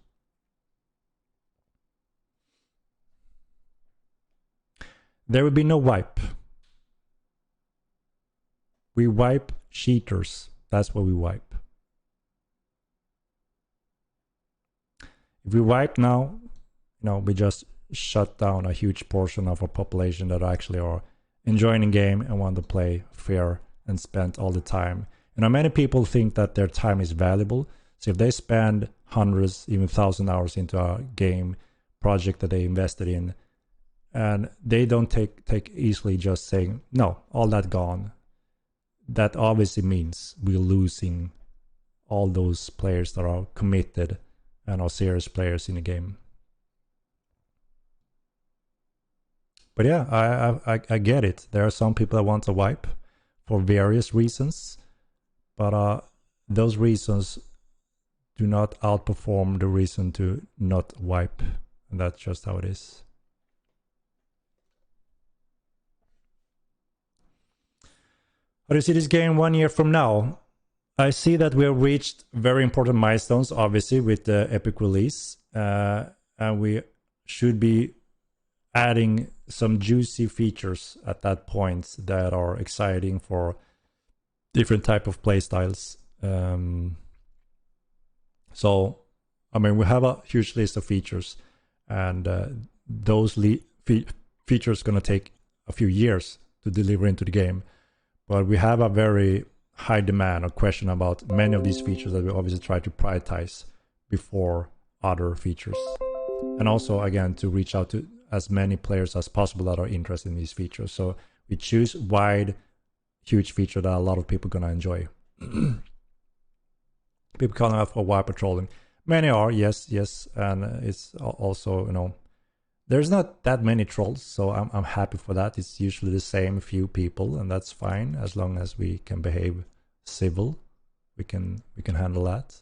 There will be no wipe. We wipe cheaters. That's what we wipe. If we wipe now, we just shut down a huge portion of our population that actually are enjoying the game and want to play fair and spend all the time. Many people think that their time is valuable. So if they spend hundreds, even 1,000 hours into a game project that they invested in, and they don't take easily just saying, no, all that gone. That obviously means we're losing all those players that are committed and are serious players in the game. But yeah, I get it. There are some people that want to wipe for various reasons, but those reasons do not outperform the reason to not wipe, and that's just how it is. How do you see this game 1 year from now? I see that we have reached very important milestones, obviously, with the Epic release, and we should be adding some juicy features at that point that are exciting for different type of play styles. So, we have a huge list of features, and those features going to take a few years to deliver into the game. But we have a very high demand or question about many of these features that we obviously try to prioritize before other features. And also, again, to reach out to as many players as possible that are interested in these features. So we choose wide, huge feature that a lot of people are going to enjoy. People calling out for wipe patrolling. Many are, yes. And it's also, there's not that many trolls, so I'm happy for that. It's usually the same few people, and that's fine as long as we can behave civil. We can handle that.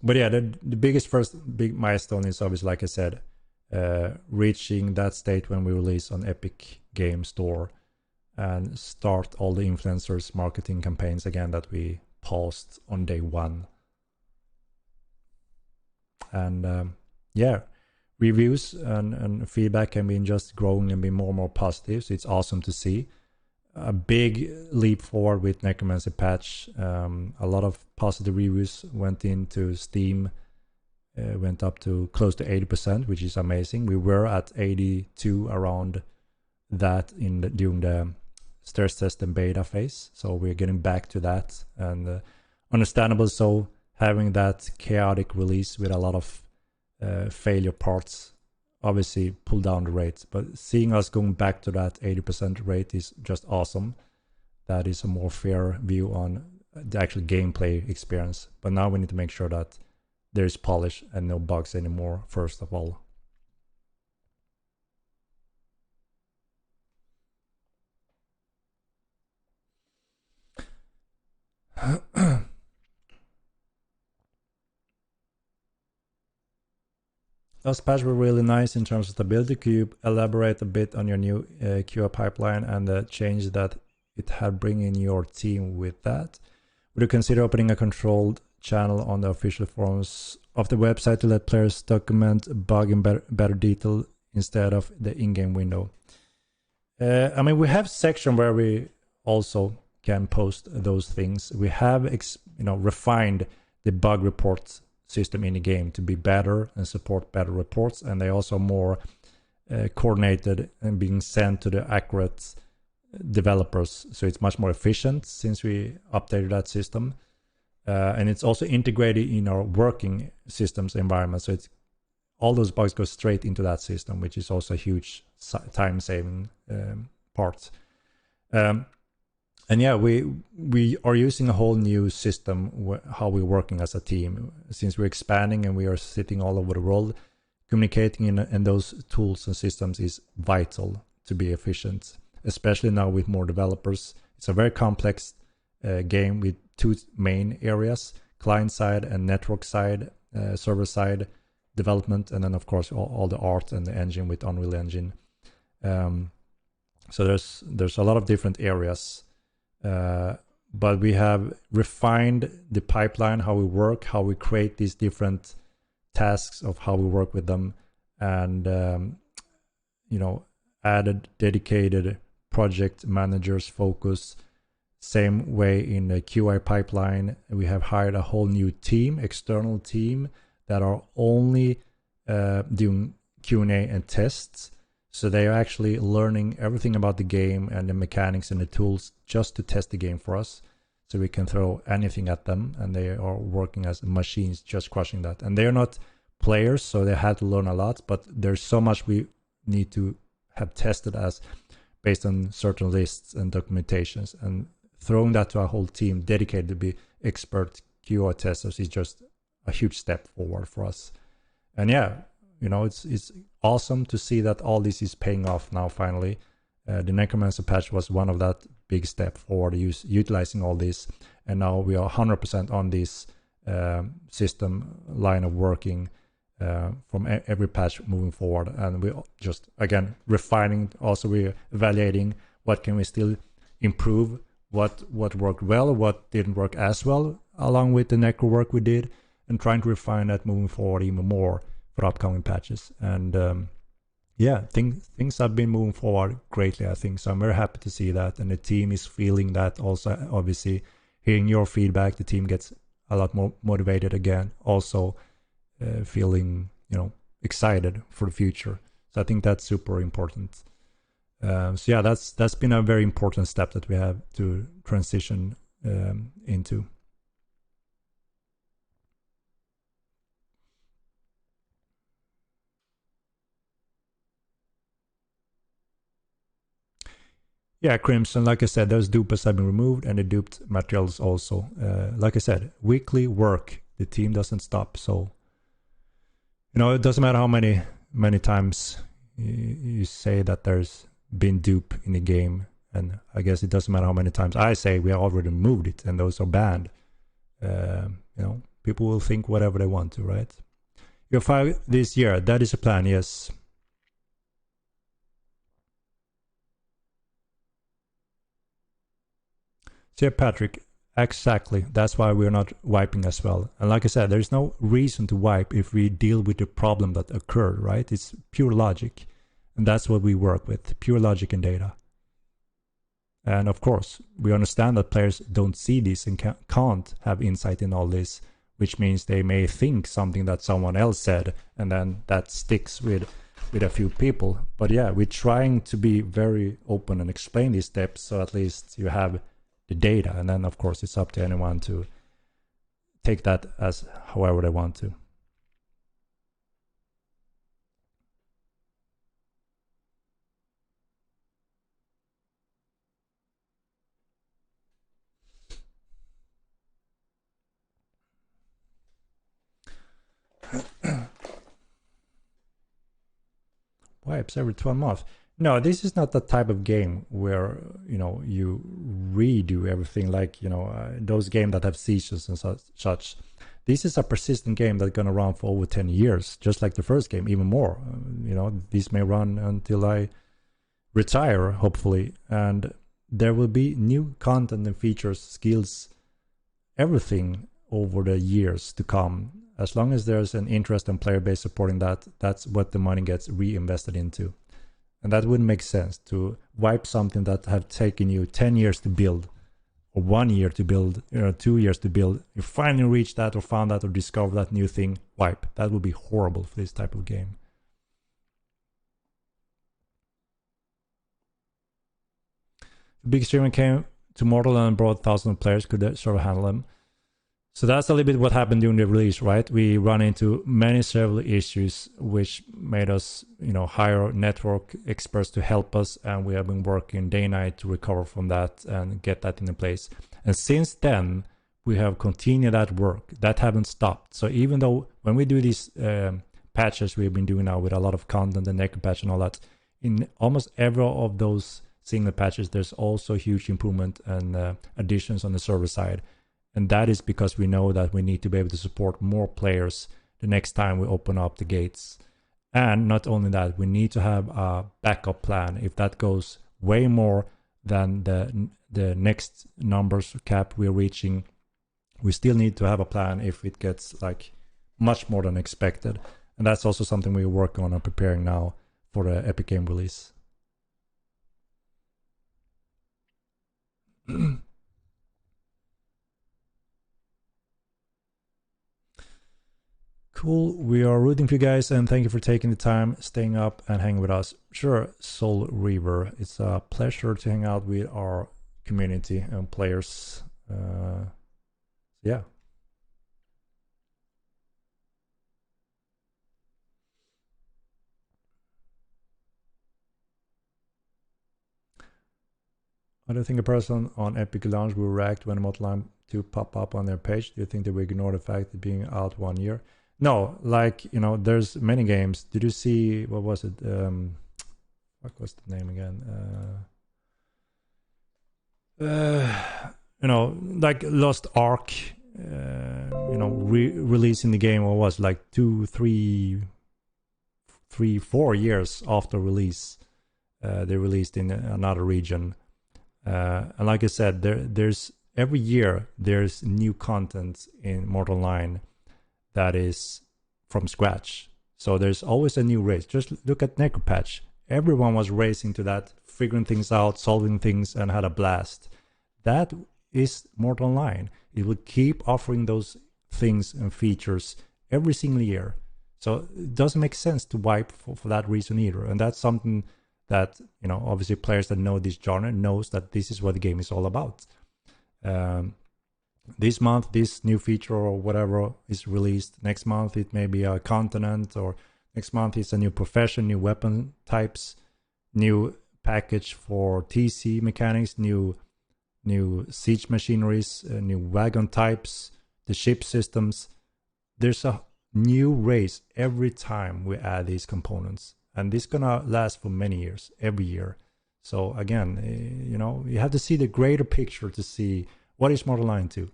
But yeah, the first big milestone is obviously, like I said, reaching that state when we release on Epic Game Store and start all the influencers marketing campaigns again that we paused on day one. And reviews and feedback have been just growing and being more and more positive. So it's awesome to see a big leap forward with Necromancy patch. A lot of positive reviews went into Steam, went up to close to 80%, which is amazing. We were at 82 around that during the stress test and beta phase, so we're getting back to that, and understandable. So having that chaotic release with a lot of failure parts obviously pull down the rates, but seeing us going back to that 80% rate is just awesome. That is a more fair view on the actual gameplay experience. But now we need to make sure that there's polish and no bugs anymore, first of all. Last patch were really nice in terms of stability. Could you elaborate a bit on your new QA pipeline and the change that it had bringing your team with that? Would you consider opening a controlled channel on the official forums of the website to let players document bug in better detail instead of the in-game window? We have section where we also can post those things. We have refined the bug reports system in the game to be better and support better reports, and they also more coordinated and being sent to the accurate developers, so it's much more efficient since we updated that system, and it's also integrated in our working systems environment, so it's all those bugs go straight into that system, which is also a huge time saving part. And yeah, we are using a whole new system, how we're working as a team. Since we're expanding and we are sitting all over the world, communicating in those tools and systems is vital to be efficient, especially now with more developers. It's a very complex game with two main areas, client side and network side, server side. development, and then of course all the art and the engine with Unreal Engine. So there's a lot of different areas, but we have refined the pipeline, how we work, how we create these different tasks of how we work with them, and added dedicated project managers focus. Same way in the QA pipeline, we have hired a whole new team, external team, that are only doing Q&A and tests. So they are actually learning everything about the game and the mechanics and the tools just to test the game for us. So we can throw anything at them, and they are working as machines, just crushing that. And they're not players, so they had to learn a lot, but there's so much we need to have tested as based on certain lists and documentations. And throwing that to a whole team dedicated to be expert QA testers is just a huge step forward for us. And yeah, it's awesome to see that all this is paying off now finally. The Necromancer patch was one of that big step forward, utilizing all this, and now we are 100% on this system line of working from every patch moving forward. And we just, again, refining, also we're evaluating what can we still improve, what worked well, what didn't work as well, along with the Necro work we did, and trying to refine that moving forward even more for upcoming patches. And things have been moving forward greatly, I think. So I'm very happy to see that, and the team is feeling that also. Obviously, hearing your feedback, the team gets a lot more motivated again. Also, feeling excited for the future. So I think that's super important. That's been a very important step that we have to transition into. Yeah, Crimson, like I said, those dupes have been removed, and the duped materials also. Like I said, weekly work. The team doesn't stop. So, it doesn't matter how many times you say that there's been dupe in the game. And I guess it doesn't matter how many times I say we already removed it and those are banned. People will think whatever they want to, right? Year 5 this year, that is a plan, yes. So yeah, Patrick, exactly. That's why we're not wiping as well. And like I said, there's no reason to wipe if we deal with the problem that occurred, right? It's pure logic. And that's what we work with, pure logic and data. And of course, we understand that players don't see this and can't have insight in all this, which means they may think something that someone else said, and then that sticks with a few people. But yeah, we're trying to be very open and explain these steps, so at least you have the data, and then of course it's up to anyone to take that as however they want to. Wipes every 12 months. No, this is not the type of game where you redo everything like those games that have seizures and such. This is a persistent game that's gonna run for over 10 years, just like the first game, even more. This may run until I retire, hopefully, and there will be new content and features, skills, everything over the years to come. As long as there's an interest and player base supporting that, that's what the money gets reinvested into. And that wouldn't make sense to wipe something that have taken you 10 years to build, or 1 year to build, 2 years to build. You finally reach that or found that or discover that new thing, wipe. That would be horrible for this type of game. The big streamer came to Mortal and brought thousands of players, could they sort of handle them? So that's a little bit what happened during the release, right? We run into many several issues, which made us, hire network experts to help us, and we have been working day and night to recover from that and get that into place. And since then, we have continued that work. That haven't stopped. So even though when we do these patches we've been doing now with a lot of content and Necro patch and all that, in almost every of those single patches, there's also huge improvement and additions on the server side. And that is because we know that we need to be able to support more players the next time we open up the gates. And not only that, we need to have a backup plan. If that goes way more than the next numbers cap we're reaching, we still need to have a plan if it gets like much more than expected. And that's also something we're working on and preparing now for the Epic Game release. Cool. We are rooting for you guys, and thank you for taking the time, staying up, and hanging with us. Sure, Soul Reaver. It's a pleasure to hang out with our community and players. Yeah. I don't think a person on Epic Launch will react when Hotline 2 pop up on their page. Do you think they will ignore the fact of being out 1 year? No, like, you know, there's many games. Did you see, what was it? What was the name again? You know, like Lost Ark, you know, releasing the game, what was like 2, 3, 4 years after release. They released in another region. And like I said, there's every year there's new content in Mortal 9 that is from scratch. So there's always a new race. Just look at Necropatch. Everyone was racing to that, figuring things out, solving things, and had a blast. That is Mortal 9. It will keep offering those things and features every single year. So it doesn't make sense to wipe for that reason either. And that's something that, you know, obviously players that know this genre knows that this is what the game is all about. This month, this new feature or whatever is released. Next month, it may be a continent, or next month it's a new profession, new weapon types, new package for TC mechanics, new siege machineries, new wagon types, the ship systems. There's a new race every time we add these components. And this is gonna last for many years, every year. So again, you know, you have to see the greater picture to see what is Mortal 9 2.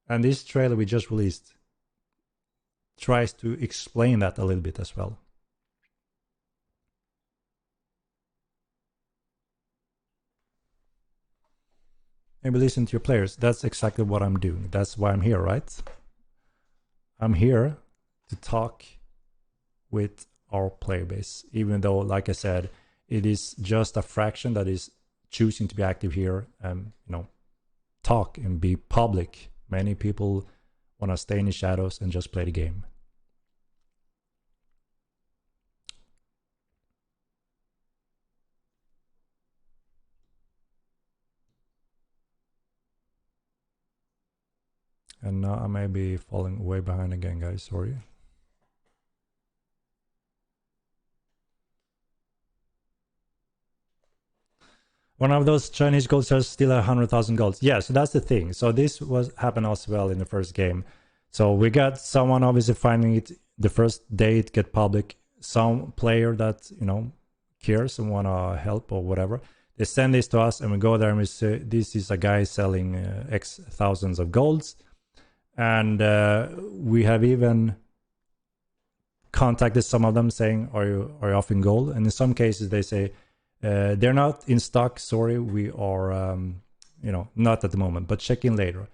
And this trailer we just released tries to explain that a little bit as well. Maybe listen to your players. That's exactly what I'm doing. That's why I'm here, right? I'm here to talk with our player base, even though, like I said, it is just a fraction that is choosing to be active here and, you know, talk and be public. Many people want to stay in the shadows and just play the game. And now I may be falling way behind again, guys. Sorry. One of those Chinese gold stars still 100,000 golds. Yeah, so that's the thing. So this was happened as well in the first game. So we got someone obviously finding it the first day it get public. Some player that, you know, cares and want to help or whatever. They send this to us and we go there and we say, this is a guy selling X thousands of golds. And we have even contacted some of them saying, are you offering gold? And in some cases they say, they're not in stock, sorry, we are, you know, not at the moment, but check in later.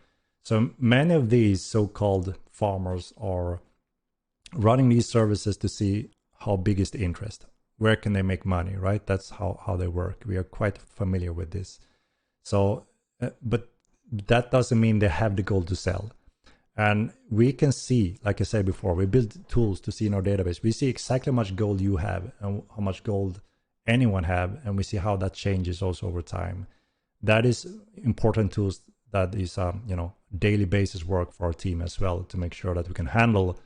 So many of these so-called farmers are running these services to see how big is the interest, where can they make money, right? That's how they work. We are quite familiar with this. So, but that doesn't mean they have the gold to sell. And we can see, like I said before, we build tools to see in our database. We see exactly how much gold you have and how much gold anyone have, and we see how that changes also over time. That is important tools. That is you know, daily basis work for our team as well, to make sure that we can handle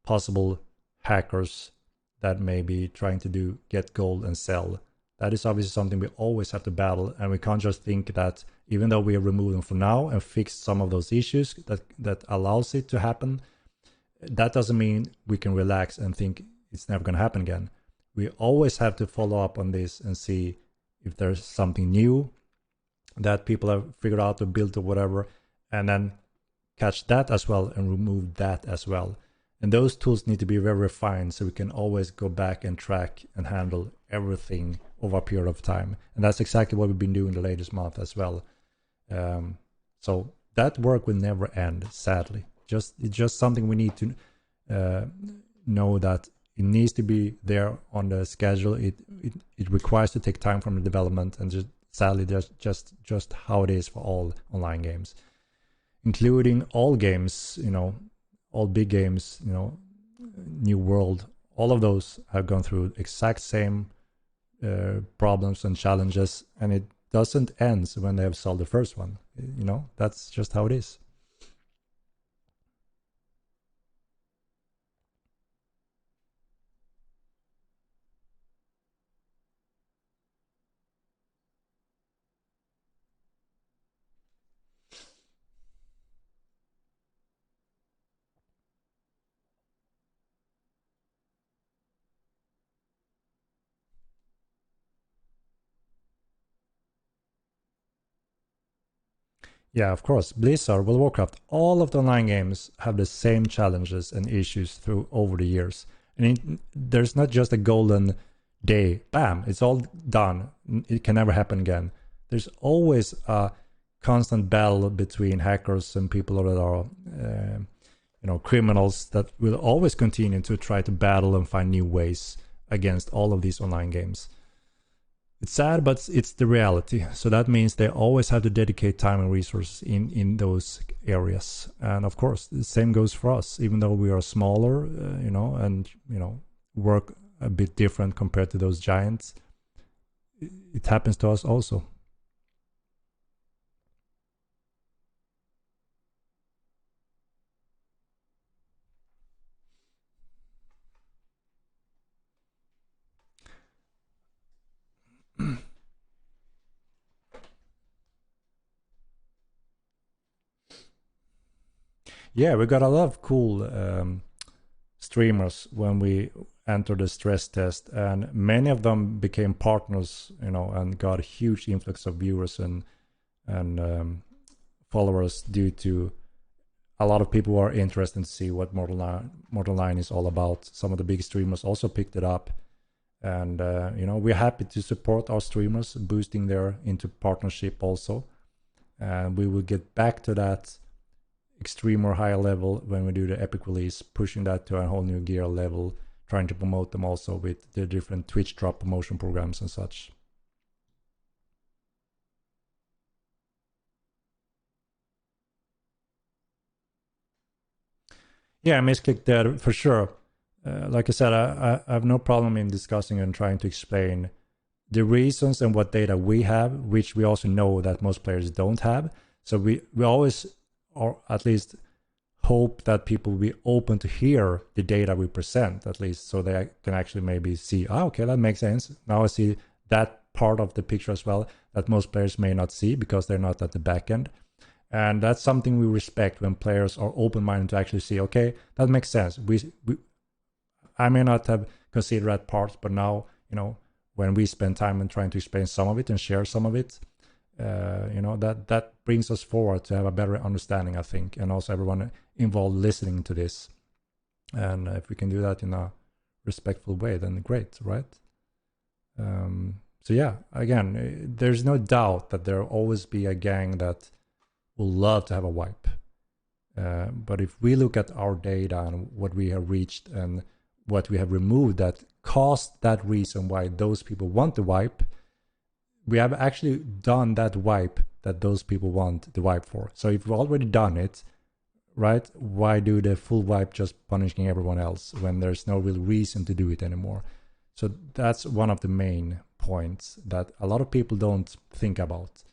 possible hackers that may be trying to get gold and sell. That is obviously something we always have to battle, and we can't just think that even though we have removed them for now and fixed some of those issues that allows it to happen, that doesn't mean we can relax and think it's never going to happen again. We always have to follow up on this and see if there's something new that people have figured out or built or whatever, and then catch that as well and remove that as well. And those tools need to be very refined so we can always go back and track and handle everything over a period of time. And that's exactly what we've been doing the latest month as well. So that work will never end, sadly. It's just something we need to know that it needs to be there on the schedule. It requires to take time from the development, and sadly that's just how it is for all online games, including all games, all big games, New World. All of those have gone through exact same problems and challenges, and it doesn't end when they have solved the first one. That's just how it is. Yeah, of course. Blizzard, World of Warcraft, all of the online games have the same challenges and issues through over the years. And there's not just a golden day, bam, it's all done. It can never happen again. There's always a constant battle between hackers and people that are, criminals that will always continue to try to battle and find new ways against all of these online games. It's sad, but it's the reality. So that means they always have to dedicate time and resources in those areas. And of course, the same goes for us. Even though we are smaller, and work a bit different compared to those giants, it happens to us also. Yeah, we got a lot of cool streamers when we entered the stress test, and many of them became partners, and got a huge influx of viewers and followers due to a lot of people who are interested to see what Mortal Line is all about. Some of the big streamers also picked it up, and we're happy to support our streamers, boosting their into partnership also, and we will get back to that extreme or higher level when we do the epic release, pushing that to a whole new gear level, trying to promote them also with the different Twitch drop promotion programs and such. Yeah, misclick there for sure. Like I said, I have no problem in discussing and trying to explain the reasons and what data we have, which we also know that most players don't have. So we always, or at least hope that people will be open to hear the data we present, at least, so they can actually maybe see, okay, that makes sense. Now I see that part of the picture as well that most players may not see because they're not at the back end. And that's something we respect when players are open-minded to actually see, okay, that makes sense. I may not have considered that part, but now, when we spend time in trying to explain some of it and share some of it, that brings us forward to have a better understanding, I think, and also everyone involved listening to this. And if we can do that in a respectful way, then great, right? So yeah, again, there's no doubt that there will always be a gang that will love to have a wipe. But if we look at our data and what we have reached and what we have removed that caused that reason why those people want the wipe, we have actually done that wipe that those people want the wipe for. So if we've already done it, right, why do the full wipe just punishing everyone else when there's no real reason to do it anymore? So that's one of the main points that a lot of people don't think about.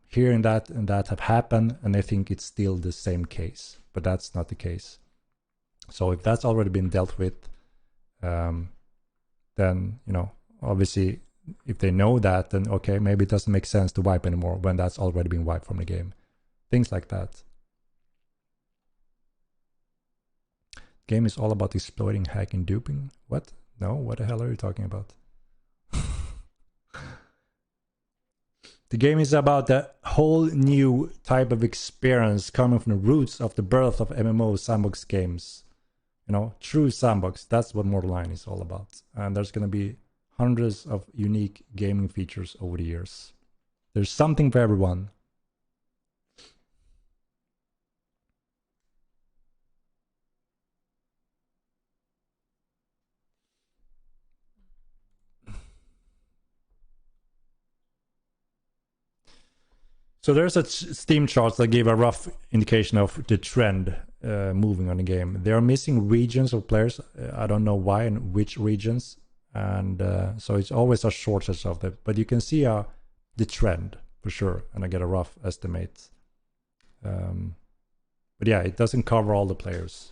Hearing that and that have happened, and they think it's still the same case, but that's not the case. So if that's already been dealt with, then, obviously, if they know that, then okay, maybe it doesn't make sense to wipe anymore when that's already been wiped from the game. Things like that. Game is all about exploiting, hacking, duping. What? No, what the hell are you talking about? The game is about a whole new type of experience coming from the roots of the birth of MMO sandbox games. true sandbox. That's what Mortal Line is all about. And there's going to be hundreds of unique gaming features over the years. There's something for everyone. So there's a Steam chart that gave a rough indication of the trend moving on the game. They are missing regions of players. I don't know why and which regions. And so it's always a shortage of that. But you can see the trend for sure. And I get a rough estimate. But yeah, it doesn't cover all the players.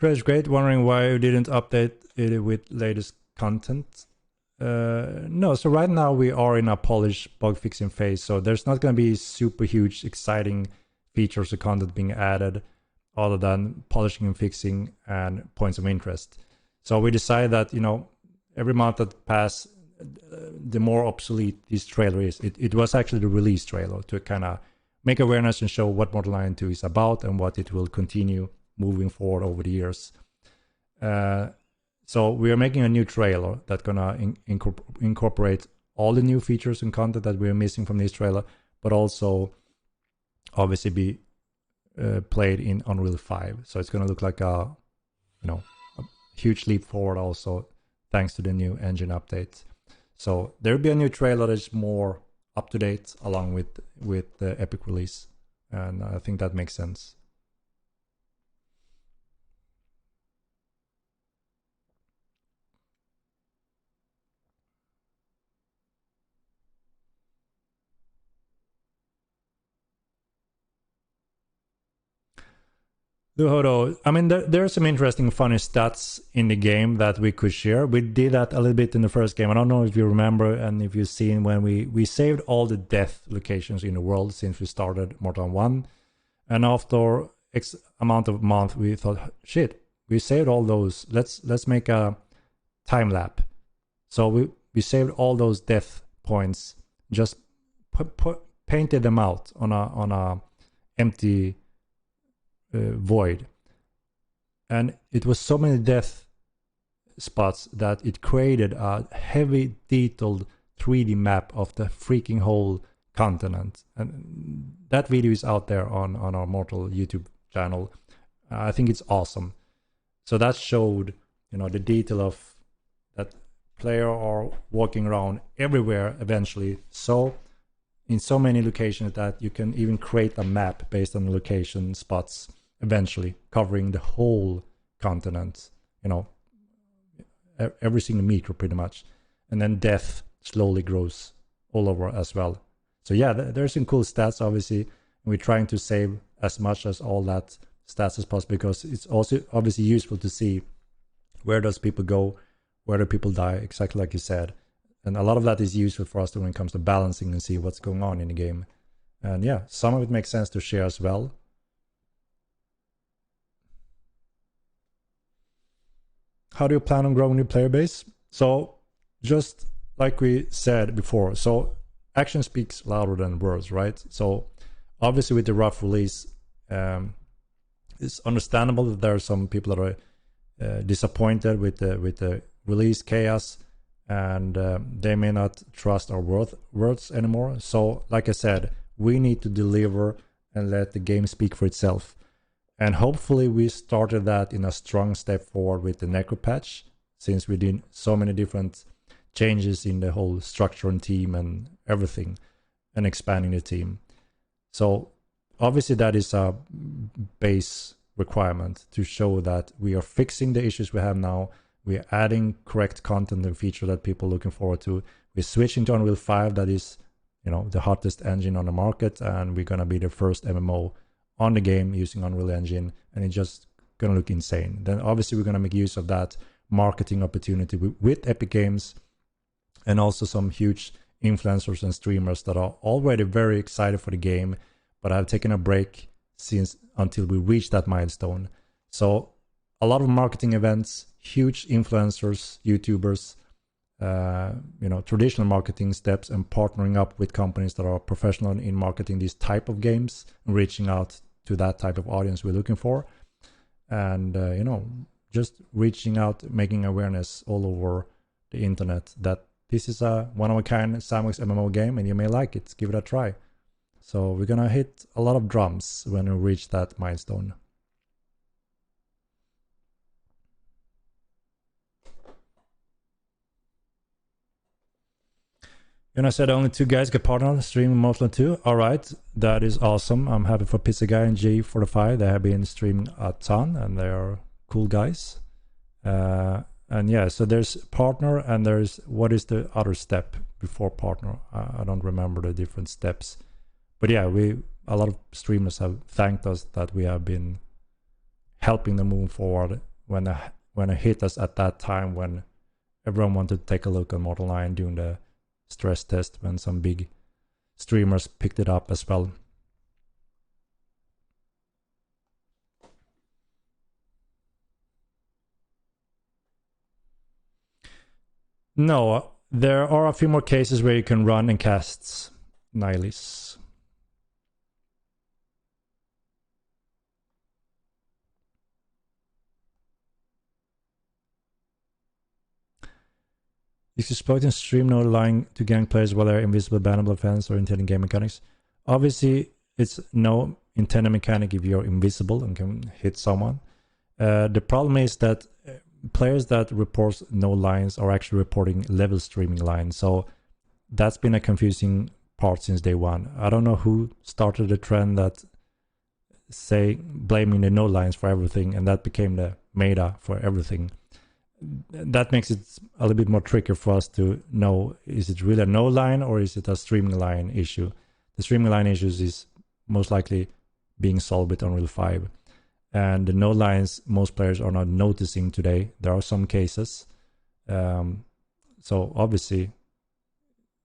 It's great. Wondering why you didn't update it with latest content. No, so right now we are in a polish bug fixing phase. So there's not going to be super huge, exciting features or content being added other than polishing and fixing and points of interest. So we decided that, every month that pass, the more obsolete this trailer is. It was actually the release trailer to kind of make awareness and show what Mortal Line 2 is about and what it will continue moving forward over the years. So we are making a new trailer that's gonna incorporate all the new features and content that we're missing from this trailer, but also obviously be played in Unreal 5. So it's gonna look like a huge leap forward also thanks to the new engine update. So there'll be a new trailer that's more up to date along with the Epic release, and I think that makes sense. I mean, there are some interesting, funny stats in the game that we could share. We did that a little bit in the first game. I don't know if you remember and if you've seen when we saved all the death locations in the world since we started Mortal 1. And after X amount of months, we thought, shit, we saved all those. Let's make a time lapse. So we saved all those death points, just painted them out on a empty void, and it was so many death spots that it created a heavy detailed 3D map of the freaking whole continent. And that video is out there on our Mortal YouTube channel. I think it's awesome. So that showed the detail of that player are walking around everywhere eventually, so in so many locations that you can even create a map based on the location spots eventually covering the whole continent, every single meter pretty much. And then death slowly grows all over as well. So yeah, there's some cool stats obviously, and we're trying to save as much as all that stats as possible, because it's also obviously useful to see where does people go, where do people die, exactly like you said. And a lot of that is useful for us when it comes to balancing and see what's going on in the game. And yeah, some of it makes sense to share as well. How do you plan on growing your player base? So just like we said before, so action speaks louder than words, right? So obviously with the rough release, it's understandable that there are some people that are disappointed with the release chaos, and they may not trust our words anymore. So like I said, we need to deliver and let the game speak for itself. And hopefully we started that in a strong step forward with the Necro patch, since we did so many different changes in the whole structure and team and everything, and expanding the team. So obviously that is a base requirement to show that we are fixing the issues we have now. We're adding correct content and feature that people are looking forward to. We're switching to Unreal 5, that is, the hottest engine on the market, and we're gonna be the first MMO on the game using Unreal Engine, and it's just gonna look insane. Then obviously we're gonna make use of that marketing opportunity with Epic Games, and also some huge influencers and streamers that are already very excited for the game, but have taken a break since until we reach that milestone. So a lot of marketing events, huge influencers, YouTubers, traditional marketing steps, and partnering up with companies that are professional in marketing these type of games and reaching out to that type of audience we're looking for. And, just reaching out, making awareness all over the internet that this is a one-of-a-kind sandbox MMO game and you may like it. Give it a try. So we're gonna hit a lot of drums when we reach that milestone. And I said only 2 guys get partner streaming mostly too. All right, that is awesome. I'm happy for Pizza Guy and G45. They have been streaming a ton and they are cool guys. And yeah, so there's partner and there's what is the other step before partner? I don't remember the different steps. But yeah, a lot of streamers have thanked us that we have been helping them move forward when it hit us at that time when everyone wanted to take a look on Mortal 9 doing the stress test, when some big streamers picked it up as well. No, there are a few more cases where you can run and cast Nihilis. If you spoke in stream, no lying to gang players while they're invisible, bannable offense or intending game mechanics. Obviously, it's no intended mechanic if you're invisible and can hit someone. The problem is that players that report no lines are actually reporting level streaming lines. So that's been a confusing part since day one. I don't know who started the trend that say blaming the no lines for everything, and that became the meta for everything. That makes it a little bit more tricky for us to know, is it really a no line or is it a streaming line issue? The streaming line issues is most likely being solved with Unreal 5. And the no lines, most players are not noticing today. There are some cases. So obviously,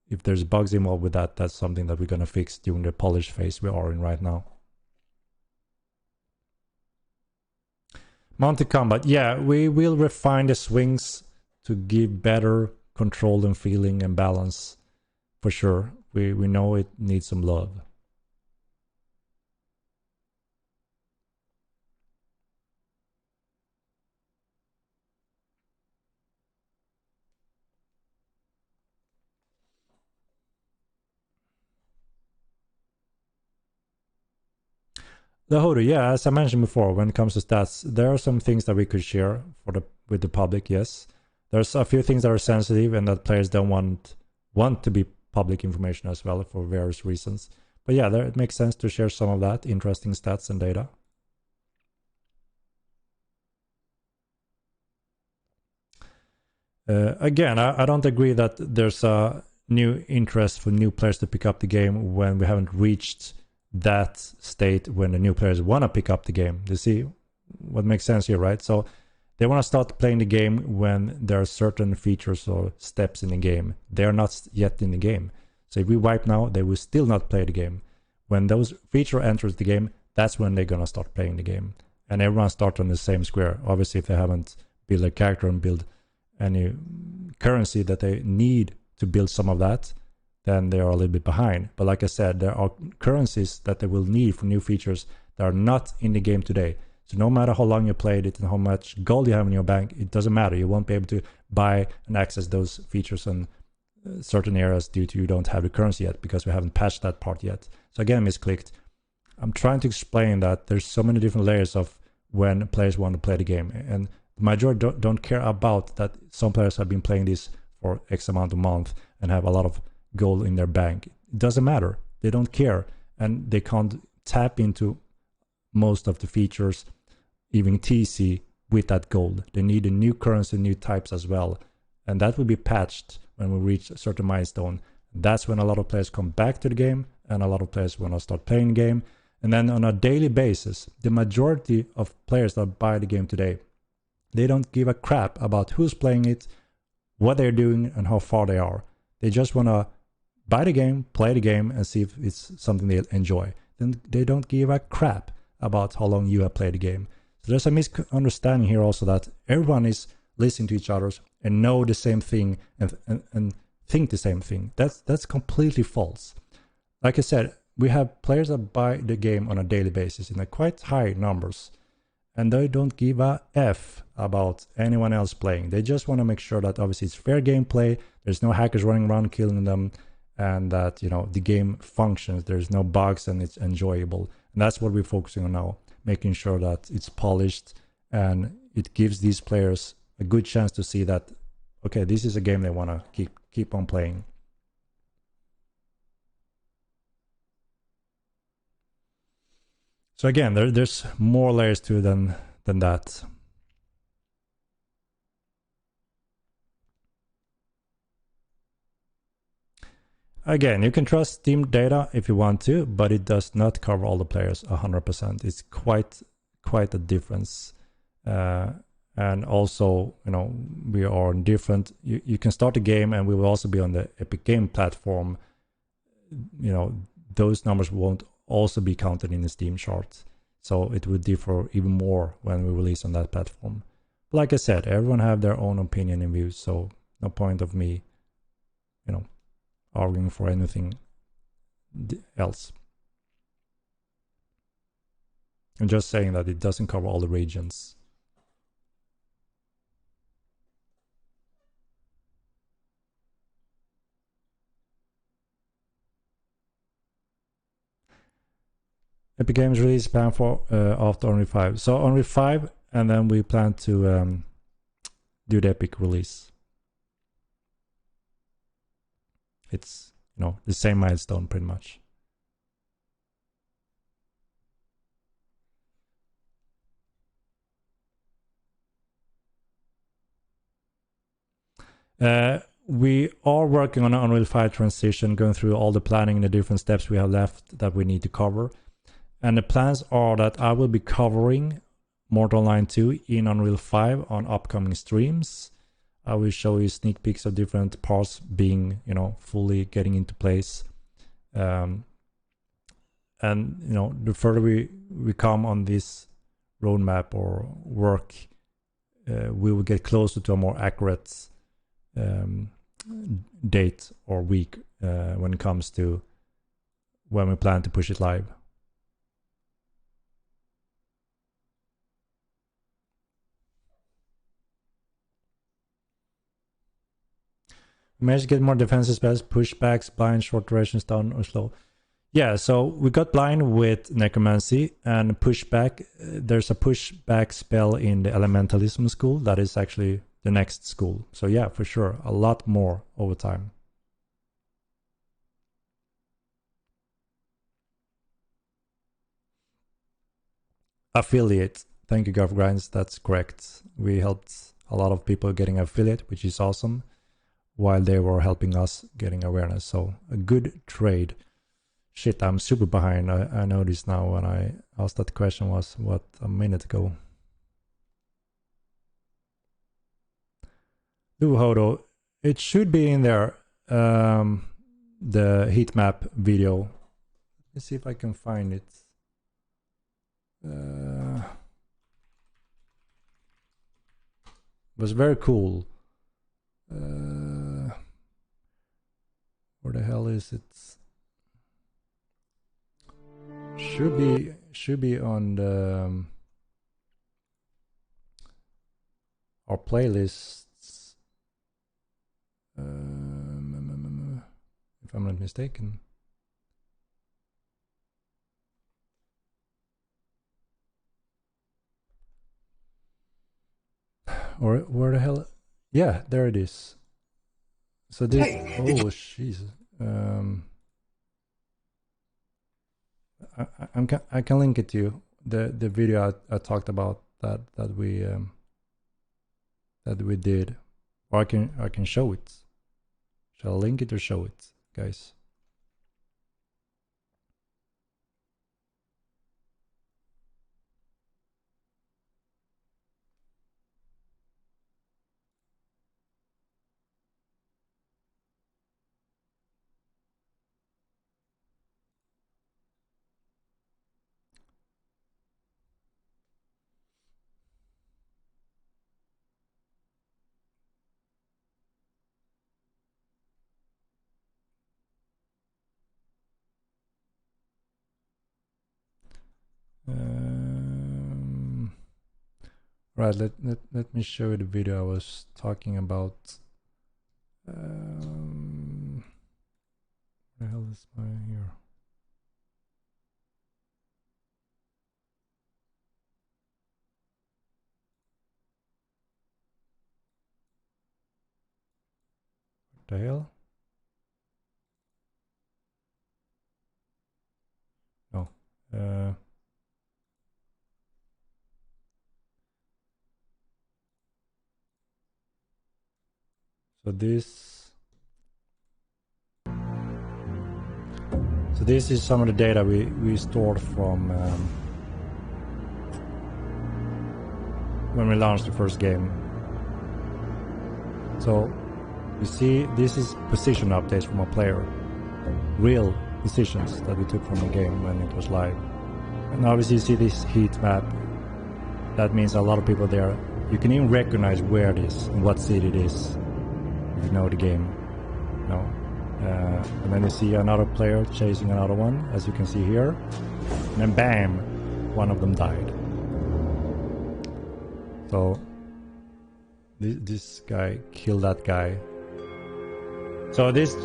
if there's bugs involved with that, that's something that we're going to fix during the polish phase we are in right now. Mounted combat. Yeah, we will refine the swings to give better control and feeling and balance for sure. We know it needs some love. The Hodu, yeah, as I mentioned before, when it comes to stats, there are some things that we could share with the public, yes. There's a few things that are sensitive and that players don't want to be public information as well for various reasons. But yeah, it makes sense to share some of that, interesting stats and data. Again, I don't agree that there's a new interest for new players to pick up the game when we haven't reached that state when the new players want to pick up the game. You see what makes sense here, right? So they want to start playing the game when there are certain features or steps in the game. They are not yet in the game. So if we wipe now, they will still not play the game. When those feature enters the game, that's when they're going to start playing the game. And everyone starts on the same square. Obviously, if they haven't built a character and build any currency that they need to build some of that, then they are a little bit behind. But like I said, there are currencies that they will need for new features that are not in the game today. So no matter how long you played it and how much gold you have in your bank, it doesn't matter. You won't be able to buy and access those features in certain areas due to you don't have the currency yet because we haven't patched that part yet. So again, misclicked. I'm trying to explain that there's so many different layers of when players want to play the game. And the majority don't care about that. Some players have been playing this for X amount of months and have a lot of gold in their bank. It doesn't matter. They don't care. And they can't tap into most of the features, even TC, with that gold. They need a new currency, new types as well. And that will be patched when we reach a certain milestone. That's when a lot of players come back to the game and a lot of players want to start playing the game. And then on a daily basis, the majority of players that buy the game today, they don't give a crap about who's playing it, what they're doing, and how far they are. They just want to buy the game, play the game, and see if it's something they enjoy. Then they don't give a crap about how long you have played the game. So there's a misunderstanding here also that everyone is listening to each other and know the same thing and think the same thing. That's completely false. Like I said, we have players that buy the game on a daily basis in a quite high numbers, and they don't give a F about anyone else playing. They just want to make sure that obviously it's fair gameplay, there's no hackers running around killing them, and that, you know, the game functions, there's no bugs, and it's enjoyable. And that's what we're focusing on now, making sure that it's polished and it gives these players a good chance to see that, okay, this is a game they want to keep on playing. So again, there's more layers to it than that. Again, you can trust Steam data if you want to, but it does not cover all the players 100%. It's quite a difference. And also, you know, we are different. You can start a game, and we will also be on the Epic Game platform. You know, those numbers won't also be counted in the Steam chart. So it would differ even more when we release on that platform. But like I said, everyone have their own opinion and views, so no point of me, you know, arguing for anything else. I'm just saying that it doesn't cover all the regions. Epic Games release plan for after Unreal 5. So Unreal 5, and then we plan to do the Epic release. It's, you know, the same milestone pretty much. We are working on an Unreal 5 transition, going through all the planning and the different steps we have left that we need to cover. And the plans are that I will be covering Mortal Online 2 in Unreal 5 on upcoming streams. I will show you sneak peeks of different parts being, you know, fully getting into place. And, you know, the further we come on this roadmap or work, we will get closer to a more accurate date or week when it comes to when we plan to push it live. We managed to get more defensive spells, pushbacks, blind, short durations, down or slow. Yeah, so we got blind with necromancy and pushback. There's a pushback spell in the elementalism school that is actually the next school. So yeah, for sure, a lot more over time. Affiliate. Thank you, GovGrinds. That's correct. We helped a lot of people getting affiliate, which is awesome, while they were helping us getting awareness. So a good trade. Shit, I'm super behind. I know this now. When I asked that question was, what, a minute ago. Hodo, it should be in there. The heat map video. Let's see if I can find it. It was very cool. Where the hell is it? Should be on the our playlists. If I'm not mistaken. Or where the hell? Yeah, there it is. So this. Oh, Jesus. I can link it to you. The video I talked about that we did, or I can show it. Shall I link it or show it, guys? Right, let me show you the video I was talking about. Where the hell is my here? What the hell? No. So this is some of the data we stored from when we launched the first game. So you see, this is position updates from a player, real positions that we took from the game when it was live. And obviously you see this heat map. That means a lot of people there. You can even recognize where it is and what city it is if you know the game. No. And then you see another player chasing another one, as you can see here. And then bam, one of them died. So this guy killed that guy. So this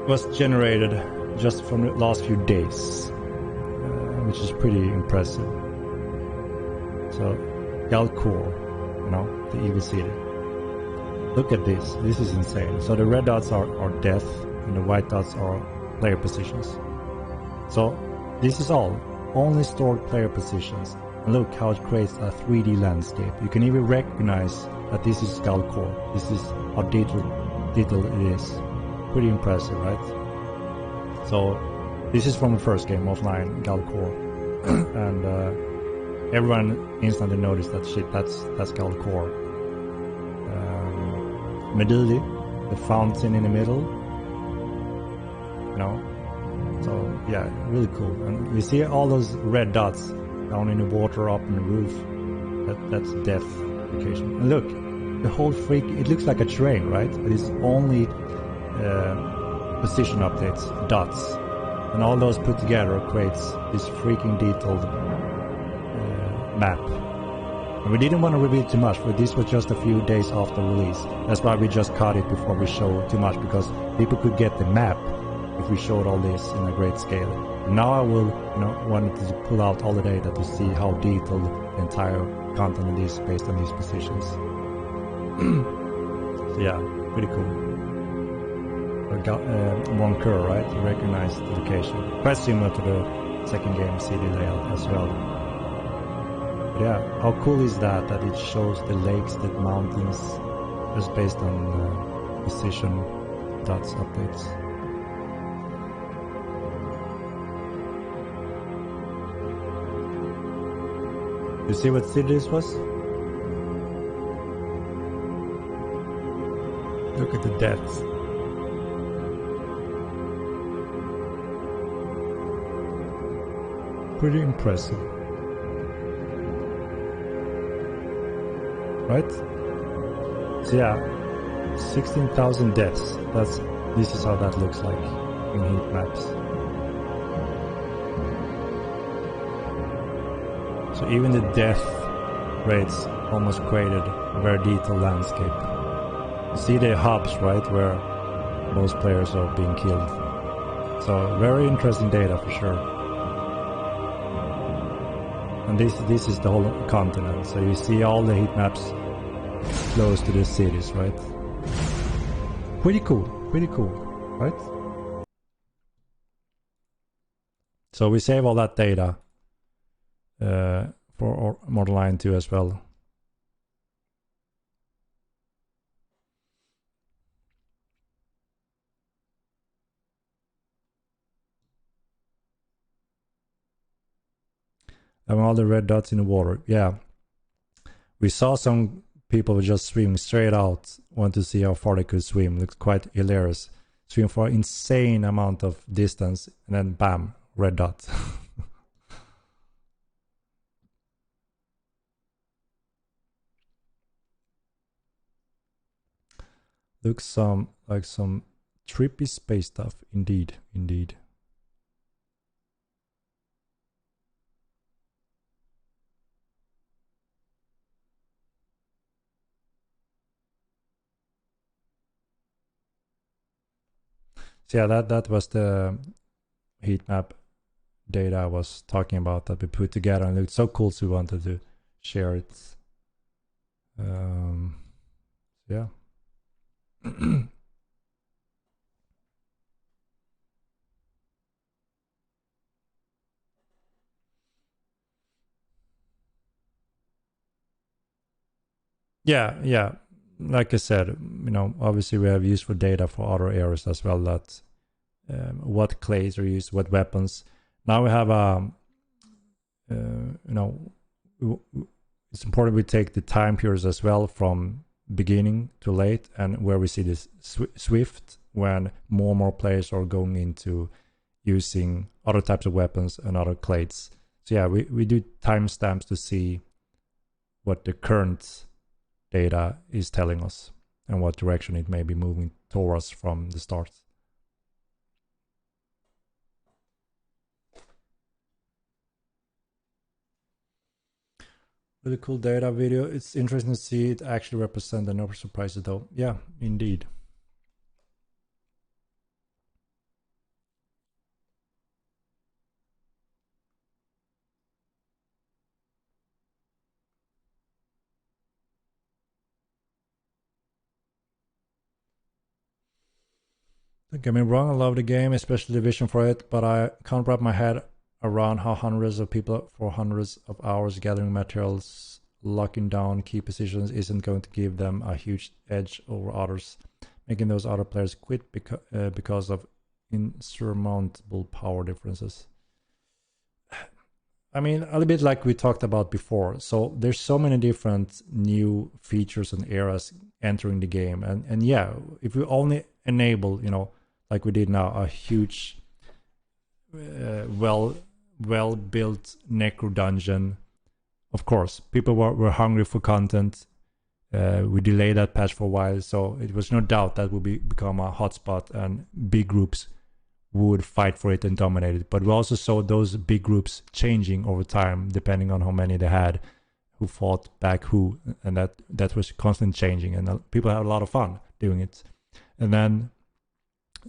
was generated just from the last few days, which is pretty impressive. So Galcor, you know, the evil city. Look at this. This is insane. So the red dots are death, and the white dots are player positions. So this is all only stored player positions. And look how it creates a 3D landscape. You can even recognize that this is Galcor. This is how detailed it is. Pretty impressive, right? So this is from the first game offline, Galcor, and everyone instantly noticed that shit. That's Galcor. Meduli, the fountain in the middle. You know, so yeah, really cool. And we see all those red dots down in the water, up in the roof. That's death location. And look, the whole freak. It looks like a terrain, right? But it's only position updates, dots, and all those put together creates this freaking detailed map. And we didn't want to reveal too much, but this was just a few days after release. That's why we just cut it before we show too much, because people could get the map if we showed all this in a great scale. And now I will, wanted to pull out all the data to see how detailed the entire content is based on these positions. So yeah, pretty cool. Monker, right? You recognize the location. Quite similar to the second game CD layout as well. But yeah, how cool is that it shows the lakes, the mountains, just based on position dots updates. You see what city this was? Look at the deaths. Pretty impressive, right? So yeah, 16,000 deaths. This is how that looks like in heat maps. So even the death rates almost created a very detailed landscape. You see the hubs, right, where most players are being killed. So very interesting data for sure. And this is the whole continent, so you see all the heat maps close to the cities, right? Pretty cool, right? So we save all that data for Modeline 2 as well. And all the red dots in the water. Yeah. We saw some people just swimming straight out, want to see how far they could swim. Looks quite hilarious. Swim for an insane amount of distance, and then bam, red dot. Looks like some trippy space stuff, indeed. So yeah, that was the heat map data I was talking about that we put together, and it looked so cool, so we wanted to share it. Yeah. Yeah. Like I said, obviously we have useful data for other areas as well. That what clays are used, what weapons. Now we have it's important we take the time periods as well from beginning to late, and where we see this swift when more and more players are going into using other types of weapons and other clades. So yeah, we do timestamps to see what the current data is telling us and what direction it may be moving towards from the start. Really cool data video. It's interesting to see it actually represent the number of prices though. Yeah, indeed. Don't get me wrong, I love the game, especially the vision for it, but I can't wrap my head around how hundreds of people for hundreds of hours gathering materials, locking down key positions isn't going to give them a huge edge over others, making those other players quit because of insurmountable power differences. I mean, a little bit like we talked about before. So there's so many different new features and eras entering the game, and yeah, if we only enable, like we did now, a huge, well built necro dungeon. Of course, people were hungry for content. We delayed that patch for a while, so it was no doubt that would become a hotspot, and big groups would fight for it and dominate it. But we also saw those big groups changing over time, depending on how many they had, who fought back who, and that was constantly changing, and people had a lot of fun doing it. And then,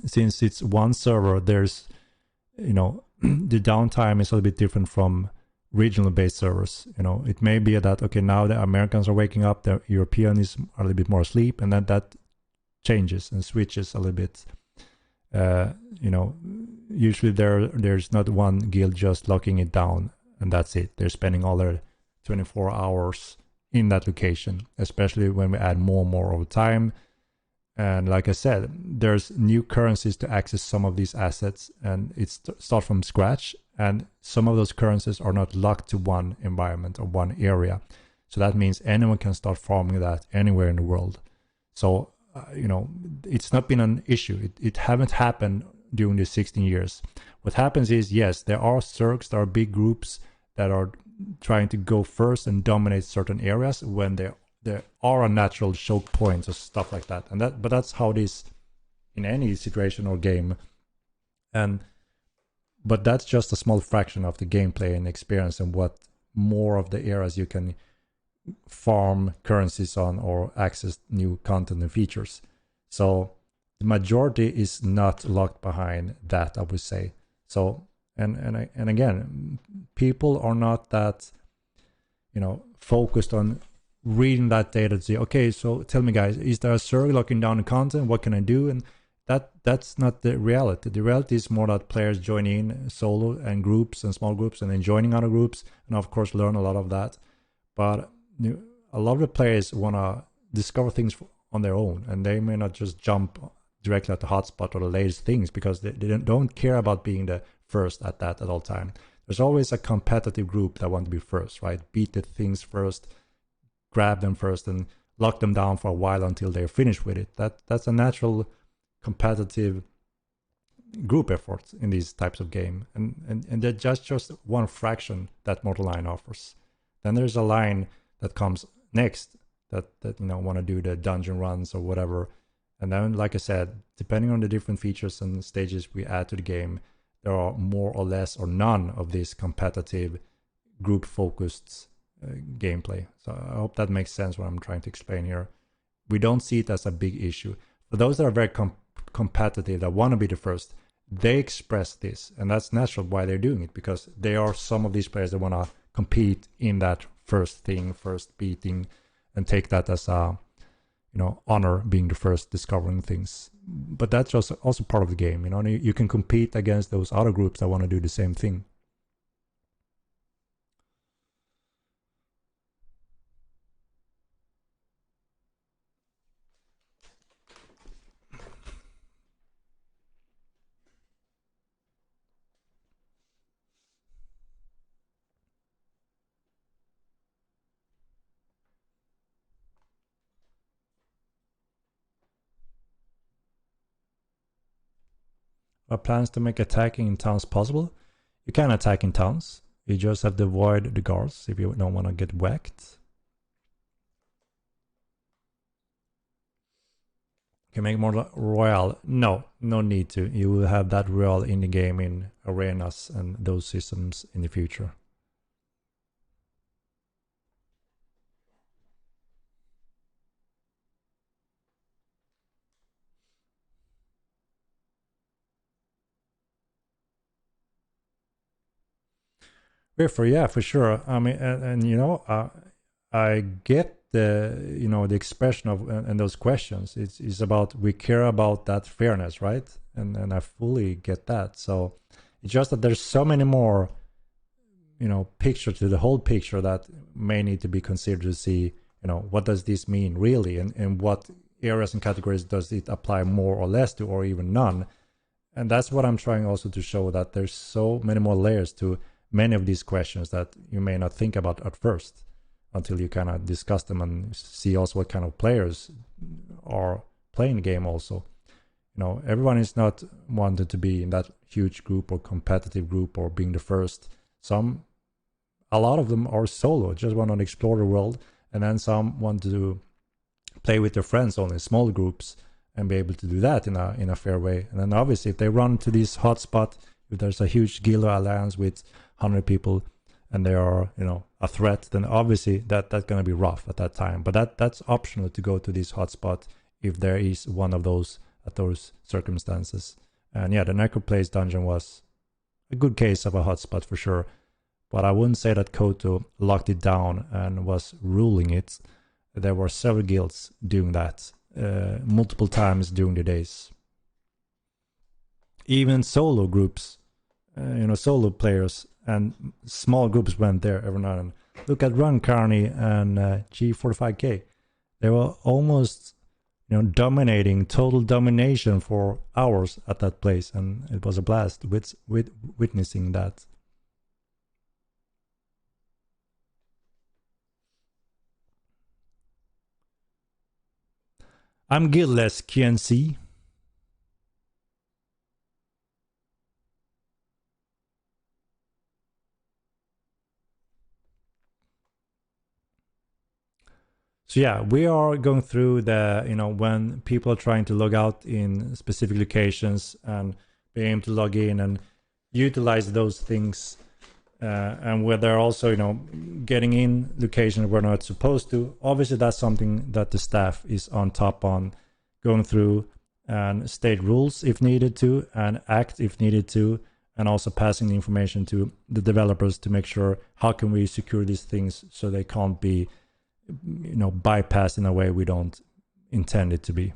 since it's one server, there's, the downtime is a little bit different from regional based servers. It may be that, okay, now the Americans are waking up, the Europeans are a little bit more asleep, and then that changes and switches a little bit. Usually there's not one guild just locking it down and that's it. They're spending all their 24 hours in that location, especially when we add more and more over time. And like I said, there's new currencies to access some of these assets, and it's start from scratch, and some of those currencies are not locked to one environment or one area. So that means anyone can start farming that anywhere in the world. So it's not been an issue. It haven't happened during the 16 years. What happens is, yes, there are circs, there are big groups that are trying to go first and dominate certain areas when there are unnatural choke points or stuff like that. But that's how it is in any situation or game. But that's just a small fraction of the gameplay and experience, and what more of the areas you can farm currencies on or access new content and features. So the majority is not locked behind that, I would say. So and again, people are not that focused on reading that data to say, okay, so tell me guys, is there a server locking down the content? What can I do? And that's not the reality. The reality is more that players join in solo and groups and small groups, and then joining other groups, and of course learn a lot of that. But a lot of the players want to discover things on their own, and they may not just jump directly at the hotspot or the latest things, because they don't care about being the first at that at all time. There's always a competitive group that want to be first, right? Beat the things first, grab them first, and lock them down for a while until they're finished with it. That's a natural competitive group effort in these types of game, and that's just one fraction that Mortal Line offers. Then there's a line that comes next that want to do the dungeon runs or whatever. And then, like I said, depending on the different features and stages we add to the game, there are more or less or none of this competitive group focused gameplay. So I hope that makes sense what I'm trying to explain here. We don't see it as a big issue. For those that are very competitive, that want to be the first, they express this, and that's natural why they're doing it, because they are some of these players that want to compete in that first thing, first beating, and take that as a honor, being the first, discovering things. But that's also part of the game. You can compete against those other groups that want to do the same thing. Are plans to make attacking in towns possible? You can attack in towns. You just have to avoid the guards if you don't want to get whacked. Can make more royal? No need to. You will have that royal in the game, in arenas and those systems in the future. Therefore, yeah, for sure. I mean, I get the expression of and those questions. It's about, we care about that fairness, right? And I fully get that. So it's just that there's so many more picture to the whole picture that may need to be considered to see what does this mean really, and what areas and categories does it apply more or less to, or even none. And that's what I'm trying also to show, that there's so many more layers to many of these questions that you may not think about at first, until you kind of discuss them and see also what kind of players are playing the game also. Everyone is not wanted to be in that huge group or competitive group or being the first. A lot of them are solo, just want to explore the world, and then some want to play with their friends only in small groups and be able to do that in a fair way. And then obviously if they run to this hotspot, if there's a huge guild alliance with 100 people and they are a threat, then obviously that's going to be rough at that time. But that's optional to go to this hotspot if there is one of those at those circumstances. And yeah, the Necroplace dungeon was a good case of a hotspot for sure, but I wouldn't say that Koto locked it down and was ruling it. There were several guilds doing that multiple times during the days. Even solo groups, solo players and small groups went there every now and then. Look at Run Carney and G45K. They were almost dominating, total domination for hours at that place, and it was a blast with witnessing that. I'm guildless, QNC. So yeah, we are going through the, when people are trying to log out in specific locations and being able to log in and utilize those things, and where they're also, getting in locations we're not supposed to. Obviously, that's something that the staff is on top on, going through and state rules if needed to, and act if needed to, and also passing the information to the developers to make sure how can we secure these things so they can't be bypassed in a way we don't intend it to be.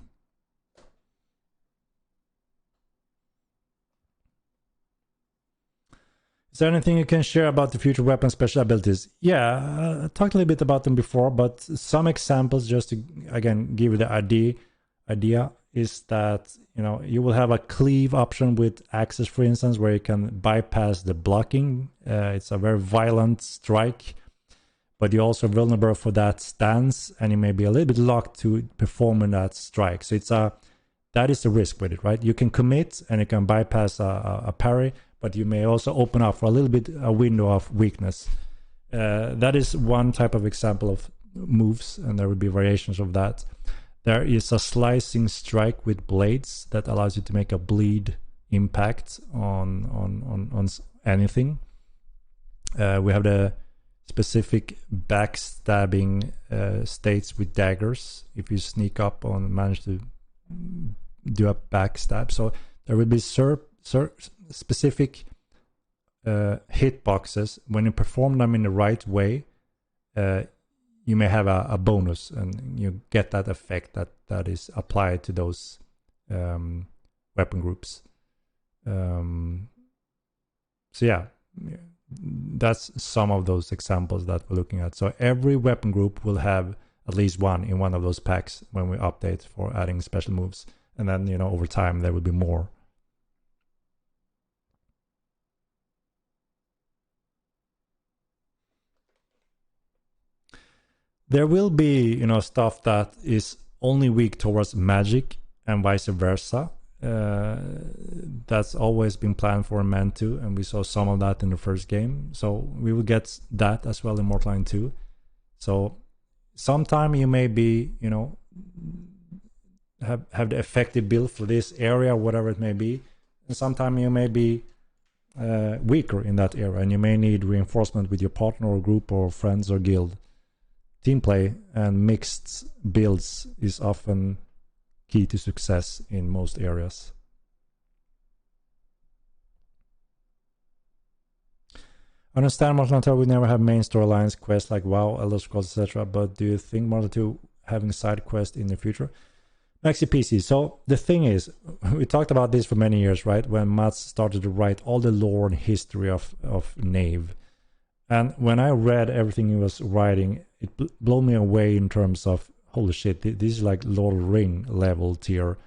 Is there anything you can share about the future weapon special abilities? Yeah, I talked a little bit about them before, but some examples just to, again, give you the idea is that, you will have a cleave option with access, for instance, where you can bypass the blocking. It's a very violent strike, but you're also vulnerable for that stance, and you may be a little bit locked to performing that strike. So that is the risk with it, right? You can commit and you can bypass a parry, but you may also open up for a little bit a window of weakness. That is one type of example of moves, and there will be variations of that. There is a slicing strike with blades that allows you to make a bleed impact on anything. We have the specific backstabbing states with daggers. If you sneak up on, manage to do a backstab. So there will be specific hitboxes. When you perform them in the right way, you may have a bonus, and you get that effect that is applied to those weapon groups. So yeah, that's some of those examples that we're looking at. So every weapon group will have at least one in one of those packs when we update for adding special moves. And then, you know, over time there will be more. There will be, you know, stuff that is only weak towards magic and vice versa. That's always been planned for in Man 2, and we saw some of that in the first game. So we will get that as well in Mortal Line 2. So sometime you may be, you know, have the effective build for this area, whatever it may be. And sometime you may be weaker in that area, and you may need reinforcement with your partner or group or friends or guild. Team play and mixed builds is often key to success in most areas. I understand Mortal Kombat 2 would never have main storylines, quests like WoW, Elder Scrolls, etc. But do you think Mortal 2 having side quests in the future? Maxi PC. So the thing is, we talked about this for many years, right? When Mats started to write all the lore and history of Nave. And when I read everything he was writing, it blew me away in terms of, holy shit, this is like Lord of the Rings level tier,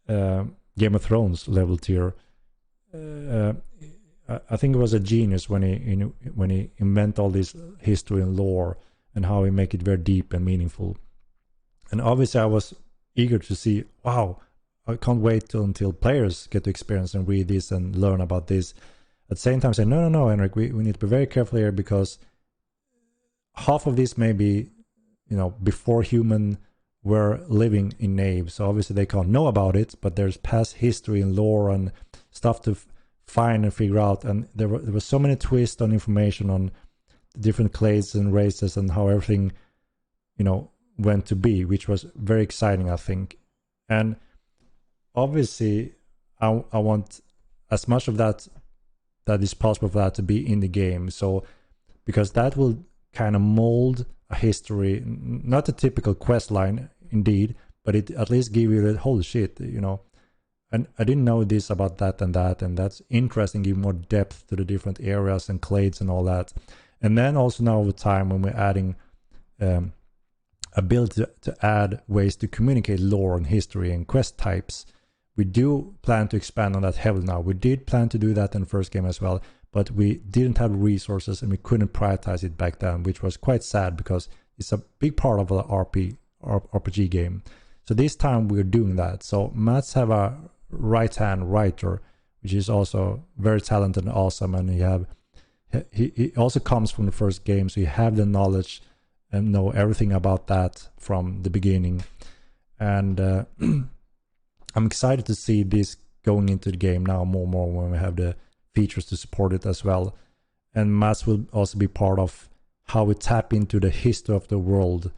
Game of Thrones level tier. I think it was a genius when he invent all this history and lore and how he make it very deep and meaningful. And obviously I was eager to see, wow, I can't wait until players get to experience and read this and learn about this. At the same time, say, no, Henrik, we need to be very careful here, because half of this may be, you know, before human were living in Nave. So obviously they can't know about it, but there's past history and lore and stuff to find and figure out. And there were so many twists on information on the different clades and races and how everything, you know, went to be, which was very exciting, I think. And obviously I want as much of that is possible for that to be in the game. So because that will kind of mold a history, not a typical quest line indeed, but it at least give you the holy shit, you know, and I didn't know this about that, and that's interesting, give more depth to the different areas and clades and all that. And then also now over time, when we're adding ability to add ways to communicate lore and history and quest types, we do plan to expand on that heavily now. We did plan to do that in the first game as well, but we didn't have resources and we couldn't prioritize it back then, which was quite sad because it's a big part of the RPG game. So this time we're doing that. So Mats have a right-hand writer, which is also very talented and awesome, and he also comes from the first game, so you have the knowledge and know everything about that from the beginning. And I'm excited to see this going into the game now more and more when we have the features to support it as well. And Mats will also be part of how we tap into the history of the world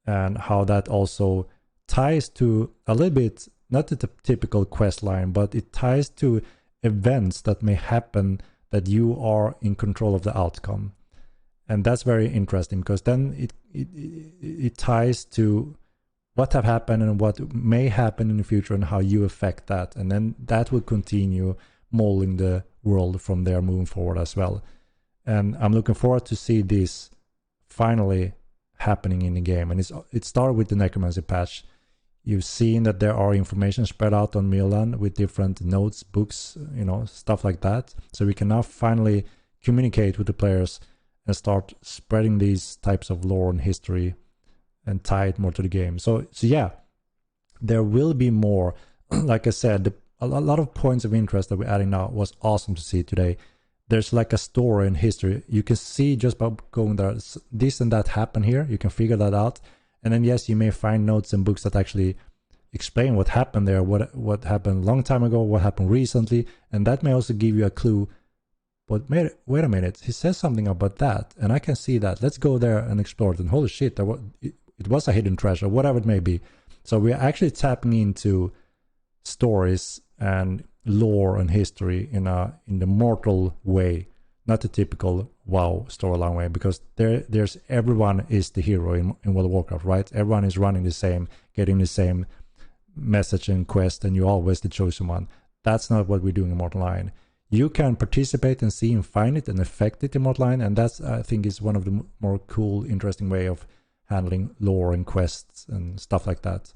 and how that also ties to a little bit, not the typical quest line, but it ties to events that may happen that you are in control of the outcome. And that's very interesting, because then it ties to what have happened and what may happen in the future and how you affect that. And then that will continue molding the world from there moving forward as well. And I'm looking forward to see this finally happening in the game. And it started with the Necromancy patch. You've seen that there are information spread out on Milan with different notes, books, you know, stuff like that. So we can now finally communicate with the players and start spreading these types of lore and history and tie it more to the game. So yeah, there will be more. Like I said, a lot of points of interest that we're adding now was awesome to see today. There's like a story and history. You can see just by going there, this and that happened here. You can figure that out. And then yes, you may find notes and books that actually explain what happened there, what happened a long time ago, what happened recently. And that may also give you a clue. But wait a minute, he says something about that, and I can see that. Let's go there and explore it. And holy shit, it was a hidden treasure, whatever it may be. So we're actually tapping into stories and lore and history in the mortal way, not the typical WoW storyline way, because there's everyone is the hero in World of Warcraft, right? Everyone is running the same, getting the same message and quest, and you're always the chosen one. That's not what we're doing in Mortal Line. You can participate and see and find it and affect it in Mortal Line, and that's, I think, is one of the more cool, interesting way of handling lore and quests and stuff like that.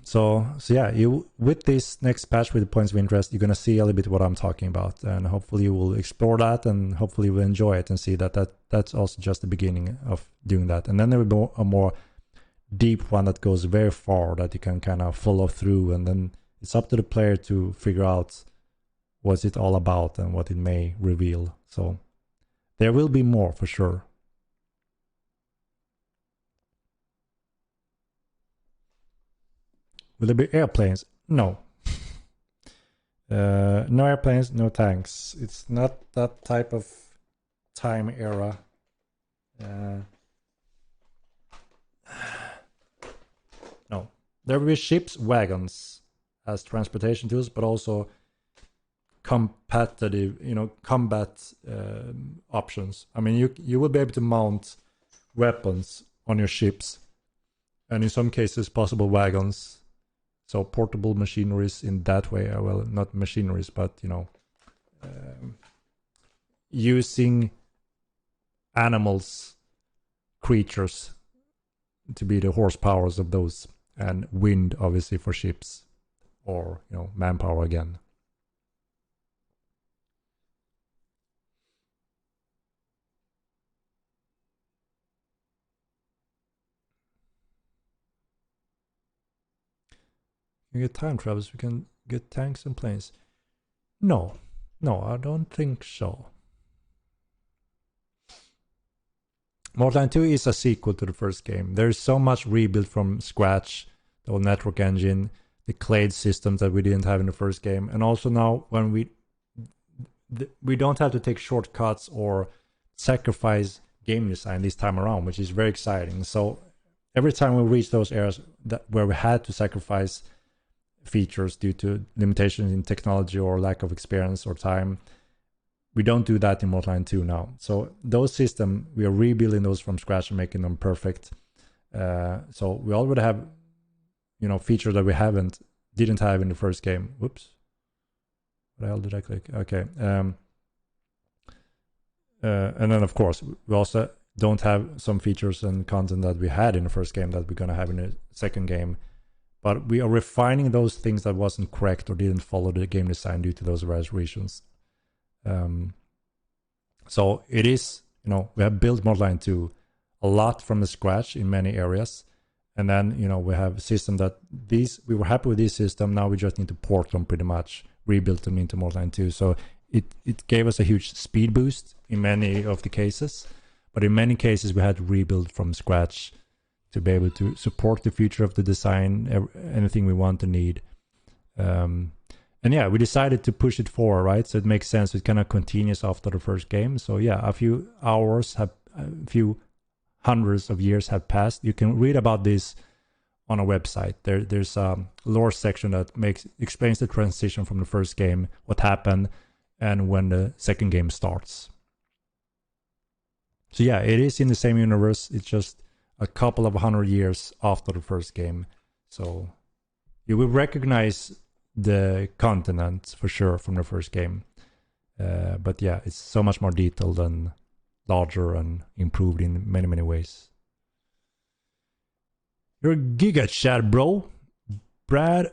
So yeah, you with this next patch with the points of interest, you're gonna see a little bit what I'm talking about, and hopefully you will explore that, and hopefully you will enjoy it and see that's also just the beginning of doing that. And then there will be a more deep one that goes very far that you can kind of follow through, and then it's up to the player to figure out what's it all about and what it may reveal. So there will be more for sure. Will there be airplanes? No. No airplanes, no tanks. It's not that type of time era. No. There will be ships, wagons as transportation tools, but also competitive, combat options. I mean, you will be able to mount weapons on your ships, and in some cases possible wagons. So portable machineries in that way. Well, not machineries, but using animals, creatures to be the horsepowers of those, and wind obviously for ships, or manpower again. We get time travels, we can get tanks and planes. No, I don't think so. Mortal Line 2 is a sequel to the first game. There's so much rebuilt from scratch, the whole network engine, the clade systems that we didn't have in the first game, and also now when we don't have to take shortcuts or sacrifice game design this time around, which is very exciting. So every time we reach those areas where we had to sacrifice features due to limitations in technology or lack of experience or time, we don't do that in Mortal Line 2 now. So those systems, we are rebuilding those from scratch and making them perfect. So we already have features that we didn't have in the first game. Whoops, what the hell did I click? Okay. And then of course we also don't have some features and content that we had in the first game that we're going to have in the second game. But we are refining those things that wasn't correct or didn't follow the game design due to those various reasons. So it is, we have built Mortal Line 2 a lot from the scratch in many areas. And then, we have a system that we were happy with this system. Now we just need to port them pretty much, rebuild them into Mortal Line 2. So it gave us a huge speed boost in many of the cases. But in many cases, we had to rebuild from scratch to be able to support the future of the design, anything we want and need. And yeah, we decided to push it forward, right? So it makes sense. It kind of continues after the first game. So yeah, a few hundreds of years have passed. You can read about this on a website. There's a lore section that explains the transition from the first game, what happened, and when the second game starts. So yeah, it is in the same universe. It's just a couple of 100 years after the first game. So you will recognize the continent for sure from the first game. But yeah, it's so much more detailed and larger and improved in many, many ways. You're a giga chat, bro. Brad,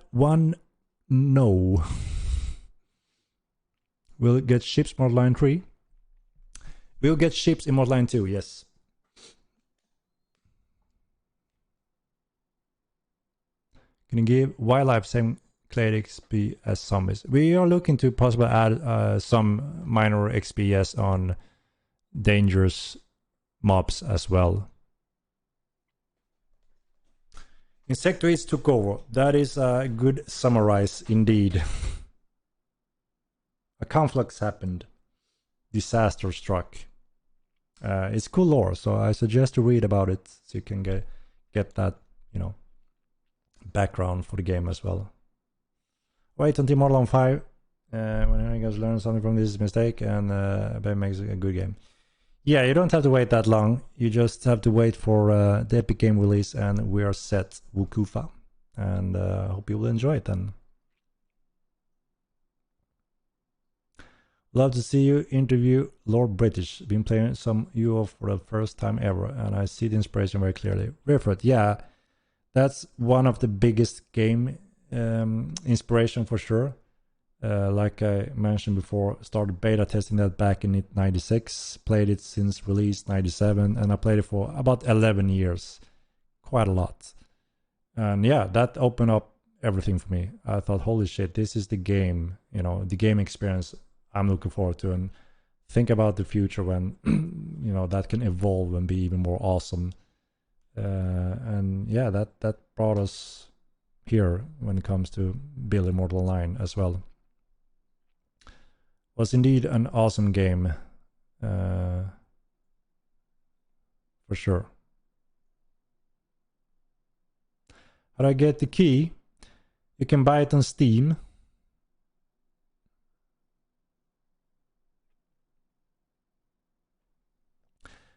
no. Will it get ships Mortal Line 3? We'll get ships in Mortal Line 2, yes. Can you give wildlife same clade XP as zombies? We are looking to possibly add some minor XP on dangerous mobs as well. Insectoids took over. That is a good summarize indeed. A conflict happened. Disaster struck. It's cool lore, so I suggest to read about it so you can get that, background for the game as well. Wait until Model on 5 when Henrik has learned something from this mistake and Ben makes a good game. Yeah, you don't have to wait that long. You just have to wait for the Epic Game release, and we are set, Wukufa. And hope you will enjoy it then. Love to see you interview Lord British. Been playing some UO for the first time ever, and I see the inspiration very clearly. Rifford, yeah, that's one of the biggest game inspiration for sure. Like I mentioned before, started beta testing that back in '96, played it since release '97, and I played it for about 11 years. Quite a lot. And yeah, that opened up everything for me. I thought, holy shit, this is the game, the game experience I'm looking forward to, and think about the future when that can evolve and be even more awesome. And yeah, that brought us here when it comes to building Immortal Online as well. Was indeed an awesome game, for sure. How do I get the key? You can buy it on Steam.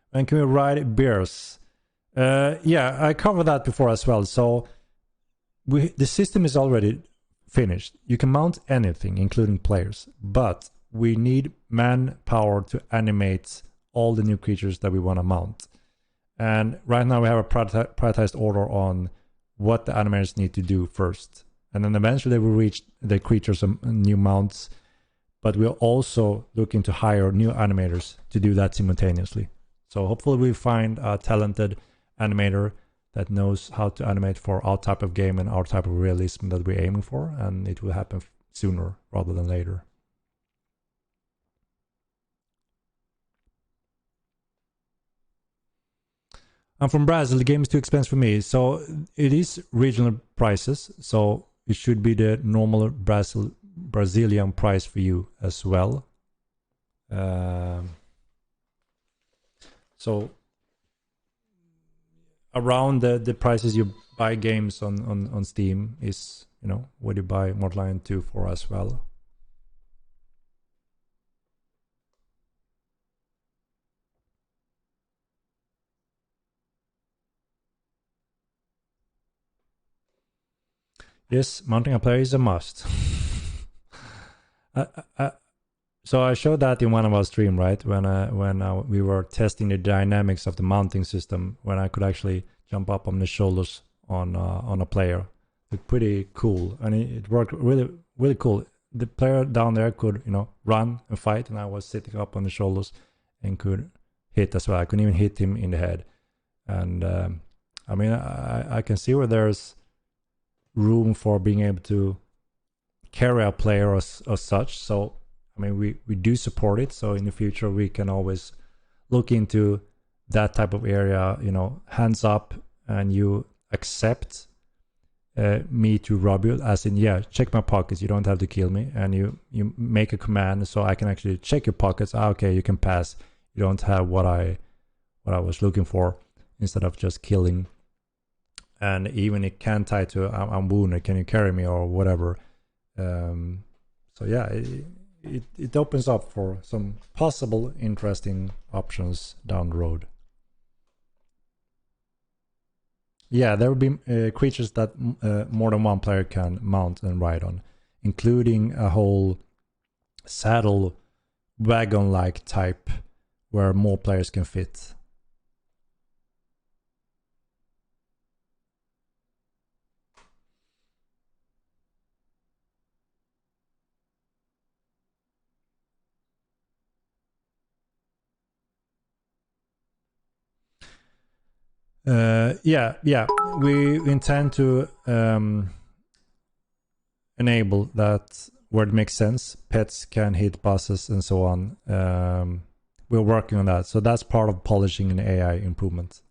When can we ride bears? Yeah, I covered that before as well. So the system is already finished. You can mount anything, including players, but we need manpower to animate all the new creatures that we want to mount. And right now we have a prioritized order on what the animators need to do first. And then eventually we'll reach the creatures and new mounts, but we're also looking to hire new animators to do that simultaneously. So hopefully we find a talented animator that knows how to animate for our type of game and our type of realism that we're aiming for, and it will happen sooner rather than later. I'm from Brazil, the game is too expensive for me. So it is regional prices, so it should be the normal Brazilian price for you as well. So around the prices you buy games on Steam is, what you buy Mortal Kombat 2 for as well. Yes, mounting a player is a must. So I showed that in one of our stream, right? When we were testing the dynamics of the mounting system, when I could actually jump up on the shoulders on a player. Looked pretty cool, and it worked really, really cool. The player down there could, run and fight, and I was sitting up on the shoulders and could hit as well. I couldn't even hit him in the head. And I can see where there's room for being able to carry a player as such. So we do support it. So in the future we can always look into that type of area, hands up, and you accept me to rob you, as in, yeah, check my pockets, you don't have to kill me, and you make a command so I can actually check your pockets. Okay, you can pass, you don't have what I was looking for, instead of just killing. And even it can tie to I'm wounded, can you carry me, or whatever. So yeah, it opens up for some possible interesting options down the road. Yeah, there will be creatures that more than one player can mount and ride on, including a whole saddle wagon-like type where more players can fit. Yeah, we intend to enable that where it makes sense. Pets can hit bosses and so on. We're working on that, so that's part of polishing an AI improvement.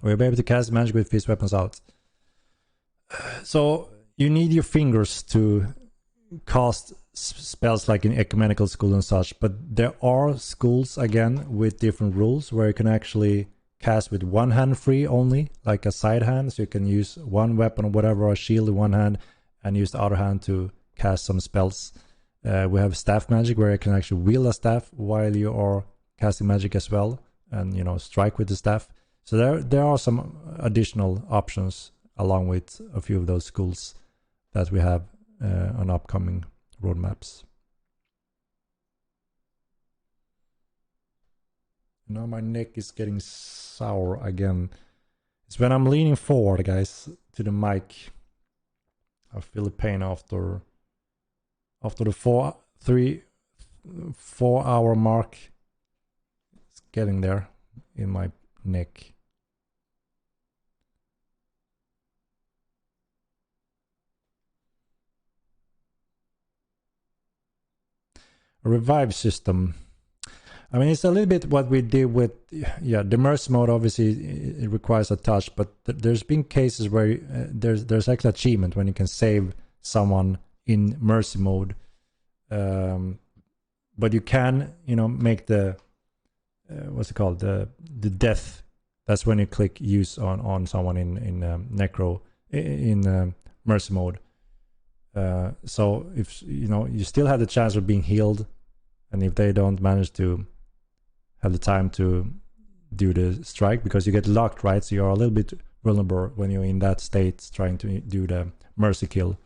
We'll be able to cast magic with fist weapons out. So you need your fingers to cast spells like in ecumenical school and such, but there are schools again with different rules where you can actually cast with one hand free only, like a side hand, so you can use one weapon or whatever, a shield in one hand, and use the other hand to cast some spells. We have staff magic where you can actually wield a staff while you are casting magic as well, and strike with the staff. So there are some additional options along with a few of those schools that we have on upcoming roadmaps. Now my neck is getting sour again. It's when I'm leaning forward, guys, to the mic. I feel the pain after the 4 hour mark. It's getting there in my neck. A revive system. I mean, it's a little bit what we did with, the mercy mode. Obviously, it requires a touch, but there's been cases where there's actually achievement when you can save someone in mercy mode. But you can, make the what's it called, the death. That's when you click use on someone in necro in mercy mode. So if you still have the chance of being healed, and if they don't manage to have the time to do the strike, because you get locked, right? So you're a little bit vulnerable when you're in that state trying to do the mercy kill.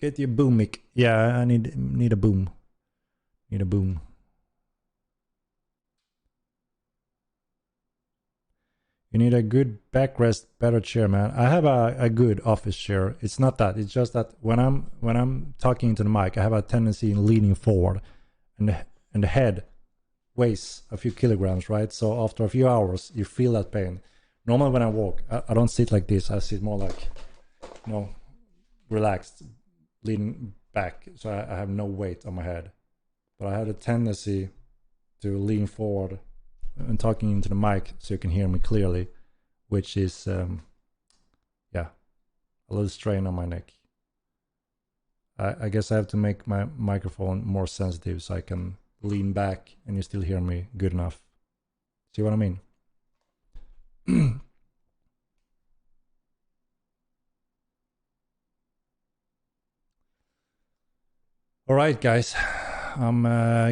Get your boom, Mick. Yeah, I need a boom. Need a boom. You need a good backrest, better chair, man. I have a good office chair. It's not that. It's just that when I'm talking into the mic, I have a tendency in leaning forward, and the head weighs a few kilograms, right? So after a few hours, you feel that pain. Normally when I walk, I don't sit like this. I sit more like, relaxed, leaning back. So I have no weight on my head. But I have a tendency to lean forward and talking into the mic so you can hear me clearly, which is a little strain on my neck. I guess I have to make my microphone more sensitive so I can lean back and you still hear me good enough. See what I mean? All right, guys. I'm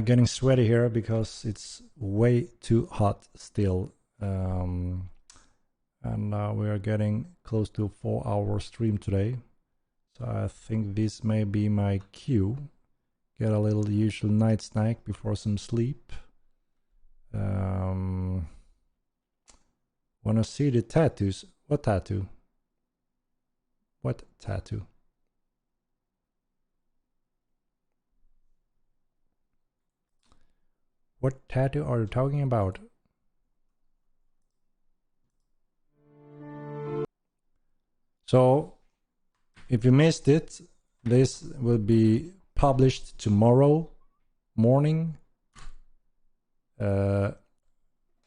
getting sweaty here because it's way too hot still. And we are getting close to a 4-hour stream today. So I think this may be my cue. Get a little usual night snack before some sleep. Wanna see the tattoos? What tattoo? What tattoo? What tattoo are you talking about? So, if you missed it, this will be published tomorrow morning. I'm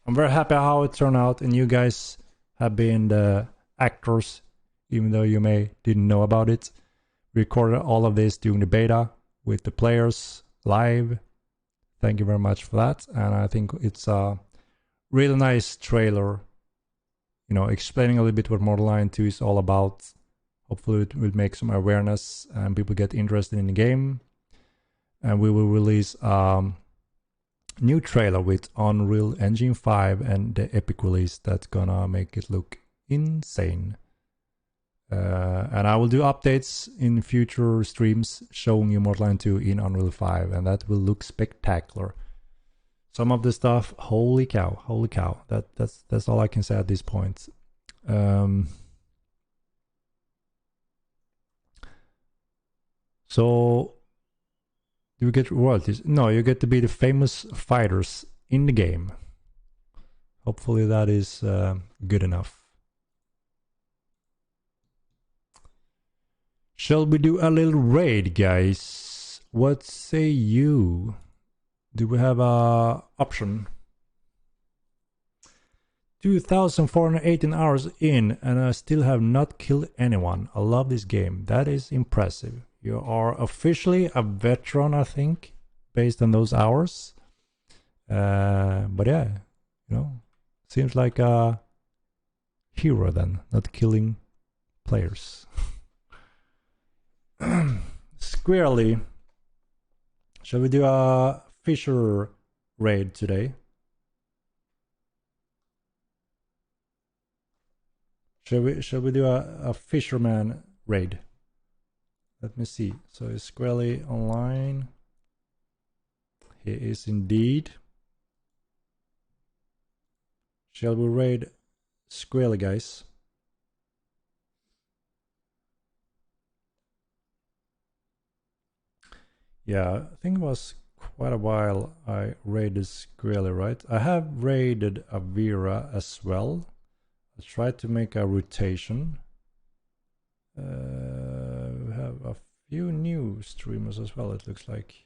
very happy how it turned out, and you guys have been the actors, even though you didn't know about it. We recorded all of this during the beta with the players live. Thank you very much for that, and I think it's a really nice trailer, explaining a little bit what Borderlands 2 is all about. Hopefully it will make some awareness and people get interested in the game. And we will release a new trailer with Unreal Engine 5 and the epic release that's gonna make it look insane. And I will do updates in future streams showing you Borderlands 2 in Unreal 5, and that will look spectacular. Some of the stuff, holy cow. That's all I can say at this point. So, do you get royalties? No, you get to be the famous fighters in the game. Hopefully that is good enough. Shall we do a little raid, guys? What say you? Do we have a option? 2,418 hours in, and I still have not killed anyone. I love this game. That is impressive. You are officially a veteran, I think, based on those hours. But yeah, you know, seems like a hero then, not killing players. Squarely, shall we do a fisher raid today? Shall we do a fisherman raid? Let me see. So is Squarely online? He is indeed. Shall we raid Squarely, guys? Yeah, I think it was quite a while I raided Squarely, right? I have raided Avira as well. I tried to make a rotation. We have a few new streamers as well, it looks like.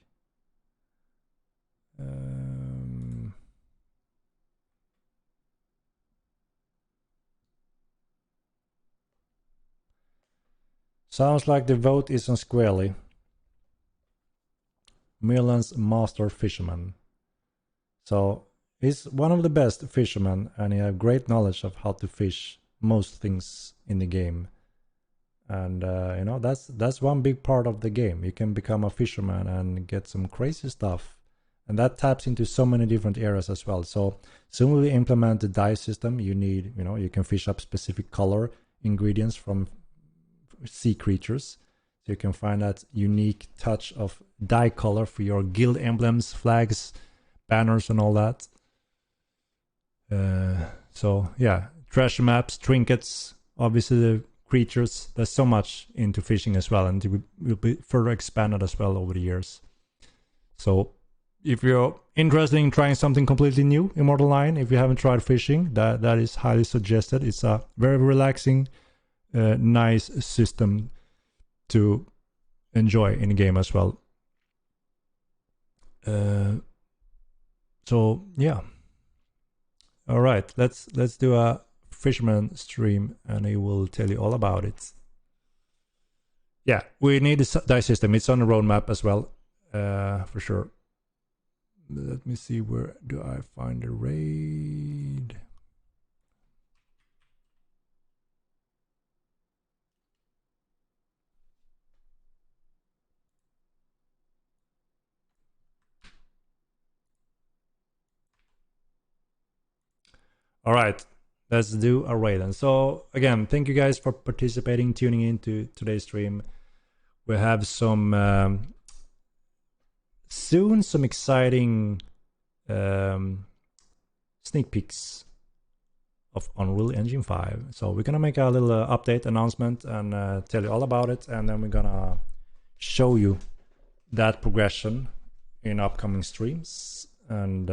Sounds like the vote is on Squarely. Milan's master fisherman. So he's one of the best fishermen, and he has great knowledge of how to fish most things in the game. And you know, that's one big part of the game. You can become a fisherman and get some crazy stuff, and that taps into so many different areas as well. So soon we implement the dye system. You need, you know, you can fish up specific color ingredients from sea creatures, so you can find that unique touch of dye color for your guild emblems, flags, banners, and all that. So yeah, treasure maps, trinkets, obviously the creatures. There's so much into fishing as well, and it will be further expanded as well over the years. So if you're interested in trying something completely new, Immortal 9, if you haven't tried fishing, that is highly suggested. It's a very relaxing, nice system to enjoy in the game as well. So yeah, all right, let's do a fisherman stream, and I will tell you all about it. Yeah, we need a dye system. It's on the roadmap as well, for sure. Let me see, where do I find the raid? All right, let's do a raid. And so again, thank you guys for participating, tuning in to today's stream. We have some soon some exciting sneak peeks of Unreal Engine 5. So we're gonna make a little update announcement and tell you all about it, and then we're gonna show you that progression in upcoming streams. And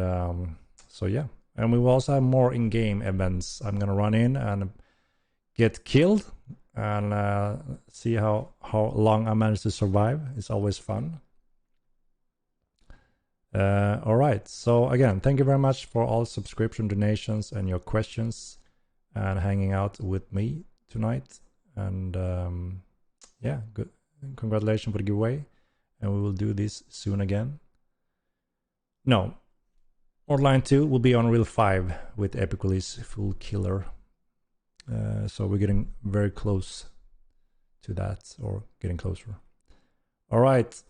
so yeah, and we will also have more in-game events. I'm gonna run in and get killed and see how long I manage to survive. It's always fun. All right, so again, thank you very much for all subscription donations and your questions and hanging out with me tonight. And yeah, good, congratulations for the giveaway, and we will do this soon again. No, Hardline 2 will be on Unreal 5 with Epic Release Full Killer. So we're getting very close to that, or getting closer. All right,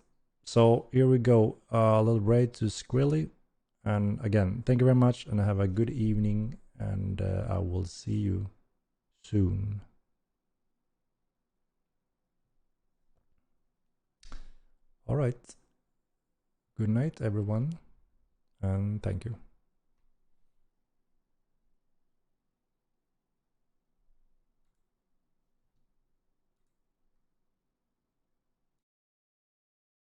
so here we go. A little raid to Squilly. And again, thank you very much, and have a good evening, and I will see you soon. All right. Good night, everyone, and thank you.